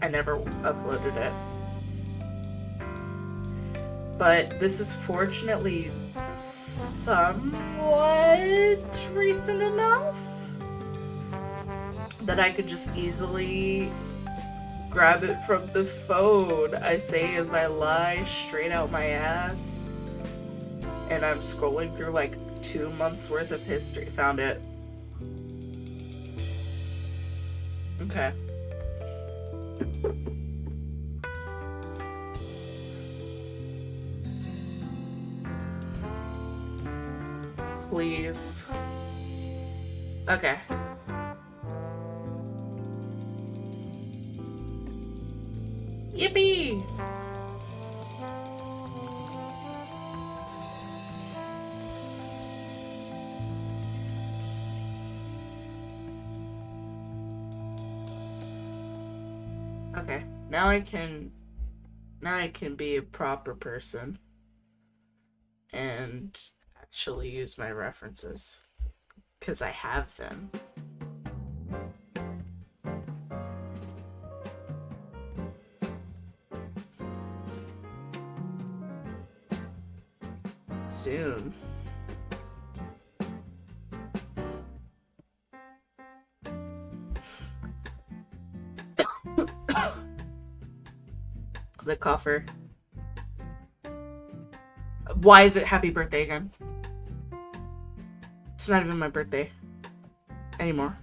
never uploaded it. But this is fortunately somewhat recent enough that I could just easily grab it from the phone, I say as I lie straight out my ass. And I'm scrolling through like 2 months worth of history. Found it. Okay. Please. Okay. Yippee! Now I can be a proper person and actually use my references because I have them. Soon. The coffer. Why is it happy birthday again? It's not even my birthday anymore.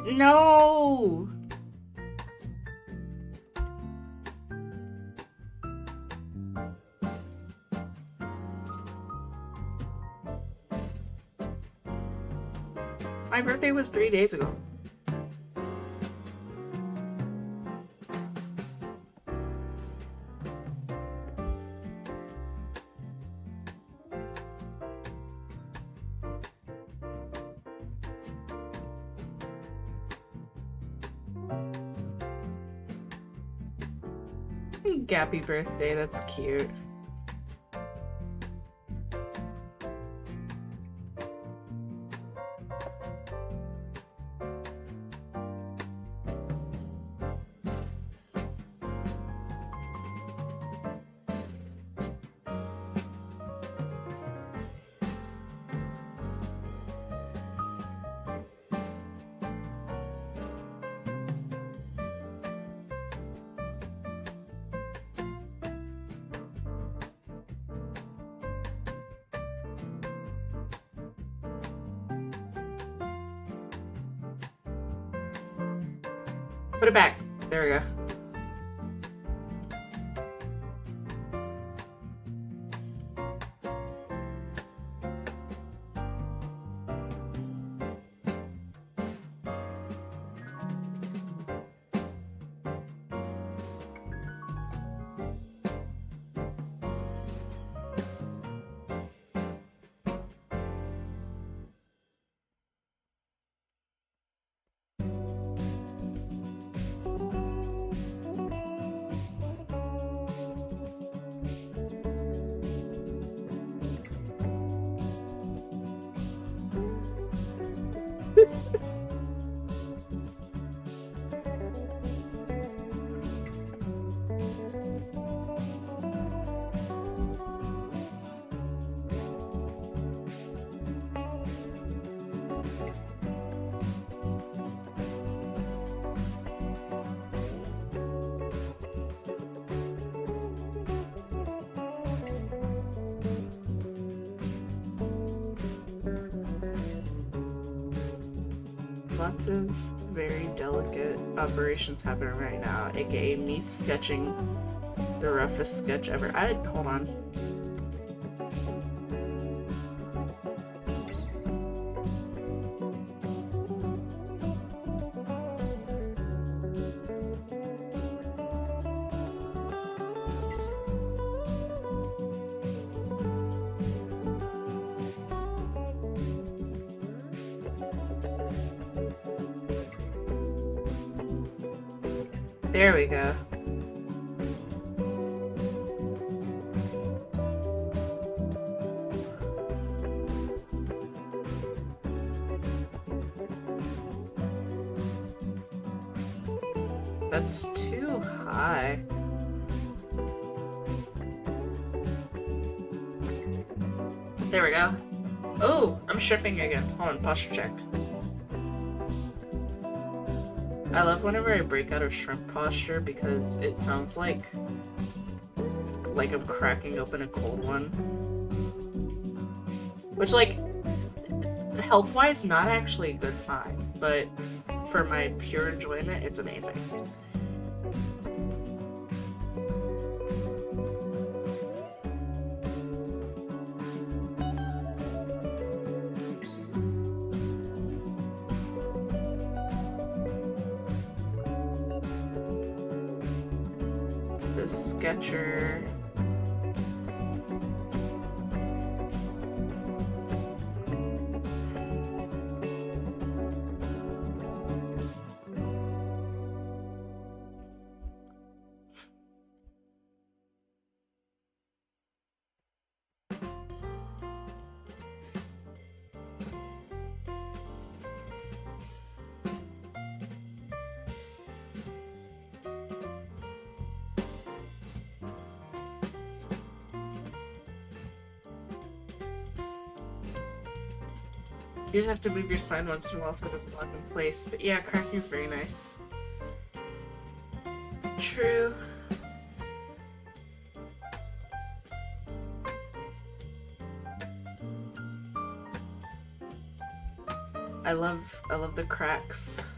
No! My birthday was 3 days ago. Gappy birthday, that's cute. Put it back. There we go. Lots of very delicate operations happening right now, aka me sketching the roughest sketch ever. Hold on. There we go. That's too high. There we go. Oh, I'm stripping again. Hold on, posture check. I love whenever I break out of shrimp posture because it sounds like I'm cracking open a cold one. Which, like, health-wise, not actually a good sign, but for my pure enjoyment, it's amazing. The Sketcher. You just have to move your spine once in a while so it doesn't lock in place. But yeah, cracking is very nice. True. I love the cracks.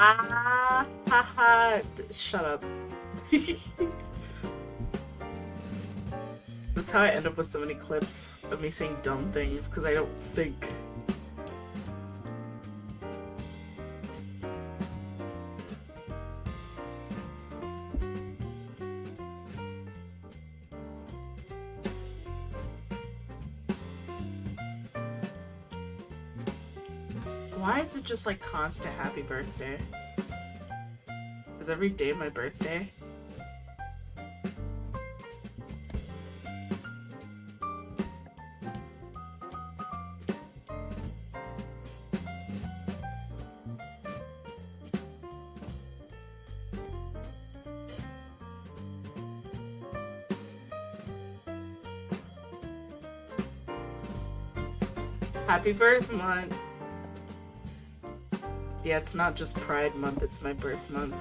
Ah, haha. Shut up. That's how I end up with so many clips of me saying dumb things, because I don't think. Why is it just like constant happy birthday? Is every day my birthday? Happy birth month! Yeah, it's not just Pride Month, it's my birth month.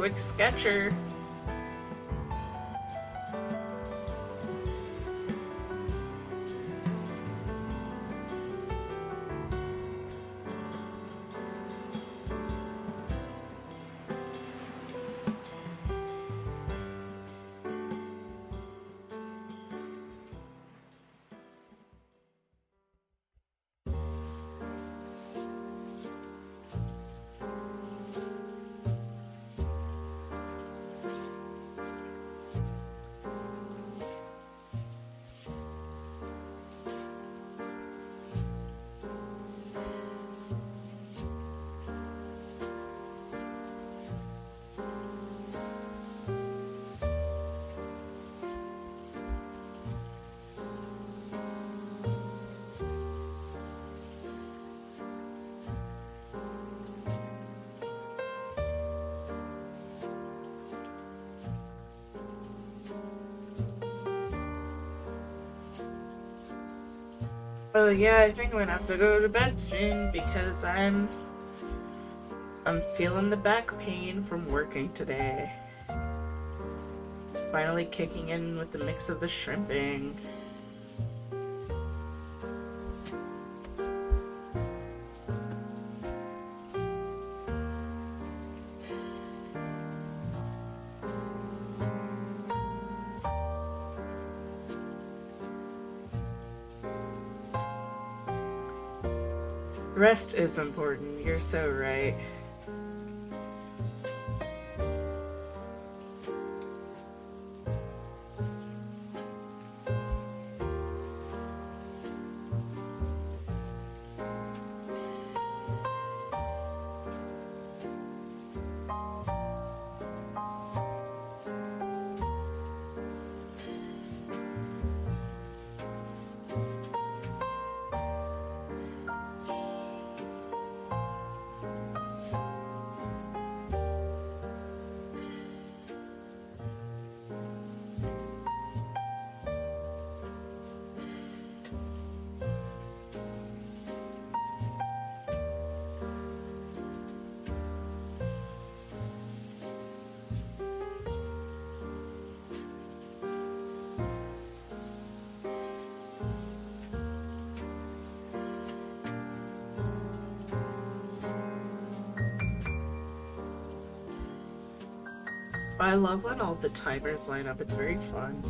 quick sketcher. Oh yeah, I think I'm gonna have to go to bed soon because I'm feeling the back pain from working today. Finally kicking in with the mix of the shrimping. Rest is important, you're so right. I love when all the timers line up, it's very fun.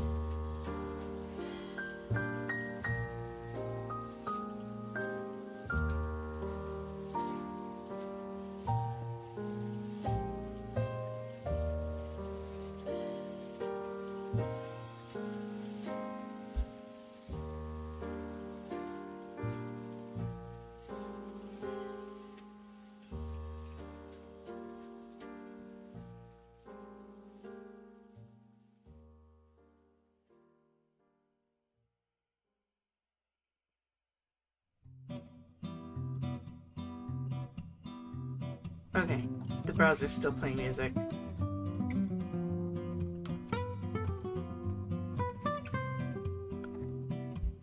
Okay, the browser's still playing music.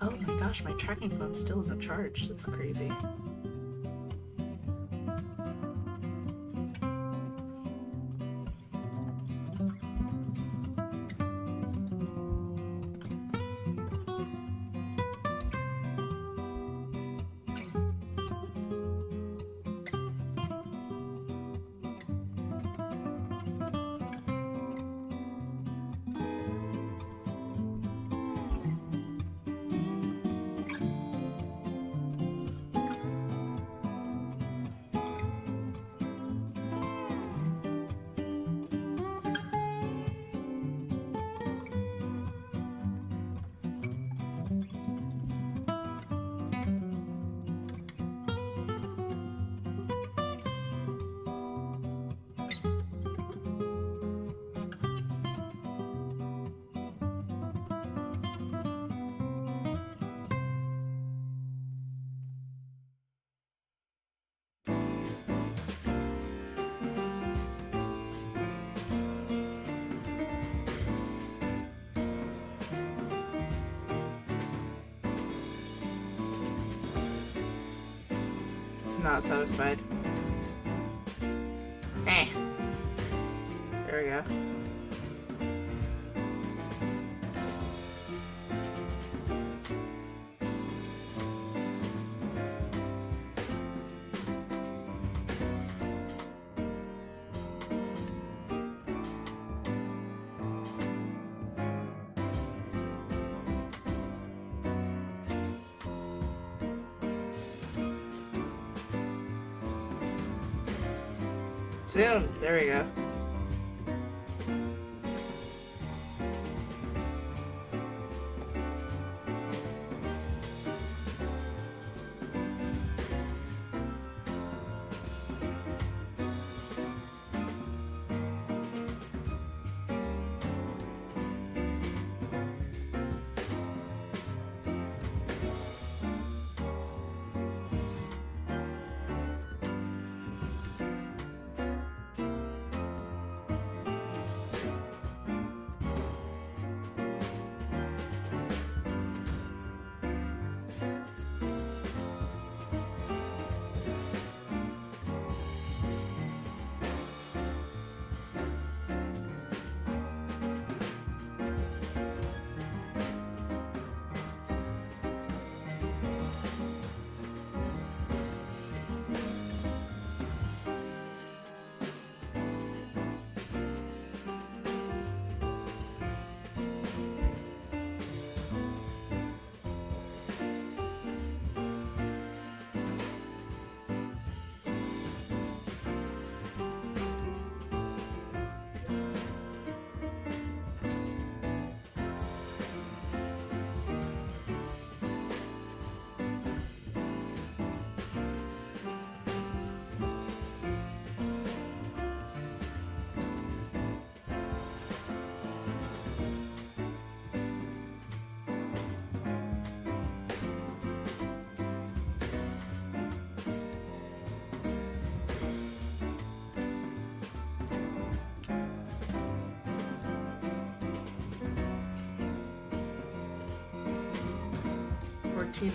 Oh my gosh, my tracking phone still isn't charged. That's crazy. Not satisfied. Eh. There we go. Zoom. There we go.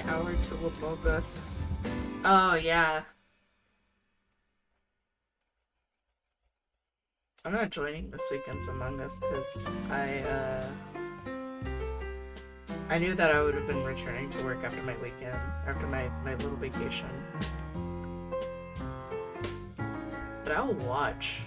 Hour to Labogus. Oh, yeah. I'm not joining this weekend's Among Us because I knew that I would have been returning to work after my weekend, after my little vacation. But I'll watch.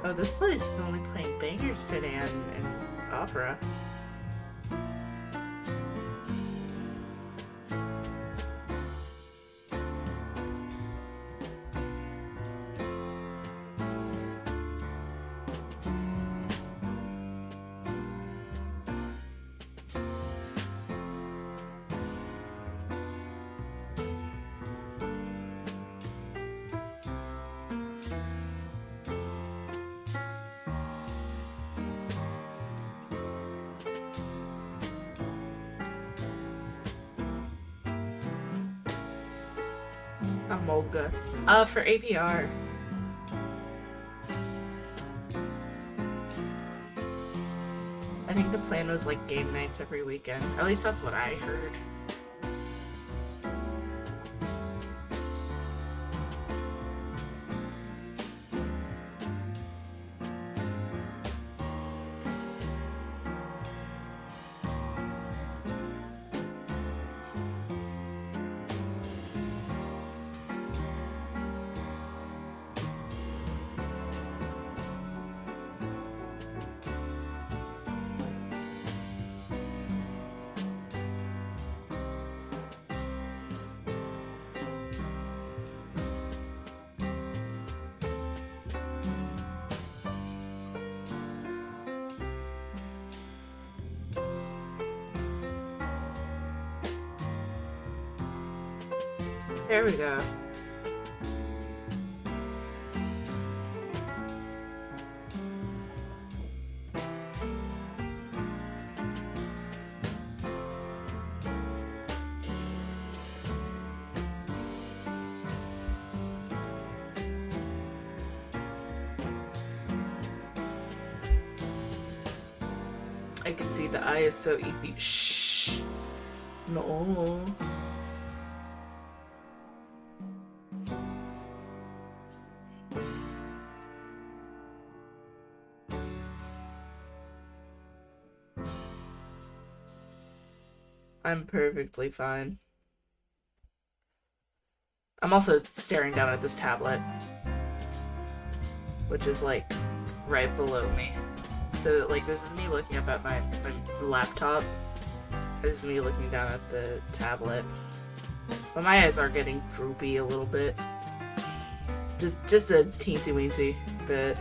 Oh, this place is only playing bangers today and opera. Amolgus. For APR. I think the plan was like game nights every weekend. At least that's what I heard. There we go. I can see the eye is so EP. Shh. No. I'm perfectly fine. I'm also staring down at this tablet, which is like right below me. So like this is me looking up at my laptop. This is me looking down at the tablet. But my eyes are getting droopy a little bit. Just a teensy weensy bit.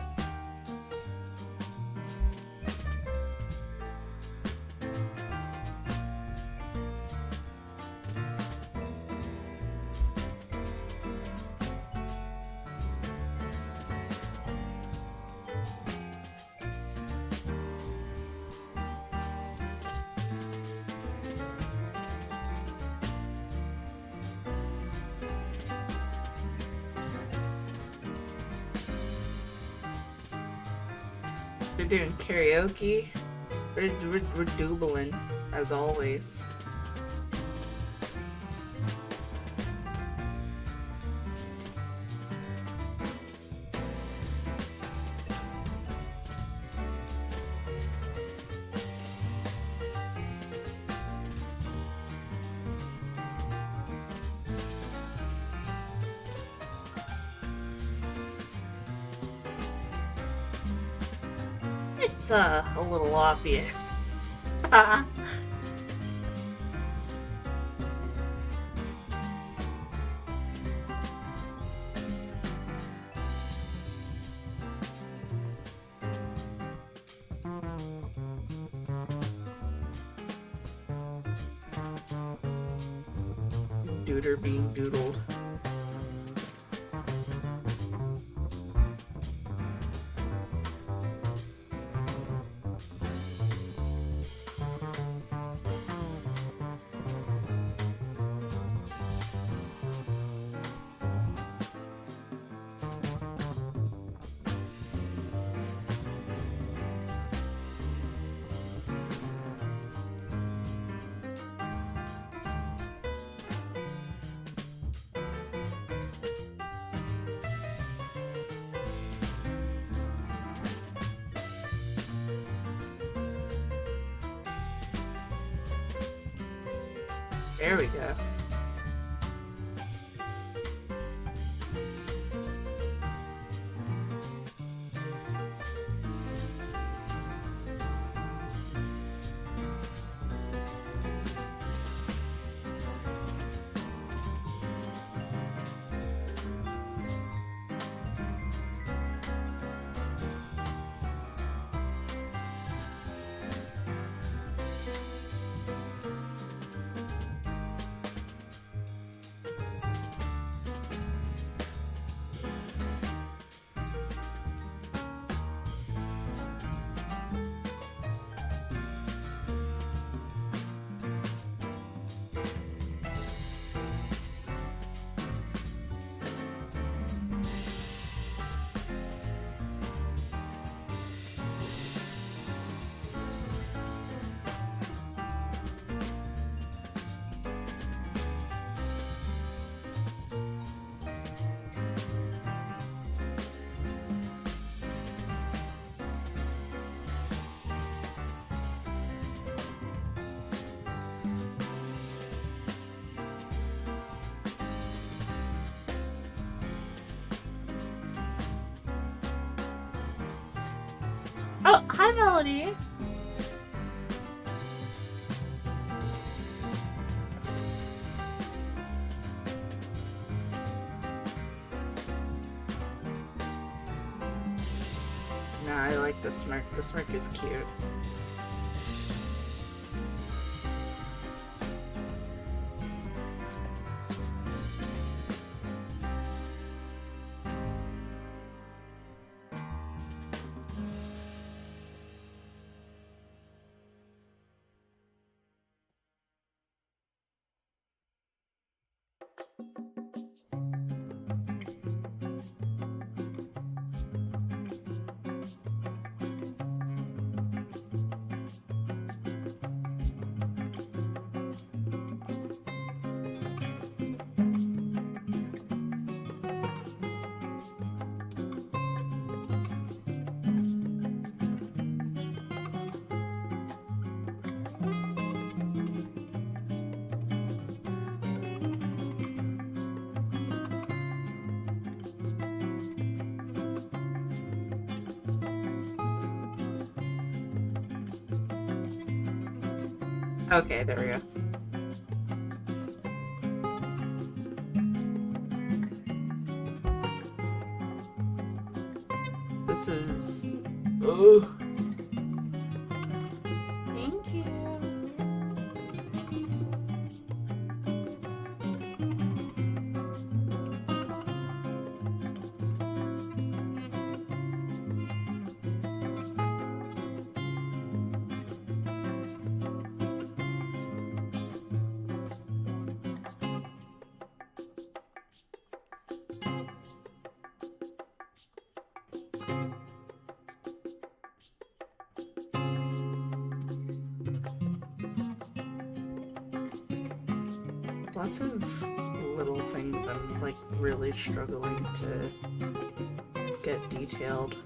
We're doing karaoke. We're doodling, as always. It's a little obvious. Duder being doodled. There we go. Oh, hi, Melody. Nah, I like the smirk. The smirk is cute. Okay, there we go. This is... Ugh. Thank you. Lots of little things I'm like really struggling to get detailed.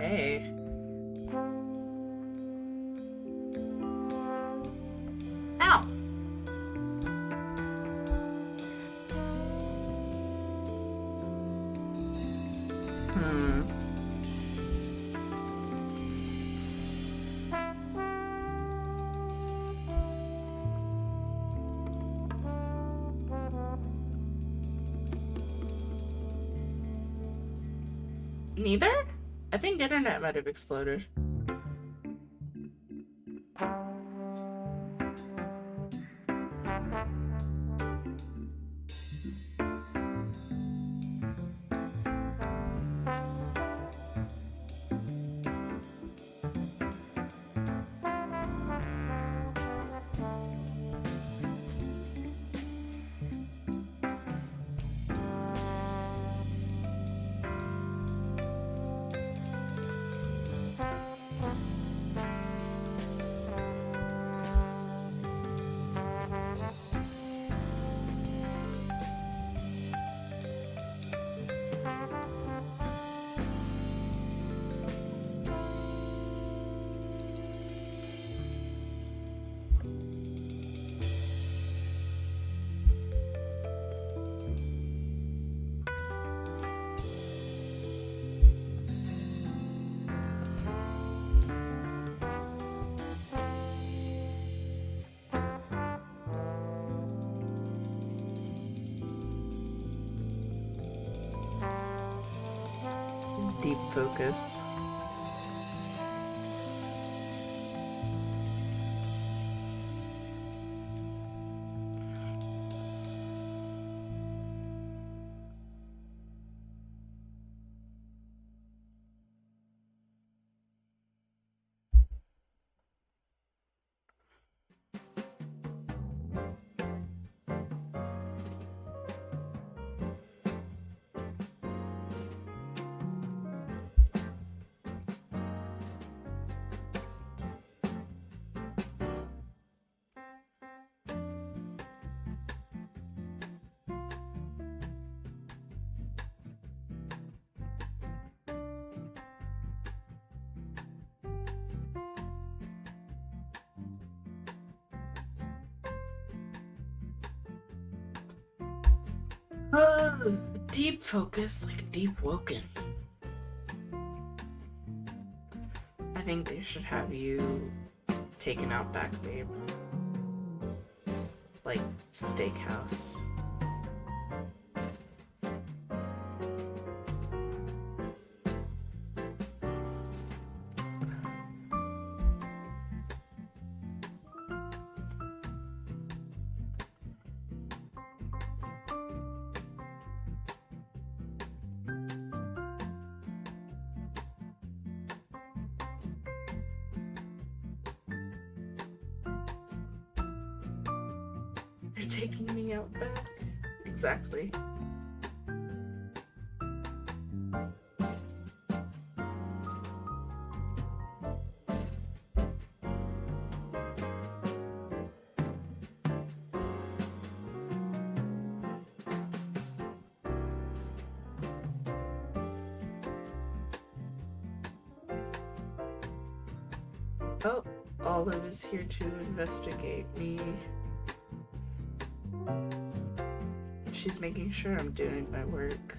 Okay. Ow! Hmm. Neither? I think internet might have exploded. Deep focus. Deep focus, like deep woken. I think they should have you taken out back, babe. Like steakhouse. They're taking me out back. Exactly. Oh, Olive is here to investigate me. She's making sure I'm doing my work.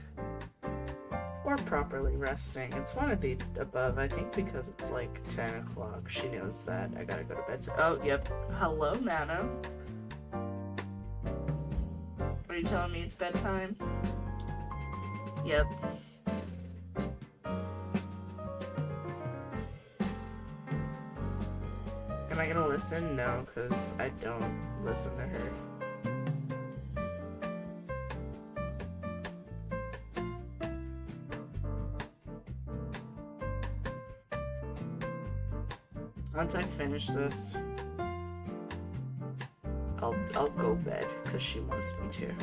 Or properly resting. It's one of the above, I think, because it's like 10 o'clock. She knows that I gotta go to bed. Oh, yep. Hello, Nana. Are you telling me it's bedtime? Yep. Am I gonna listen? No, because I don't listen to her. Once I finish this, I'll go bed because she wants me to.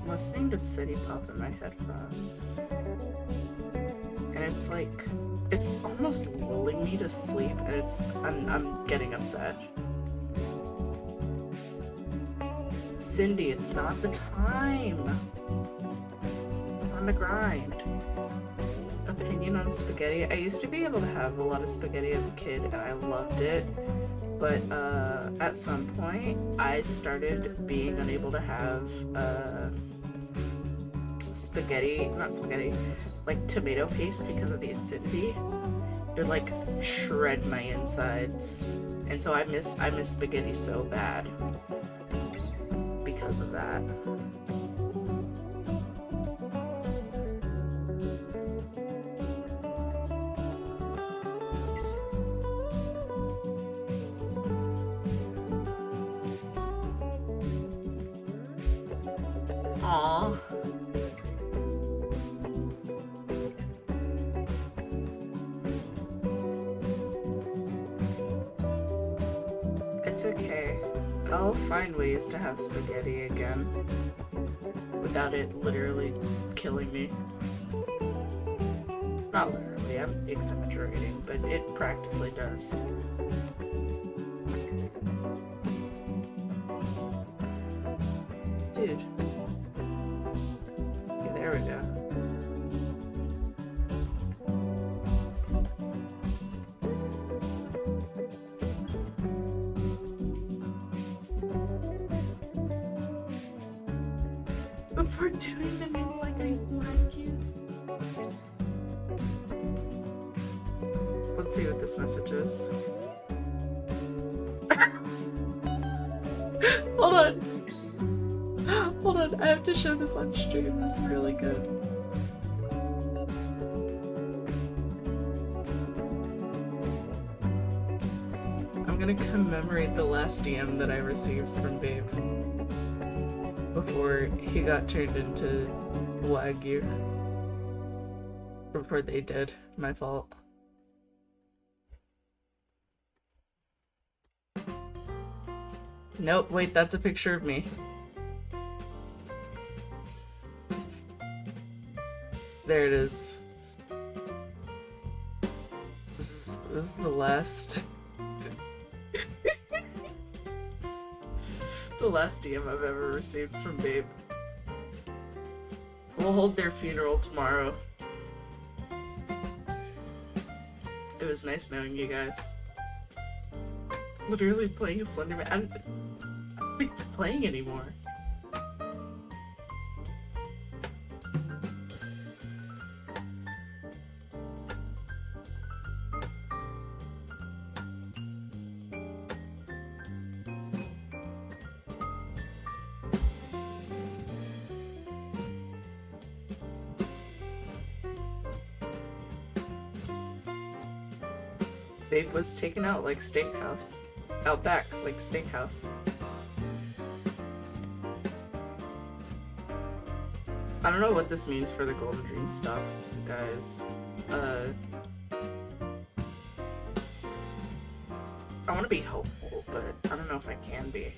Listening to City Pop in my headphones, and it's like, it's almost lulling me to sleep, and I'm getting upset. Cindy, it's not the time. I'm on the grind. Opinion on spaghetti. I used to be able to have a lot of spaghetti as a kid, and I loved it. But at some point, I started being unable to have like tomato paste because of the acidity. It would like shred my insides, and so I miss spaghetti so bad because of that. Aww. It's okay. I'll find ways to have spaghetti again without it literally killing me. Not literally, I'm exaggerating, but it practically does. Dude. Okay, there we go. Before doing them in like I like you. Let's see what this message is. Hold on. Hold on, I have to show this on stream. This is really good. I'm gonna commemorate the last DM that I received from Babe before he got turned into Wagyu. Before they did. My fault. Nope, wait, that's a picture of me. There it is. This is the last... the last DM I've ever received from Babe. We'll hold their funeral tomorrow. It was nice knowing you guys. Literally playing a Slenderman. I don't think it's playing anymore. Babe was taken out like steakhouse. Out back like steakhouse. I don't know what this means for the Golden Dream stocks, guys. I want to be hopeful, but I don't know if I can be.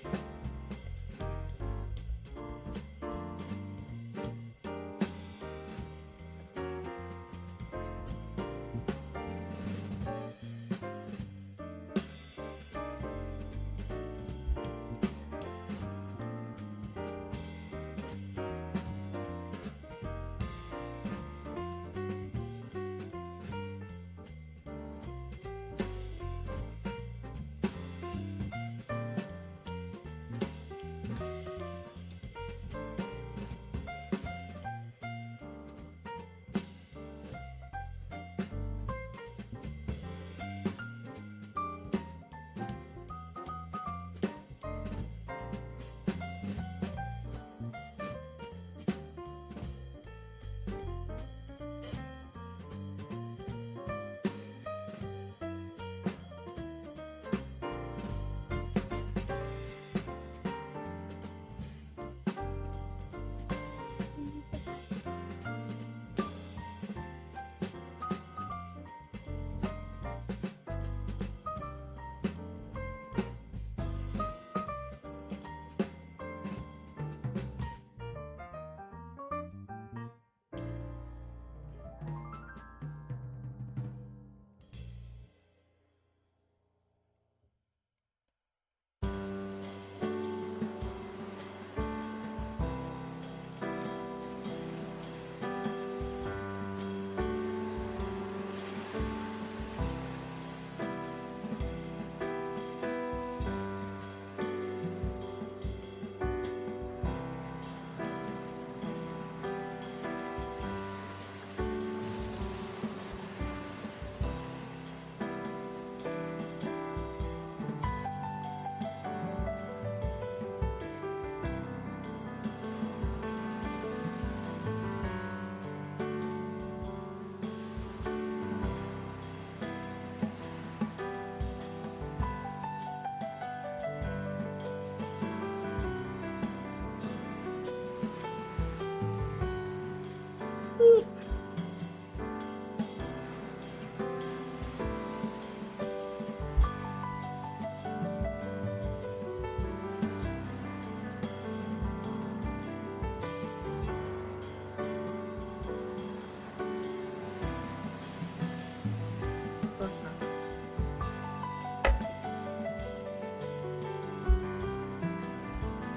Close enough.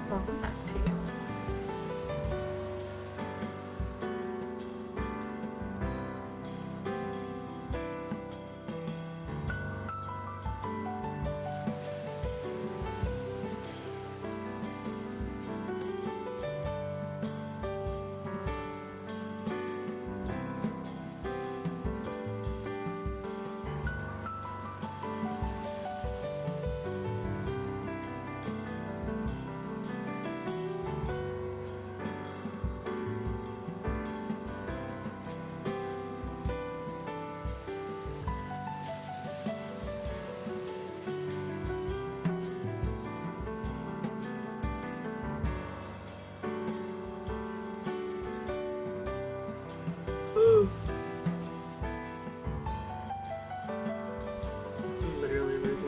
Welcome back to you.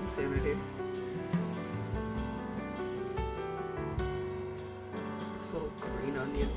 insanity. This little green onion.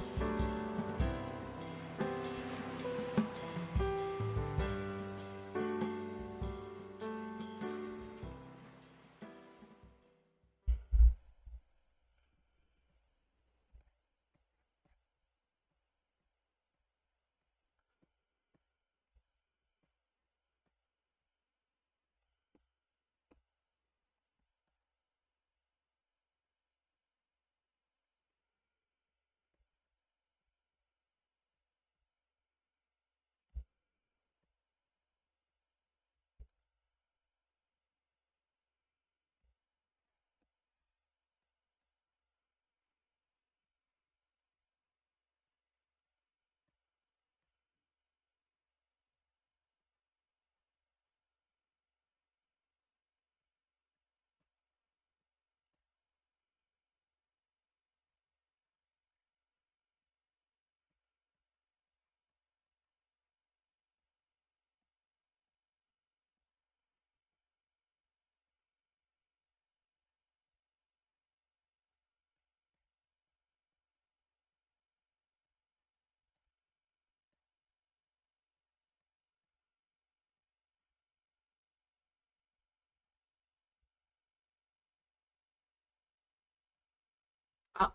Ah,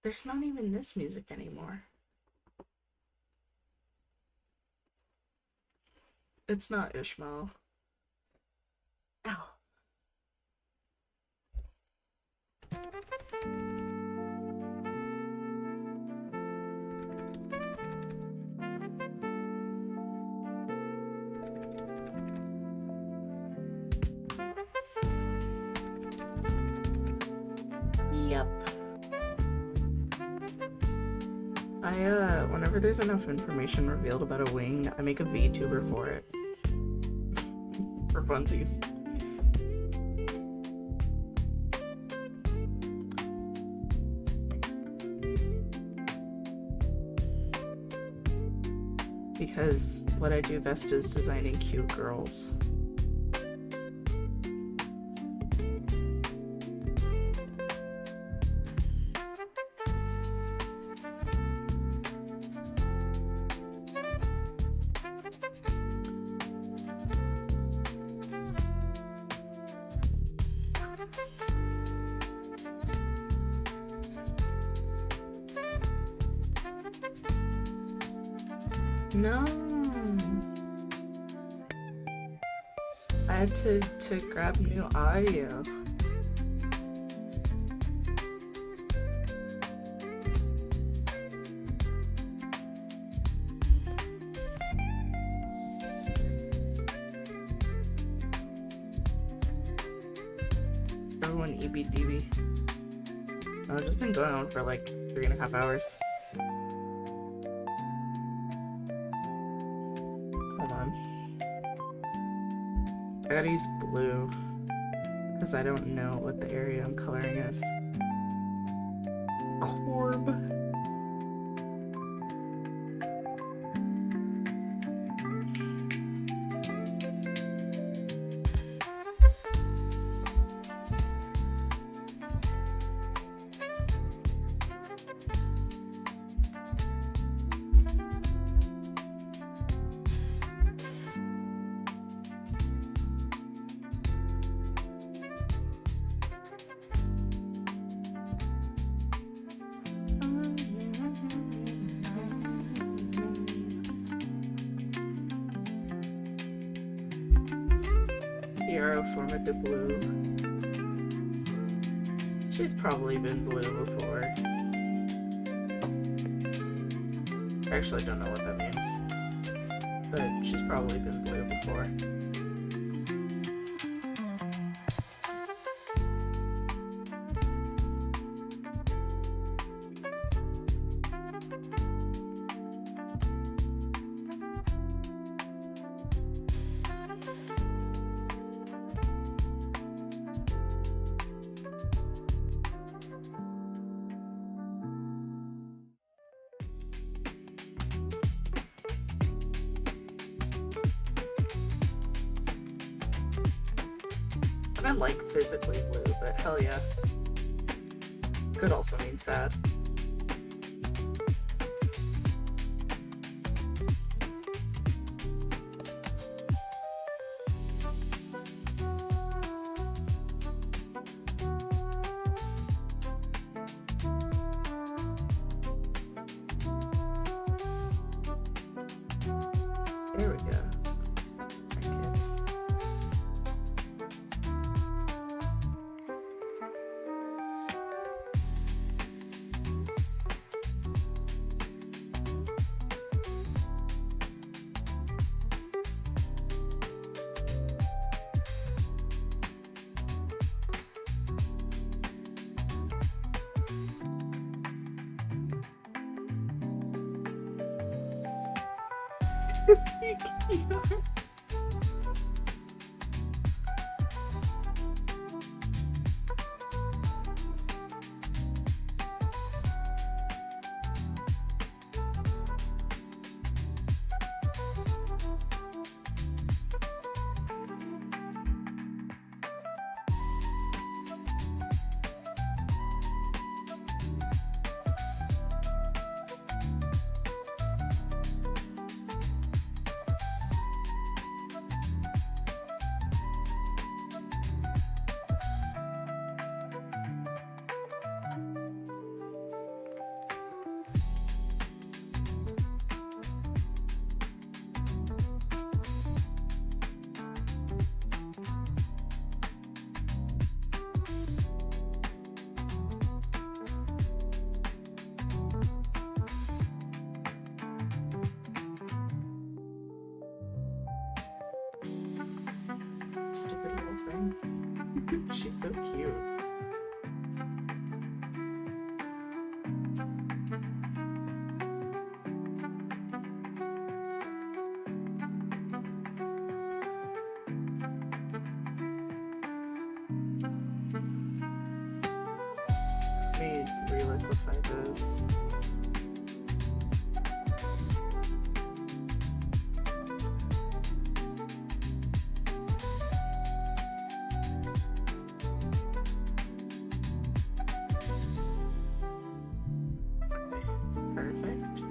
there's not even this music anymore. It's not Ishmael. Ow. Yep. Whenever there's enough information revealed about a wing, I make a VTuber for it. For funsies. Because what I do best is designing cute girls. No. I had to grab new audio. Everyone EBDB. Oh, it's just been going on for like 3.5 hours. Hold on. I gotta use blue because I don't know what the area I'm coloring is. Corb. Hero Forma de Blue. She's probably been blue before. I actually don't know what that means. But she's probably been blue before. I like physically blue, but hell yeah. Could also mean sad. There we go. Okay. Stupid little thing. She's so cute. Let me reliquify those. Perfect.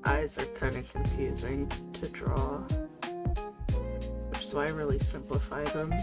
Eyes are kind of confusing to draw, which is why I really simplify them.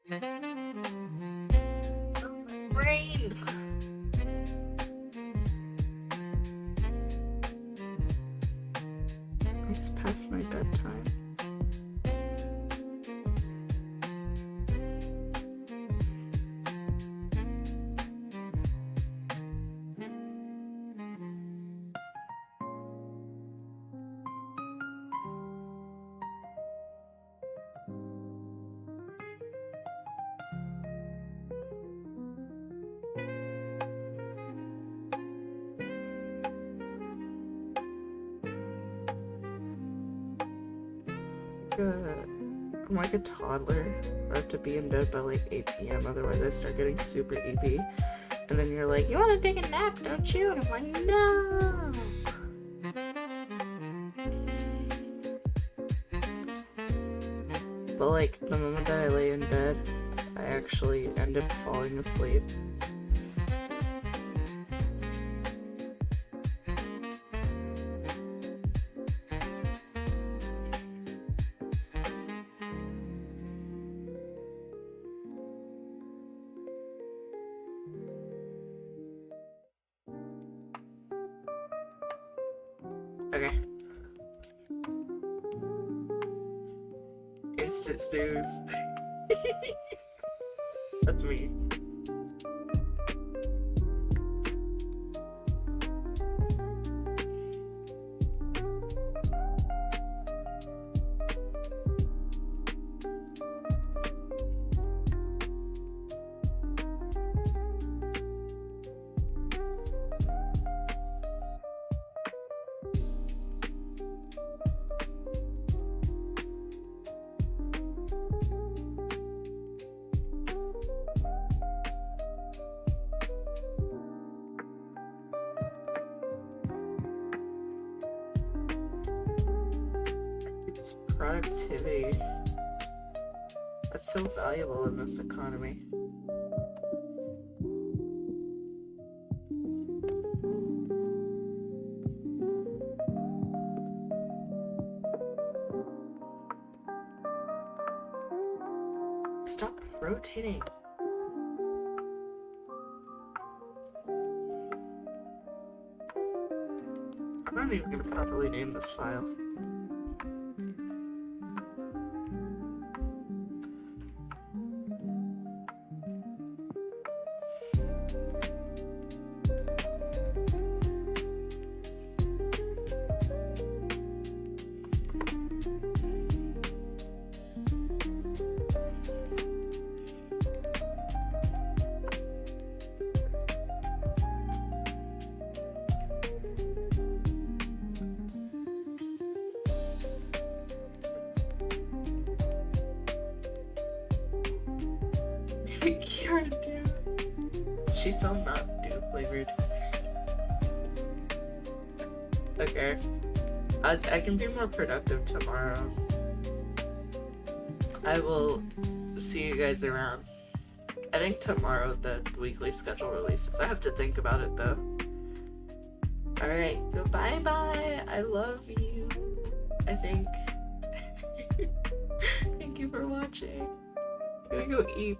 Brain! It's past my bedtime. I'm like a toddler. I have to be in bed by like 8 p.m. Otherwise I start getting super EP. And then you're like, you want to take a nap, don't you? And I'm like, no! But like, the moment that I lay in bed, I actually end up falling asleep. Okay. Instant snooze. That's me. Productivity. That's so valuable in this economy. Stop rotating. I'm not even gonna properly name this file. Karen, dude. She's so not dew flavored. Okay. I can be more productive tomorrow. I will see you guys around. I think tomorrow the weekly schedule releases. I have to think about it though. Alright, goodbye bye. I love you. I think. Thank you for watching. I'm gonna go eat.